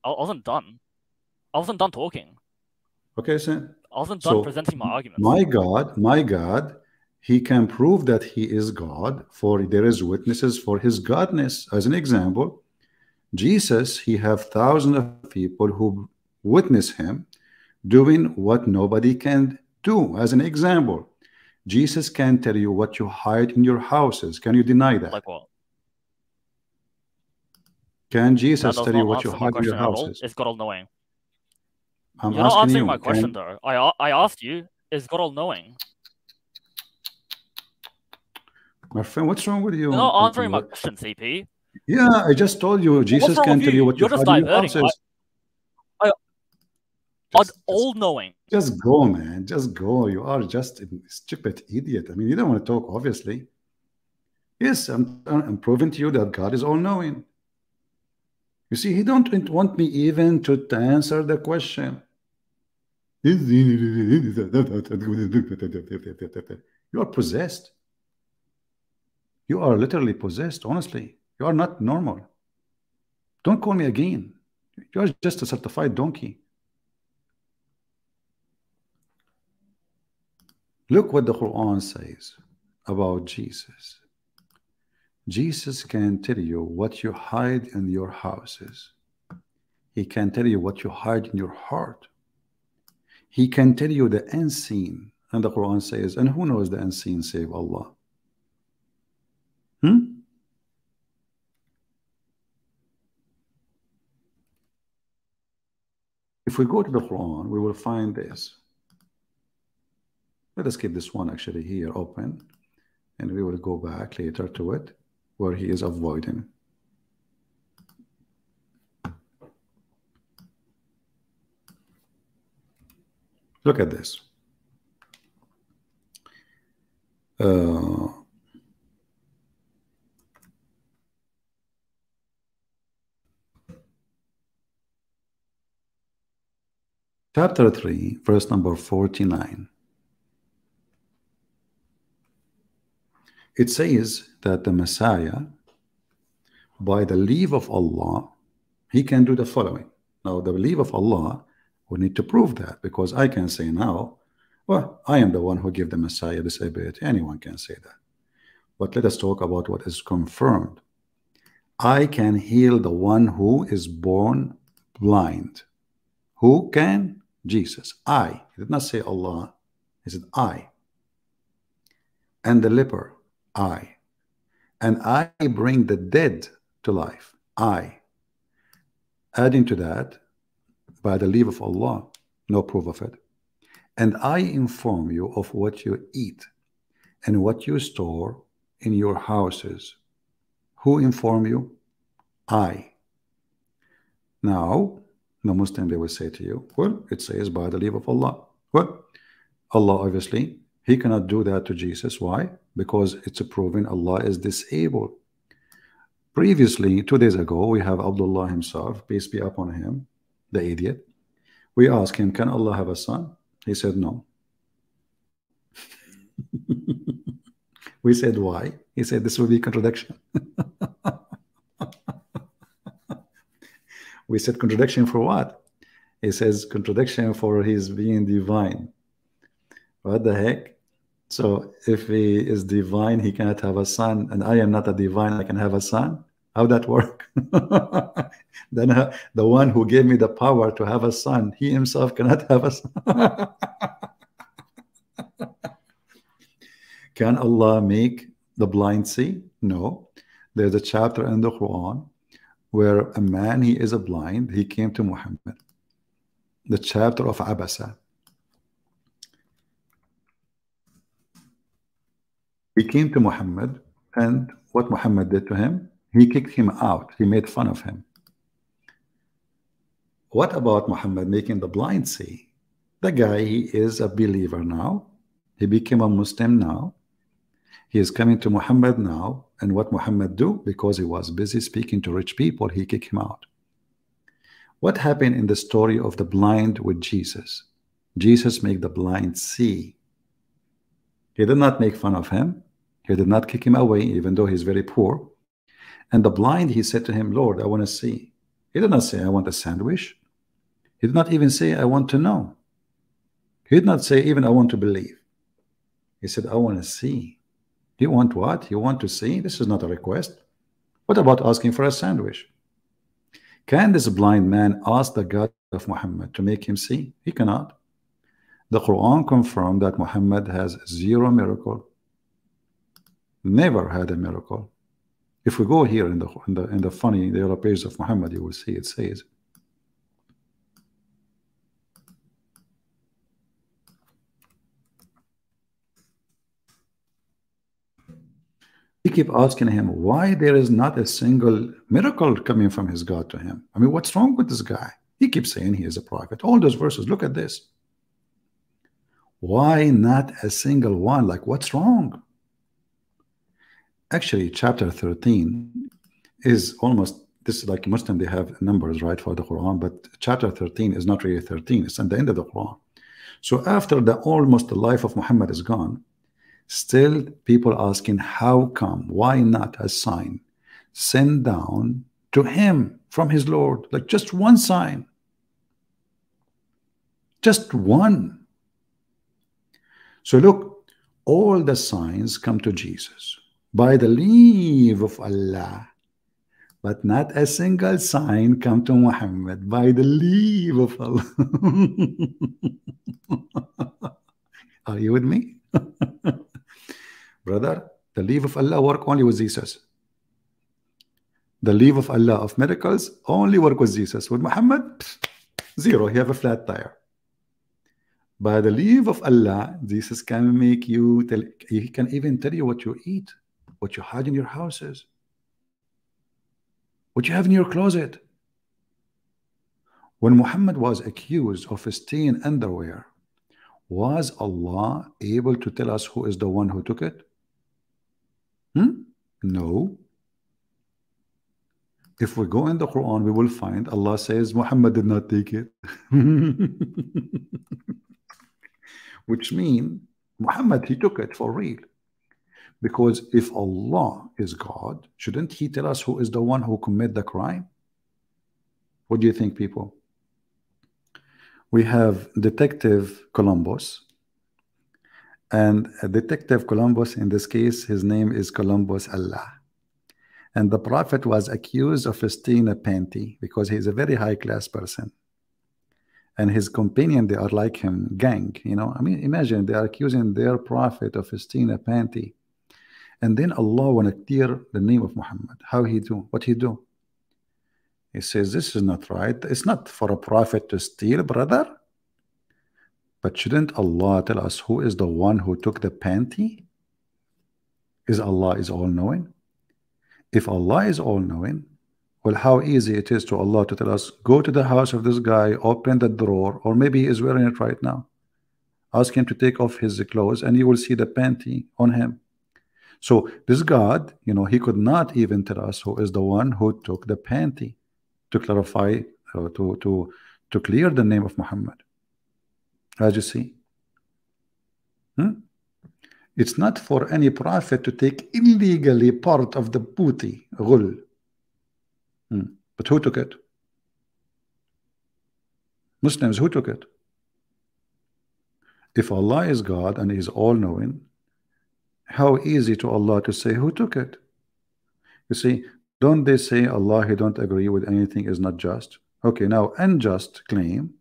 I wasn't done. I wasn't done talking. Okay, Sam. I wasn't done presenting my arguments. My God, he can prove that he is God, for there is witnesses for his godness. As an example, Jesus, he have thousands of people who witness him doing what nobody can do. As an example, Jesus can tell you what you hide in your houses. Can you deny that? Like what? Can Jesus That does tell you not what you answer my hide in your question at all. houses? Is God all-knowing? I'm You're not asking answering you. my question though. I asked you, is God all-knowing? My friend, what's wrong with you? You're not answering my question, CP. Yeah, I just told you Jesus can tell you what you You're just hide in your diverting. houses. All-knowing. Just go, man. Just go. You are just a stupid idiot. I mean, you don't want to talk, obviously. Yes, I'm proving to you that God is all-knowing. You see, he don't want me even to answer the question. You are possessed. You are literally possessed, honestly. You are not normal. Don't call me again. You are just a certified donkey. Look what the Quran says about Jesus. Jesus can tell you what you hide in your houses. He can tell you what you hide in your heart. He can tell you the unseen. And the Quran says, and who knows the unseen save Allah? If we go to the Quran, we will find this. Let us keep this one actually here open, and we will go back later to it, where he is avoiding. Look at this. Chapter 3, verse number 49. It says that the Messiah, by the leave of Allah, he can do the following. Now, the leave of Allah, we need to prove that, because I can say now, well, I am the one who gave the Messiah this ability. Anyone can say that. But let us talk about what is confirmed. I can heal the one who is born blind. Who can? Jesus. I. He did not say Allah. He said I. And the leper. I. And I bring the dead to life. I. Adding to that, by the leave of Allah, no proof of it. And I inform you of what you eat and what you store in your houses. Who inform you? I. Now, the Muslim, they will say to you, well, it says by the leave of Allah. Well, Allah, obviously, he cannot do that to Jesus. Why? Because it's proven Allah is disabled. Previously, 2 days ago, we have Abdullah himself, peace be upon him, the idiot. We asked him, can Allah have a son? He said no. We said why? He said this will be contradiction. We said contradiction for what? He says contradiction for his being divine. What the heck? So if he is divine, he cannot have a son, and I am not a divine, I can have a son? How that work? Then the one who gave me the power to have a son, he himself cannot have a son. Can Allah make the blind see? No. There's a chapter in the Quran where a man, he is a blind, he came to Muhammad. The chapter of Abasa. He came to Muhammad, and what Muhammad did to him, he kicked him out. He made fun of him. What about Muhammad making the blind see? The guy, he is a believer now. He became a Muslim now. He is coming to Muhammad now. And what Muhammad do? Because he was busy speaking to rich people, he kicked him out. What happened in the story of the blind with Jesus? Jesus made the blind see. He did not make fun of him. He did not kick him away, even though he's very poor. And the blind, he said to him, Lord, I want to see. He did not say, I want a sandwich. He did not even say, I want to know. He did not say, even, I want to believe. He said, I want to see. You want what? You want to see? This is not a request. What about asking for a sandwich? Can this blind man ask the God of Muhammad to make him see? He cannot. The Quran confirmed that Muhammad has zero miracle. Never had a miracle. If we go here in the funny, the other page of Muhammad, you will see it says, he keep asking him why there is not a single miracle coming from his God to him. I mean, what's wrong with this guy? He keeps saying he is a prophet. All those verses, look at this. Why not a single one? Like, what's wrong? Actually, chapter 13 is almost, this is like Muslim, they have numbers, right, for the Quran, but chapter 13 is not really 13. It's at the end of the Quran. So after almost the life of Muhammad is gone, still people asking, how come, why not a sign sent down to him from his Lord? Like just one sign. Just one. So look, all the signs come to Jesus by the leave of Allah, but not a single sign come to Muhammad by the leave of Allah. Are you with me? Brother, the leave of Allah work only with Jesus. The leave of Allah of miracles only work with Jesus. With Muhammad, zero. He have a flat tire. By the leave of Allah, Jesus can make you tell, he can even tell you what you eat, what you hide in your houses, what you have in your closet. When Muhammad was accused of stealing underwear, was Allah able to tell us who is the one who took it? No. If we go in the Quran, we will find Allah says Muhammad did not take it. Which means Muhammad, he took it for real. Because if Allah is God, shouldn't he tell us who is the one who committed the crime? What do you think, people? We have Detective Columbus. And Detective Columbus, in this case, his name is Columbus Allah. And the Prophet was accused of stealing a panty because he's a very high-class person. And his companion, they are like him, gang, you know. I mean, imagine they are accusing their Prophet of stealing a panty. And then Allah want to clear the name of Muhammad. How he do? What he do? He says, this is not right. It's not for a prophet to steal, brother. But shouldn't Allah tell us who is the one who took the panty? Is Allah is all-knowing? If Allah is all-knowing, well, how easy it is to Allah to tell us, go to the house of this guy, open the drawer, or maybe he is wearing it right now. Ask him to take off his clothes and you will see the panty on him. So this God, you know, he could not even tell us who is the one who took the panty to clarify, to clear the name of Muhammad. As you see, it's not for any prophet to take illegally part of the booty, ghul. But who took it? Muslims, who took it? If Allah is God and is all-knowing, how easy to Allah to say who took it? You see, don't they say Allah, he don't agree with anything is not just? Okay, now unjust claim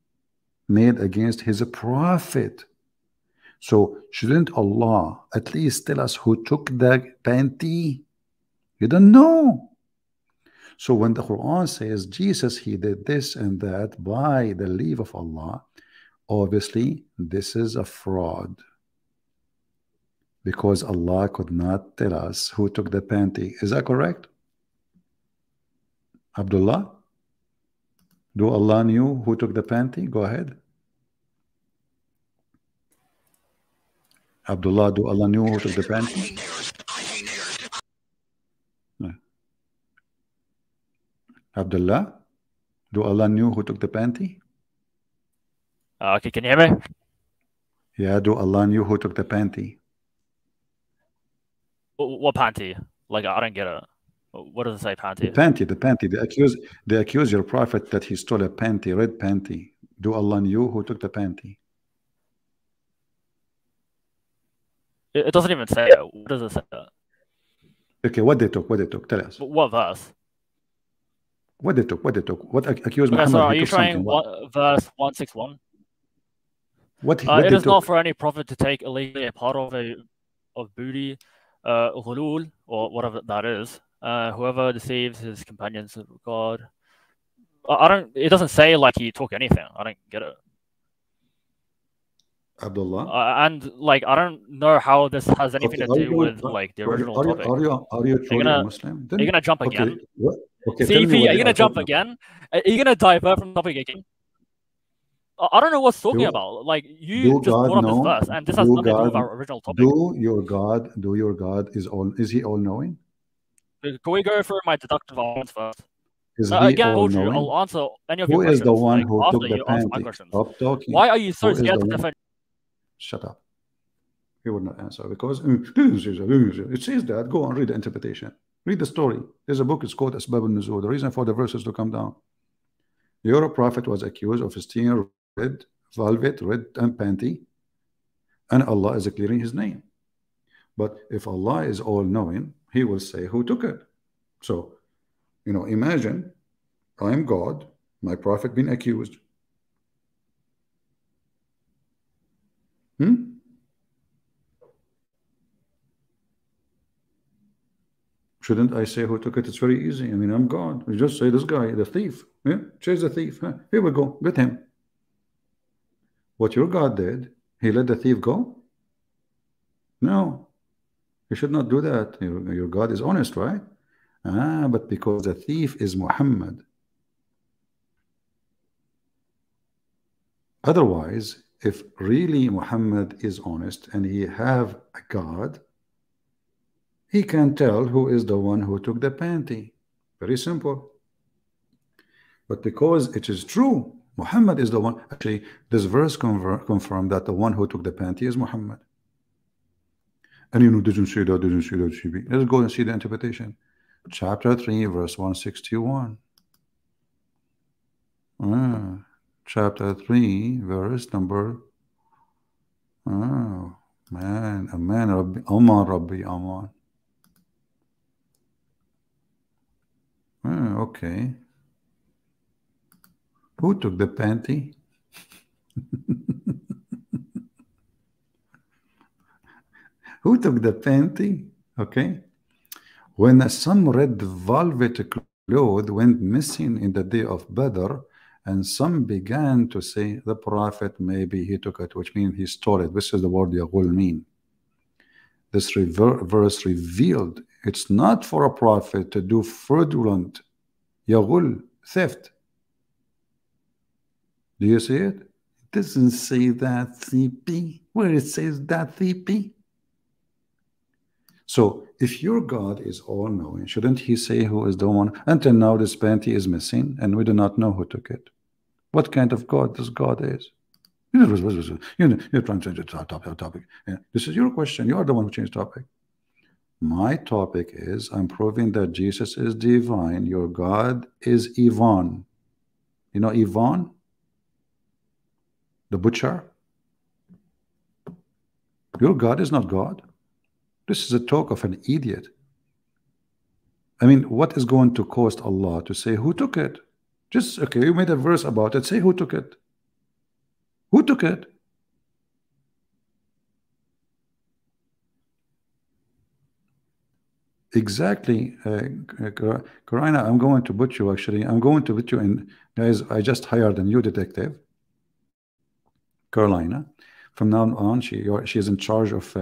made against his prophet. So shouldn't Allah at least tell us who took the panty? You don't know. So when the Quran says Jesus, he did this and that by the leave of Allah, obviously this is a fraud. because Allah could not tell us who took the panty. Is that correct? Abdullah? Do Allah knew who took the panty? Go ahead. Abdullah, do Allah knew who took the panty? No. Abdullah, do Allah knew who took the panty? Okay, can you hear me? Yeah, do Allah knew who took the panty? What panty? Like, I don't get it. What does it say, panty? The panty, the panty. They accuse your prophet that he stole a panty, red panty. Do Allah knew who took the panty? It doesn't even say it. What does it say? Okay, what they took? What they took? Tell us. What verse? What they took? What they took? What accused Okay, Muhammad? so are he you took something. showing What? verse 161? What It they is not took? for any prophet to take illegally a part of booty, ghulul, or whatever that is. Whoever deceives his companions of God. I don't. It doesn't say like he took anything. I don't get it. Abdullah. And like I don't know how this has anything Okay, to do with like the original topic. Are you truly a Muslim? Are you gonna jump Okay, again? okay, CP, are you gonna jump again? Are you gonna divert from the topic again? I don't know what's talking about. Like you just brought up this verse, and this has nothing to do with our original topic. Do your God is he all knowing? Can we go through my deductive arguments first? Is he Again, all knowing? I'll answer any of your Who questions. is the one like, who after took the you answer my panty? questions. Stop talking. Why are you so Who is scared the to one? defend? Shut up. He would not answer because it says that. Go and read the interpretation. Read the story. There's a book. It's called Asbab al-Nuzul. The reason for the verses to come down. Your prophet was accused of stealing red panty, and Allah is clearing his name. But if Allah is all knowing, he will say who took it. So, imagine I am God, my prophet being accused. Shouldn't I say who took it? It's very easy. I mean, I'm God. You just say this guy, the thief. Yeah, chase the thief. Here we go. Get him. What your God did, he let the thief go? No. You should not do that. Your God is honest, right? But because the thief is Muhammad. Otherwise, if really Muhammad is honest and he have a God, he can tell who is the one who took the panty. Very simple. But because it is true, Muhammad is the one. Actually, this verse confirmed that the one who took the panty is Muhammad. And didn't see that. Let's go and see the interpretation. Chapter 3, verse 161. Chapter 3, verse number. Oh, man. Aman, Rabbi, Aman, Rabbi, Aman. Okay. Who took the panty? Who took the panty? Okay. When some red velvet cloth went missing in the day of Badr, and some began to say the prophet maybe he took it, which means he stole it. This is the word Yaghul mean. This verse revealed it's not for a prophet to do fraudulent Yaghul, theft. Do you see it? It doesn't say that, CP. Where it says that, CP? So if your God is all-knowing, shouldn't he say who is the one? Until now this panty is missing and we do not know who took it. What kind of God this God is? You're trying to change the topic. Yeah. This is your question. You are the one who changed the topic. My topic is I'm proving that Jesus is divine. Your God is Ivan. You know Ivan? The butcher? Your God is not God. This is a talk of an idiot. I mean, what is going to cost Allah to say who took it? Just, okay, you made a verse about it. Say who took it. Who took it? Exactly. Karina, I'm going to put you actually. I'm going to put you in. Guys, I just hired a new detective. Carolina. From now on, she is in charge of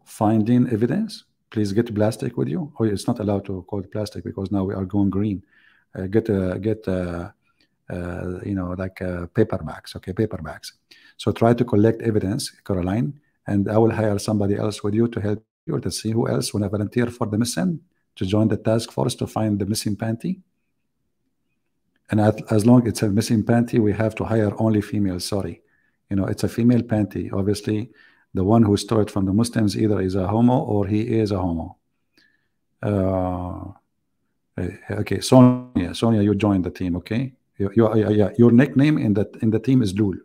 finding evidence. Please get plastic with you. Oh, it's not allowed to call it plastic because now we are going green. Get you know, like paperbacks. Okay, paperbacks. So try to collect evidence, Caroline, and I will hire somebody else with you to help you to see who else want to volunteer for the mission to join the task force to find the missing panty. And as long as it's a missing panty, we have to hire only females. Sorry, you know, it's a female panty. Obviously, the one who stole it from the Muslims either is a homo or he is a homo. Okay, Sonia, you joined the team. Okay, your nickname in the team is Lul.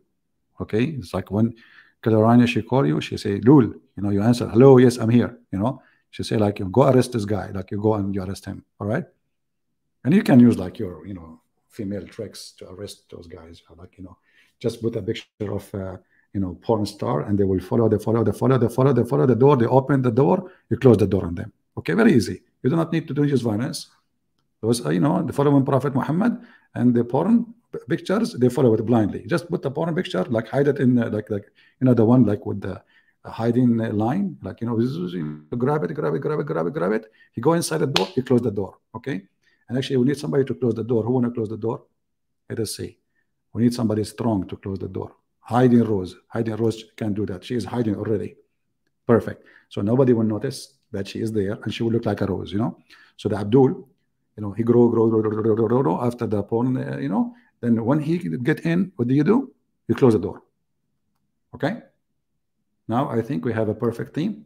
Okay, it's like when Caroline, she call you, she say Lul. You know, you answer, hello, yes, I'm here. You know, she say like, go arrest this guy. Like you go and you arrest him. All right, and you can use like your, you know, female tricks to arrest those guys. Like, you know, just put a picture of you know, porn star, and they will follow the door. They open the door, you close the door on them. Okay, very easy. You do not need to do use violence. Those, you know, the following Prophet Muhammad, and the porn pictures, they follow it blindly. Just put the porn picture, like hide it in like you know, the one like with the hiding line, like, you know, grab it. You go inside the door, you close the door. Okay, and actually we need somebody to close the door. Who want to close the door? Let us see. We need somebody strong to close the door. Hiding Rose can do that. She is hiding already. Perfect. So nobody will notice that she is there, and she will look like a rose, you know. So the Abdul, you know, he grow after the porn, you know. Then when he get in, what do? You close the door. Okay. Now I think we have a perfect team.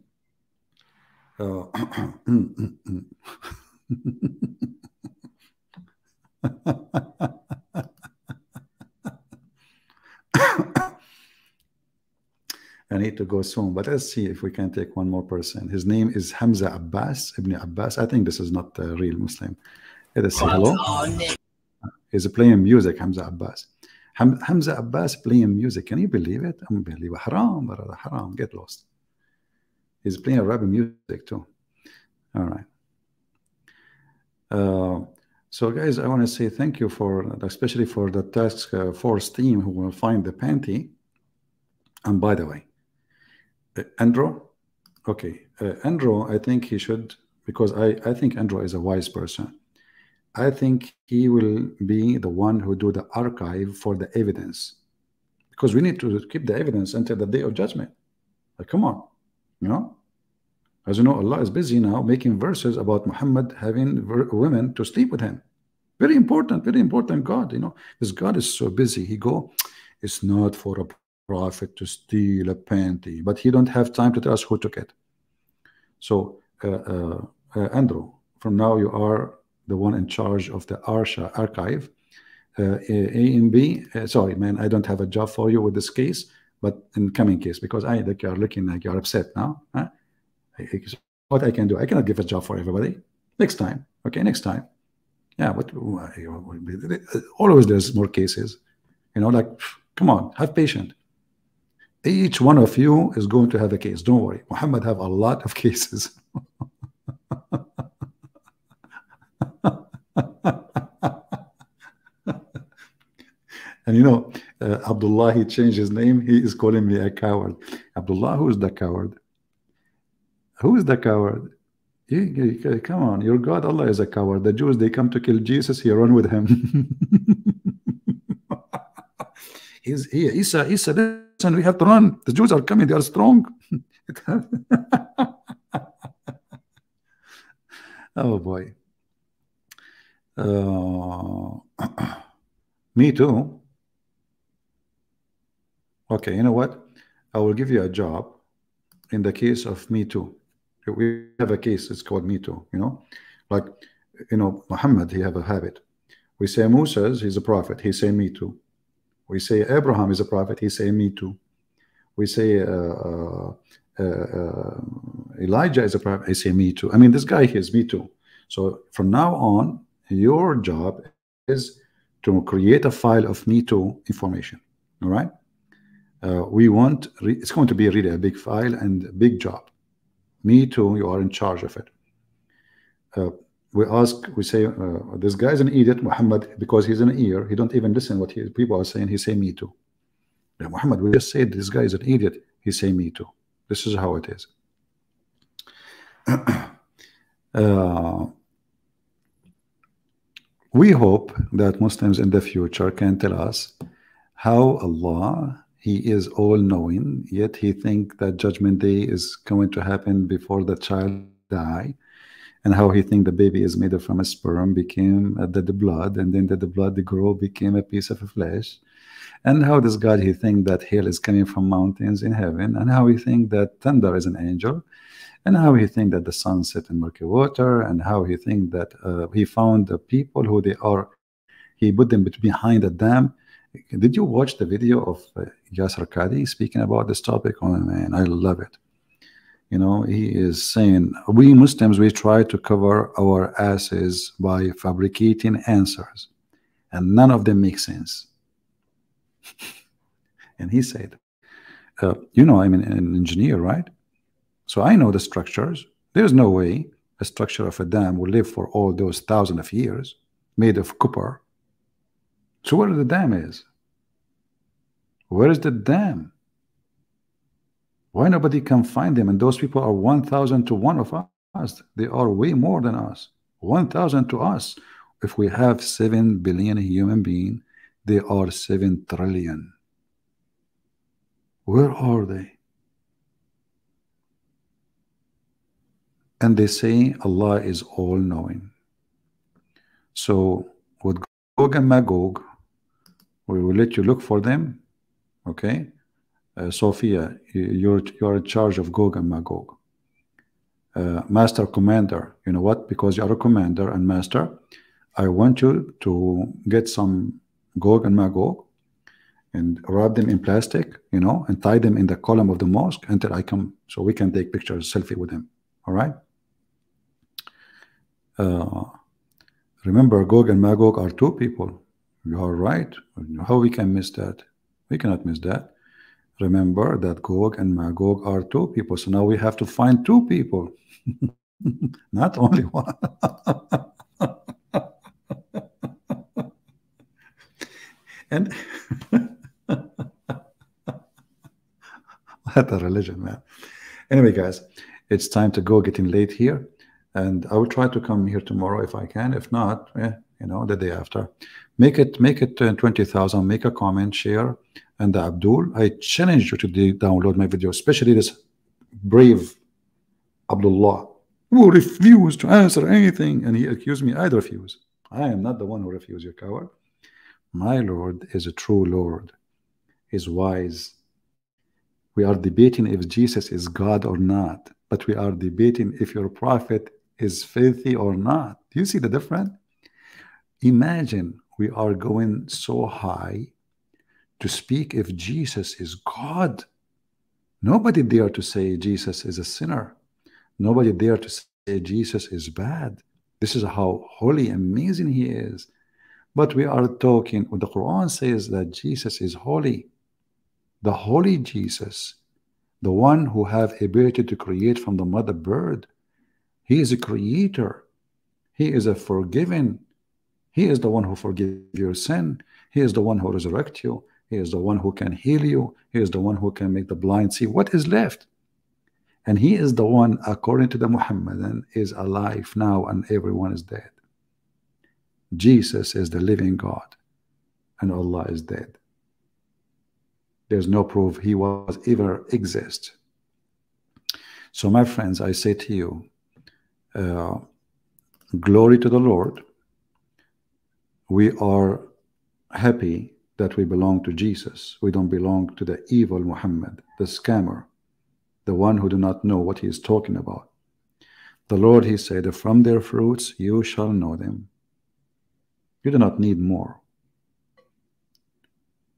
I need to go soon, but let's see if we can take one more person. His name is Hamza Abbas, Ibn Abbas. I think this is not a real Muslim. Let us say hello. He's playing music, Hamza Abbas. Hamza Abbas playing music. Can you believe it? Unbelievable. Haram, brother, haram. Get lost. He's playing rap music too. All right. So guys, I want to say thank you for, especially for the task force team who will find the panty. And by the way, Andrew, okay, Andrew, I think he should, because I think Andrew is a wise person. I think he will be the one who do the archive for the evidence, because we need to keep the evidence until the day of judgment. Like, come on, you know. As you know, Allah is busy now making verses about Muhammad having women to sleep with him. Very important God, you know. This God is so busy. He go, it's not for a prophet to steal a panty, but he don't have time to tell us who took it. So Andrew, from now you are the one in charge of the Arsha archive. A and B, sorry man, I don't have a job for you with this case, but in coming case, because I think you're looking like you're upset now, huh? What I can do, I cannot give a job for everybody. Next time, okay, next time. Yeah, but always there's more cases, you know, like, come on, have patience. Each one of you is going to have a case. Don't worry. Muhammad have a lot of cases. And you know, Abdullah, he changed his name. He is calling me a coward. Abdullah, who is the coward? Who is the coward? Come on, your God, Allah is a coward. The Jews, they come to kill Jesus, he run with him. Isa, listen, we have to run. The Jews are coming, they are strong. Oh boy. Me too. Okay, you know what? I will give you a job in the case of Me Too. We have a case, it's called Me Too, you know? Like, you know, Muhammad, he have a habit. We say Moses, he's a prophet, he say Me Too. We say Abraham is a prophet, he say Me Too. We say Elijah is a prophet, he say Me Too. I mean, this guy here is Me Too. So from now on, your job is to create a file of Me Too information, all right? We want, it's going to be really a big file and a big job. Me Too, you are in charge of it. We say, this guy's an idiot, Muhammad, because he's an ear. He don't even listen what people are saying. He say Me Too. Yeah, Muhammad, we just said this guy is an idiot. He say Me Too. This is how it is. We hope that Muslims in the future can tell us how Allah, He is all-knowing, yet He think that Judgment Day is going to happen before the child die, and how He think the baby is made from a sperm, became the blood, and then the blood grow, became a piece of flesh, and how this God, He think that hail is coming from mountains in heaven, and how He think that thunder is an angel, and how He think that the sun set in murky water, and how He think that He found the people who they are, He put them behind a dam. Did you watch the video of Yasser Qadi speaking about this topic? Oh man, I love it. You know, he is saying, we Muslims, we try to cover our asses by fabricating answers, and none of them make sense. And he said, you know, I'm an engineer, right? So I know the structures. There's no way a structure of a dam will live for all those thousands of years, made of copper. So where the dam is? Where is the dam? Why nobody can find them? And those people are 1,000 to 1 of us. They are way more than us. 1,000 to us. If we have 7 billion human beings, they are 7 trillion. Where are they? And they say Allah is all-knowing. So with Gog and Magog, we will let you look for them. Okay, Sophia, you're in charge of Gog and Magog. Master Commander, you know what? Because you are a commander and master, I want you to get some Gog and Magog and wrap them in plastic, you know, and tie them in the column of the mosque until I come, so we can take pictures, selfie with them. All right. Remember, Gog and Magog are 2 people. You are right. How we can miss that? We cannot miss that. Remember that Gog and Magog are 2 people. So now we have to find 2 people, not only 1. And what a religion, man. Anyway, guys, it's time to go, getting late here. And I will try to come here tomorrow if I can. If not, you know, the day after. Make it 20,000. Make a comment, share. And Abdul, I challenge you to download my video, especially this brave Abdullah, who refused to answer anything. And he accused me. I refuse. I am not the one who refused, you coward. My Lord is a true Lord. He's wise. We are debating if Jesus is God or not, but we are debating if your prophet is filthy or not. Do you see the difference? Imagine we are going so high to speak if Jesus is God. Nobody dare to say Jesus is a sinner. Nobody dare to say Jesus is bad. This is how holy, amazing he is. But we are talking, the Quran says that Jesus is holy. The holy Jesus, the one who have ability to create from the mother bird. He is a creator. He is a forgiving. He is the one who forgives your sin. He is the one who resurrects you. He is the one who can heal you. He is the one who can make the blind see what is left. And he is the one, according to the Muhammadan, is alive now and everyone is dead. Jesus is the living God and Allah is dead. There's no proof he was ever exist. So my friends, I say to you, glory to the Lord. We are happy that we belong to Jesus. We don't belong to the evil Muhammad, the scammer, the one who do not know what he is talking about. The Lord, he said, from their fruits you shall know them. You do not need more.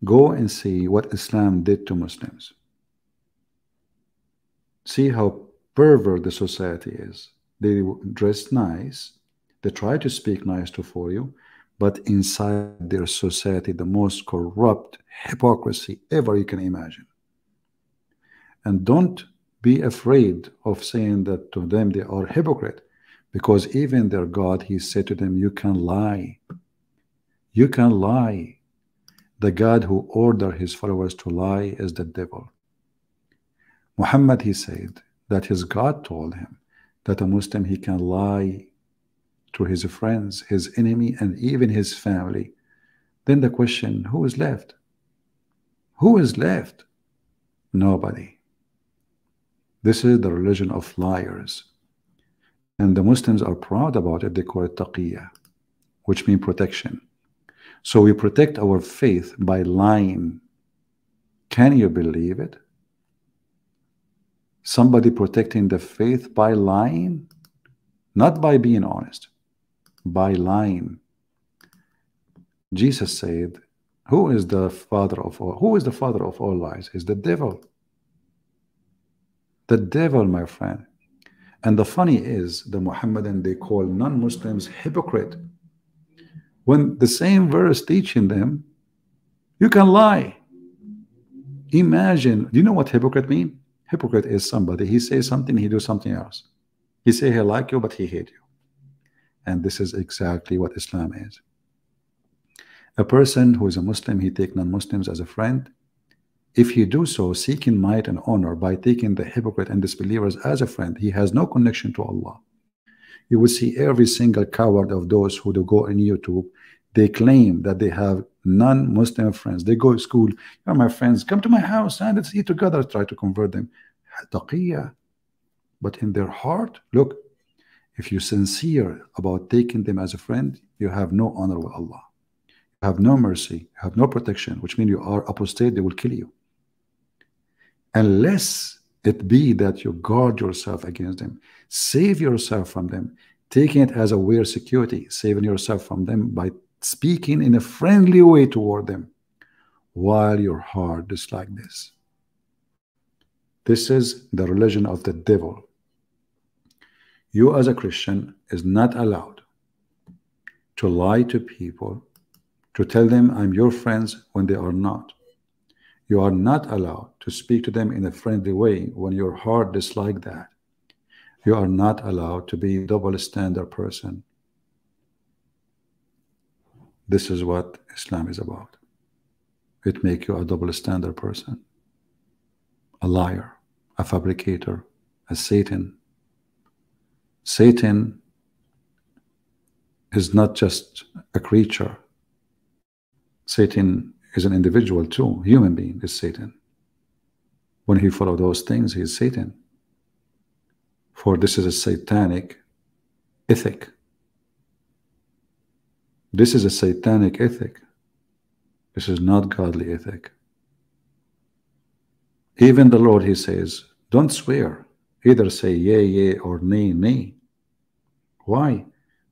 Go and see what Islam did to Muslims. See how perverted the society is. They dress nice. They try to speak nice for you. But inside their society, the most corrupt hypocrisy ever you can imagine. And don't be afraid of saying that to them they are hypocrite. Because even their God, he said to them, you can lie. You can lie. The God who ordered his followers to lie is the devil. Muhammad, he said that his God told him that a Muslim, he can lie to his friends, his enemy, and even his family, then the question, who is left? Who is left? Nobody. This is the religion of liars. And the Muslims are proud about it. They call it taqiyya, which means protection. So we protect our faith by lying. Can you believe it? Somebody protecting the faith by lying? Not by being honest, by lying. Jesus said, who is the father of all? Who is the father of all lies? Is the devil. The devil, my friend. And the funny is, the Muhammadan, they call non-Muslims hypocrite. When the same verse teaching them, you can lie. Imagine, do you know what hypocrite mean? Hypocrite is somebody, he says something, he do something else. He say he like you, but he hate you. And this is exactly what Islam is. A person who is a Muslim, he take non-Muslims as a friend. If he do so, seeking might and honor by taking the hypocrite and disbelievers as a friend, he has no connection to Allah. You will see every single coward of those who do go on YouTube, they claim that they have non-Muslim friends. They go to school, you're my friends, come to my house and let's eat together, try to convert them. Taqiyya. But in their heart, look, if you're sincere about taking them as a friend, you have no honor with Allah. You have no mercy, you have no protection, which means you are apostate, they will kill you. Unless it be that you guard yourself against them, save yourself from them, taking it as a way of security, saving yourself from them by speaking in a friendly way toward them, while your heart is like this. This is the religion of the devil. You as a Christian is not allowed to lie to people, to tell them I'm your friends when they are not. You are not allowed to speak to them in a friendly way when your heart is like that. You are not allowed to be a double standard person. This is what Islam is about. It makes you a double standard person, a liar, a fabricator, a Satan. Satan is not just a creature. Satan is an individual too. Human being is Satan. When he follows those things, he is Satan. For this is a satanic ethic. This is a satanic ethic. This is not godly ethic. Even the Lord, he says, don't swear. Either say yea, yea, or nay, nay. Why?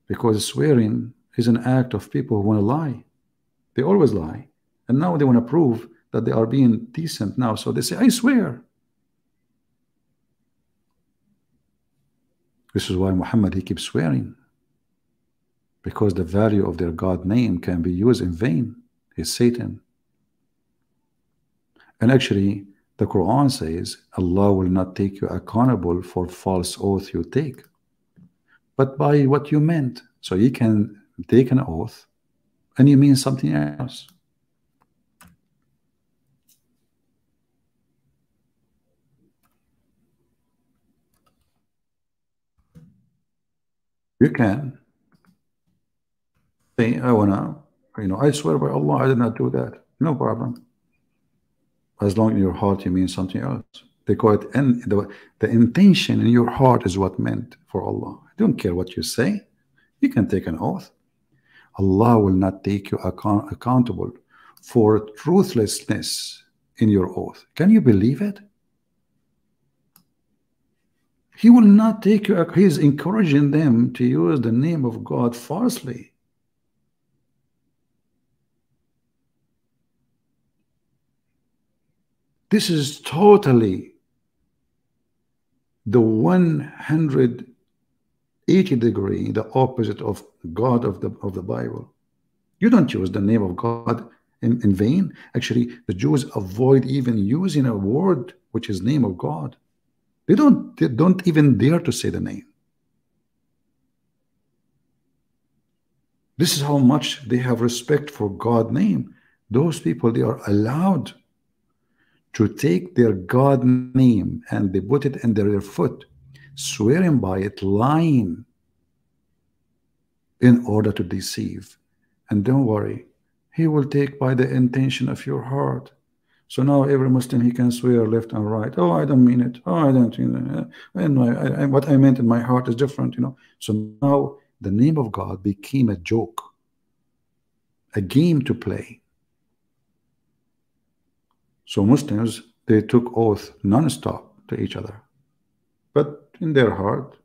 Because swearing is an act of people who want to lie. They always lie. And now they want to prove that they are being decent now. So they say, I swear. This is why Muhammad, he keeps swearing. Because the value of their God name can be used in vain. Is Satan. And actually, the Quran says, Allah will not take you accountable for false oath you take, but by what you meant. So you can take an oath and you mean something else. You can say, I wanna, I swear by Allah, I did not do that. No problem. As long in your heart you mean something else. They call it, and the intention in your heart is what meant for Allah. I don't care what you say. You can take an oath. Allah will not take you accountable for truthlessness in your oath. Can you believe it? He will not take you. He is encouraging them to use the name of God falsely. This is totally the 180 degree, the opposite of God of the Bible. You don't use the name of God in vain. Actually, the Jews avoid even using a word which is name of God. They don't even dare to say the name. This is how much they have respect for God's name. Those people, they are allowed to take their God name and they put it under their foot. swearing by it, lying in order to deceive. And don't worry, he will take by the intention of your heart. So now every Muslim, he can swear left and right. Oh, I don't mean it. Oh, I don't mean it. And what I meant in my heart is different, you know. So now the name of God became a joke, a game to play. So Muslims, they took oath non-stop to each other. But in their heart,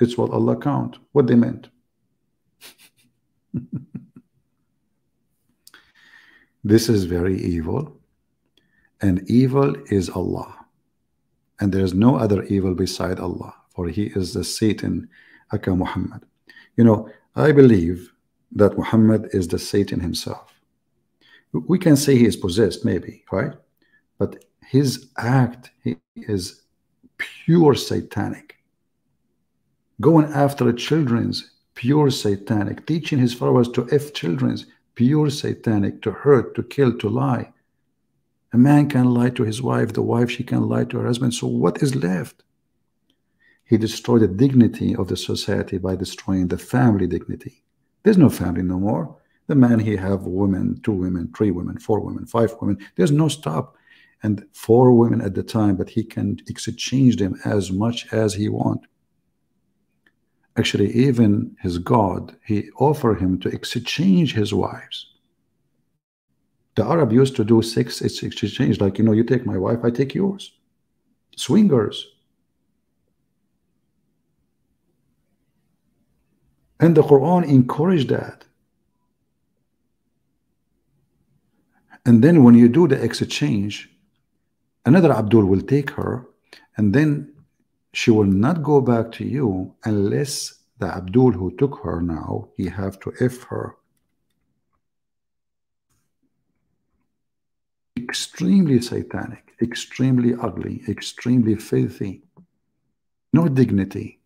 it's what Allah count, what they meant. This is very evil. And evil is Allah. And there is no other evil beside Allah. For he is the Satan, aka Muhammad. You know, I believe that Muhammad is the Satan himself. We can say he is possessed, maybe, right? But his act, he is pure satanic. Going after children's, pure satanic. Teaching his followers to F children's, pure satanic. To hurt, to kill, to lie. A man can lie to his wife, the wife, she can lie to her husband. So what is left? He destroyed the dignity of the society by destroying the family dignity. There's no family no more. The man, he have women, 2 women, 3 women, 4 women, 5 women. There's no stop. And 4 women at the time, but he can exchange them as much as he want. Actually, even his God, he offered him to exchange his wives. The Arab used to do sex exchange, like, you know, you take my wife, I take yours. Swingers. And the Quran encouraged that. And then when you do the exchange, another Abdul will take her, and then she will not go back to you unless the Abdul who took her now, he have to F her. Extremely satanic, extremely ugly, extremely filthy. No dignity.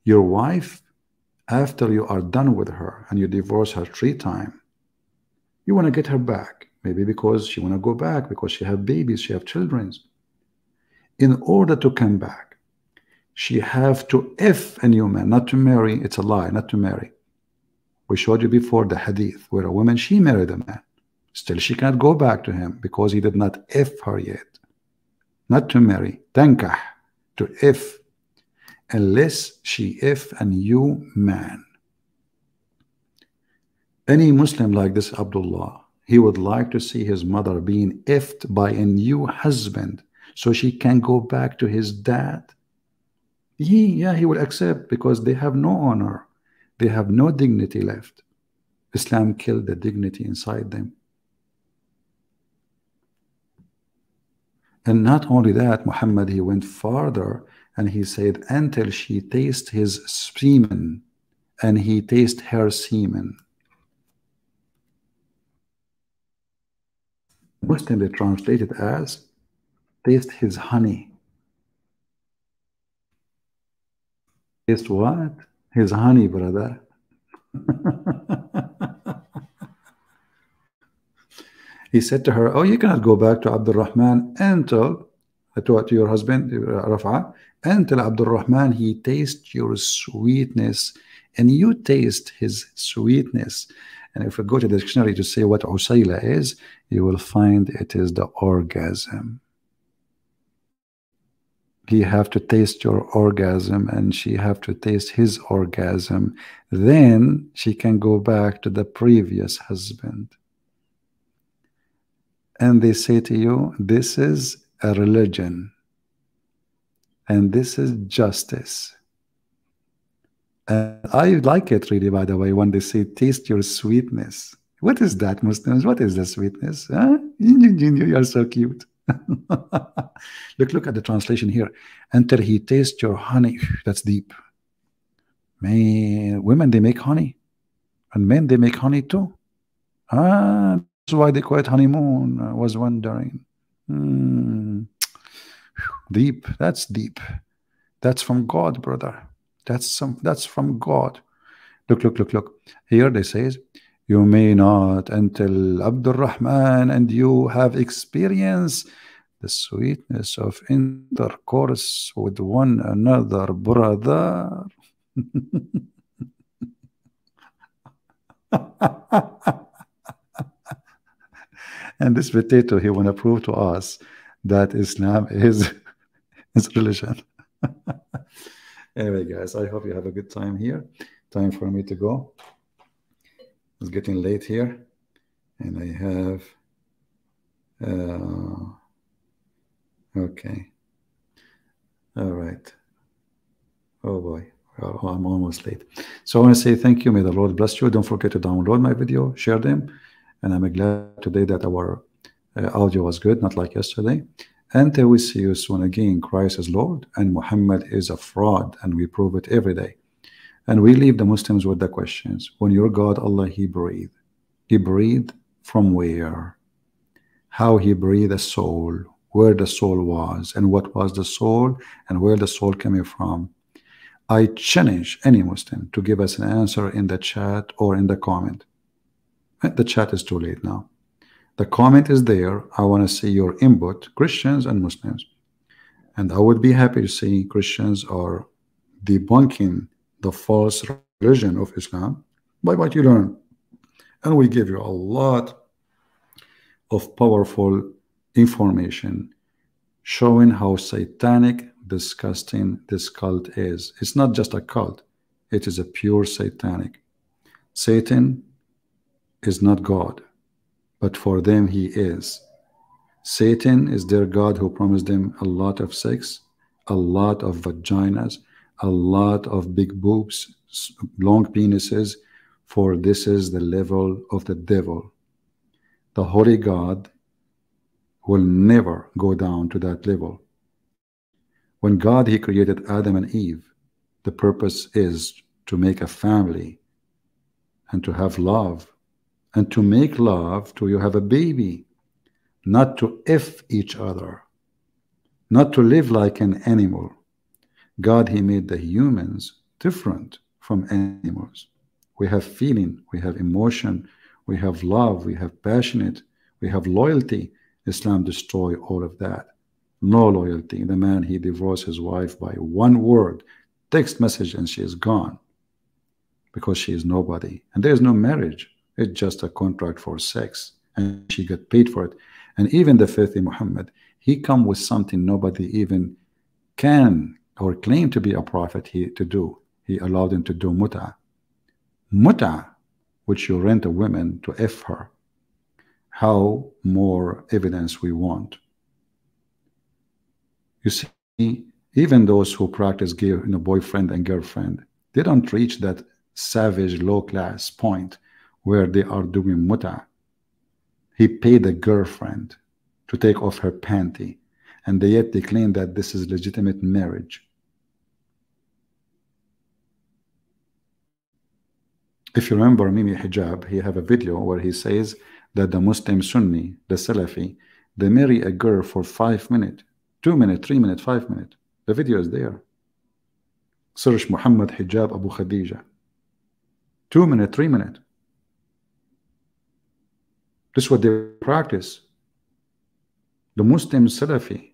Your wife, after you are done with her and you divorce her 3 times, you want to get her back. Maybe because she want to go back, because she have babies, she have children. In order to come back, she have to F a new man, not to marry. It's a lie, not to marry. We showed you before the hadith where a woman, she married a man. Still, she can't go back to him because he did not F her yet. Not to marry, tankah, to F, unless she F a new man. Any Muslim like this Abdullah, he would like to see his mother being F'd by a new husband so she can go back to his dad. He will accept, because they have no honor. They have no dignity left. Islam killed the dignity inside them. And not only that, Muhammad, he went farther and he said, until she tastes his semen and he tastes her semen. Muslim, they translate it as taste his honey. Taste what? His honey, brother. He said to her, oh, you cannot go back to Abdul Rahman until, to your husband, Rafa, until Abdul Rahman, he tastes your sweetness and you taste his sweetness. And if we go to the dictionary to say what Usayla is, you will find it is the orgasm. He have to taste your orgasm and she have to taste his orgasm. Then she can go back to the previous husband. And they say to you, this is a religion. And this is justice. And I like it really, by the way, when they say, taste your sweetness. What is that, Muslims? What is the sweetness? Huh? You are so cute. Look at the translation here. Until he tastes your honey. That's deep. Man, women, they make honey. And men, they make honey too. That's why they call it honeymoon. I was wondering. Deep. That's deep. That's from God, brother. That's from God. Look. Here they says, you may not until Abdul Rahman and you have experience the sweetness of intercourse with one another, brother. And this potato, he want to prove to us that Islam is his religion. Anyway, guys, I hope you have a good time here. Time for me to go. It's getting late here, and I have okay. All right. Oh boy. Oh, I'm almost late. So I want to say thank you. May the Lord bless you. Don't forget to download my video, share them. And I'm glad today that our audio was good, not like yesterday. Until we see you soon again, Christ is Lord and Muhammad is a fraud, and we prove it every day. And we leave the Muslims with the questions. When your God, Allah, He breathed from where? How He breathed a soul, where the soul was, and what was the soul, and where the soul came from. I challenge any Muslim to give us an answer in the chat or in the comment. The chat is too late now. The comment is there. I want to see your input, Christians and Muslims. And I would be happy to see Christians are debunking the false religion of Islam by what you learn. And we give you a lot of powerful information showing how satanic, disgusting this cult is. It's not just a cult. It is a pure satanic. Satan is not God, but for them he is. Satan is their God who promised them a lot of sex, a lot of vaginas, a lot of big boobs, long penises, for this is the level of the devil. The holy God will never go down to that level. When God, He created Adam and Eve, the purpose is to make a family and to have love. And to make love to you have a baby, not to F each other, not to live like an animal. God, He made the humans different from animals. We have feeling, we have emotion, we have love, we have passionate, we have loyalty. Islam destroy all of that. No loyalty. The man, he divorced his wife by one word, text message, and she is gone because she is nobody. And there is no marriage. It's just a contract for sex, and she got paid for it. And even the filthy Muhammad, he come with something nobody even can or claim to be a prophet to do. He allowed him to do muta. Muta, which you rent a woman to F her. How more evidence we want? You see, even those who practice boyfriend and girlfriend, they don't reach that savage low-class point where they are doing muta. He paid the girlfriend to take off her panty, and yet they claim that this is legitimate marriage. If you remember Mimi Hijab, he have a video where he says that the Muslim Sunni, the Salafi, they marry a girl for 5 minutes, 2 minutes, 3 minutes, 5 minutes. The video is there. Search Muhammad Hijab Abu Khadija. 2 minutes, 3 minutes. This is what they practice. The Muslim Salafi,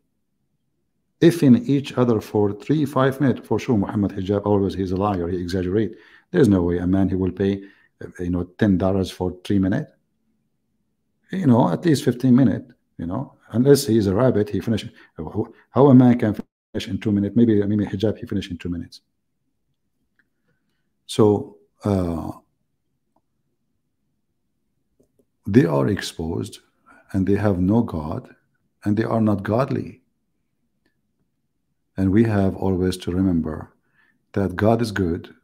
effing each other for 3-5 minutes. For sure, Muhammad Hijab, always he's a liar, he exaggerates. There's no way a man, he will pay $10 for 3 minutes. At least 15 minutes, unless he's a rabbit, he finishes. How a man can finish in 2 minutes? Maybe Hijab, he finished in 2 minutes. So they are exposed, and they have no God, and they are not godly. And we have always to remember that God is good,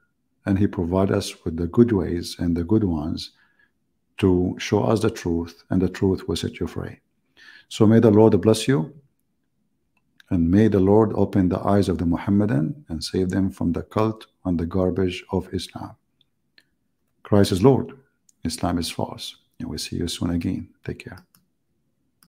and He provides us with the good ways and the good ones to show us the truth, and the truth will set you free. So may the Lord bless you, and may the Lord open the eyes of the Muhammadan and save them from the cult and the garbage of Islam. Christ is Lord, Islam is false. And we'll see you soon again. Take care.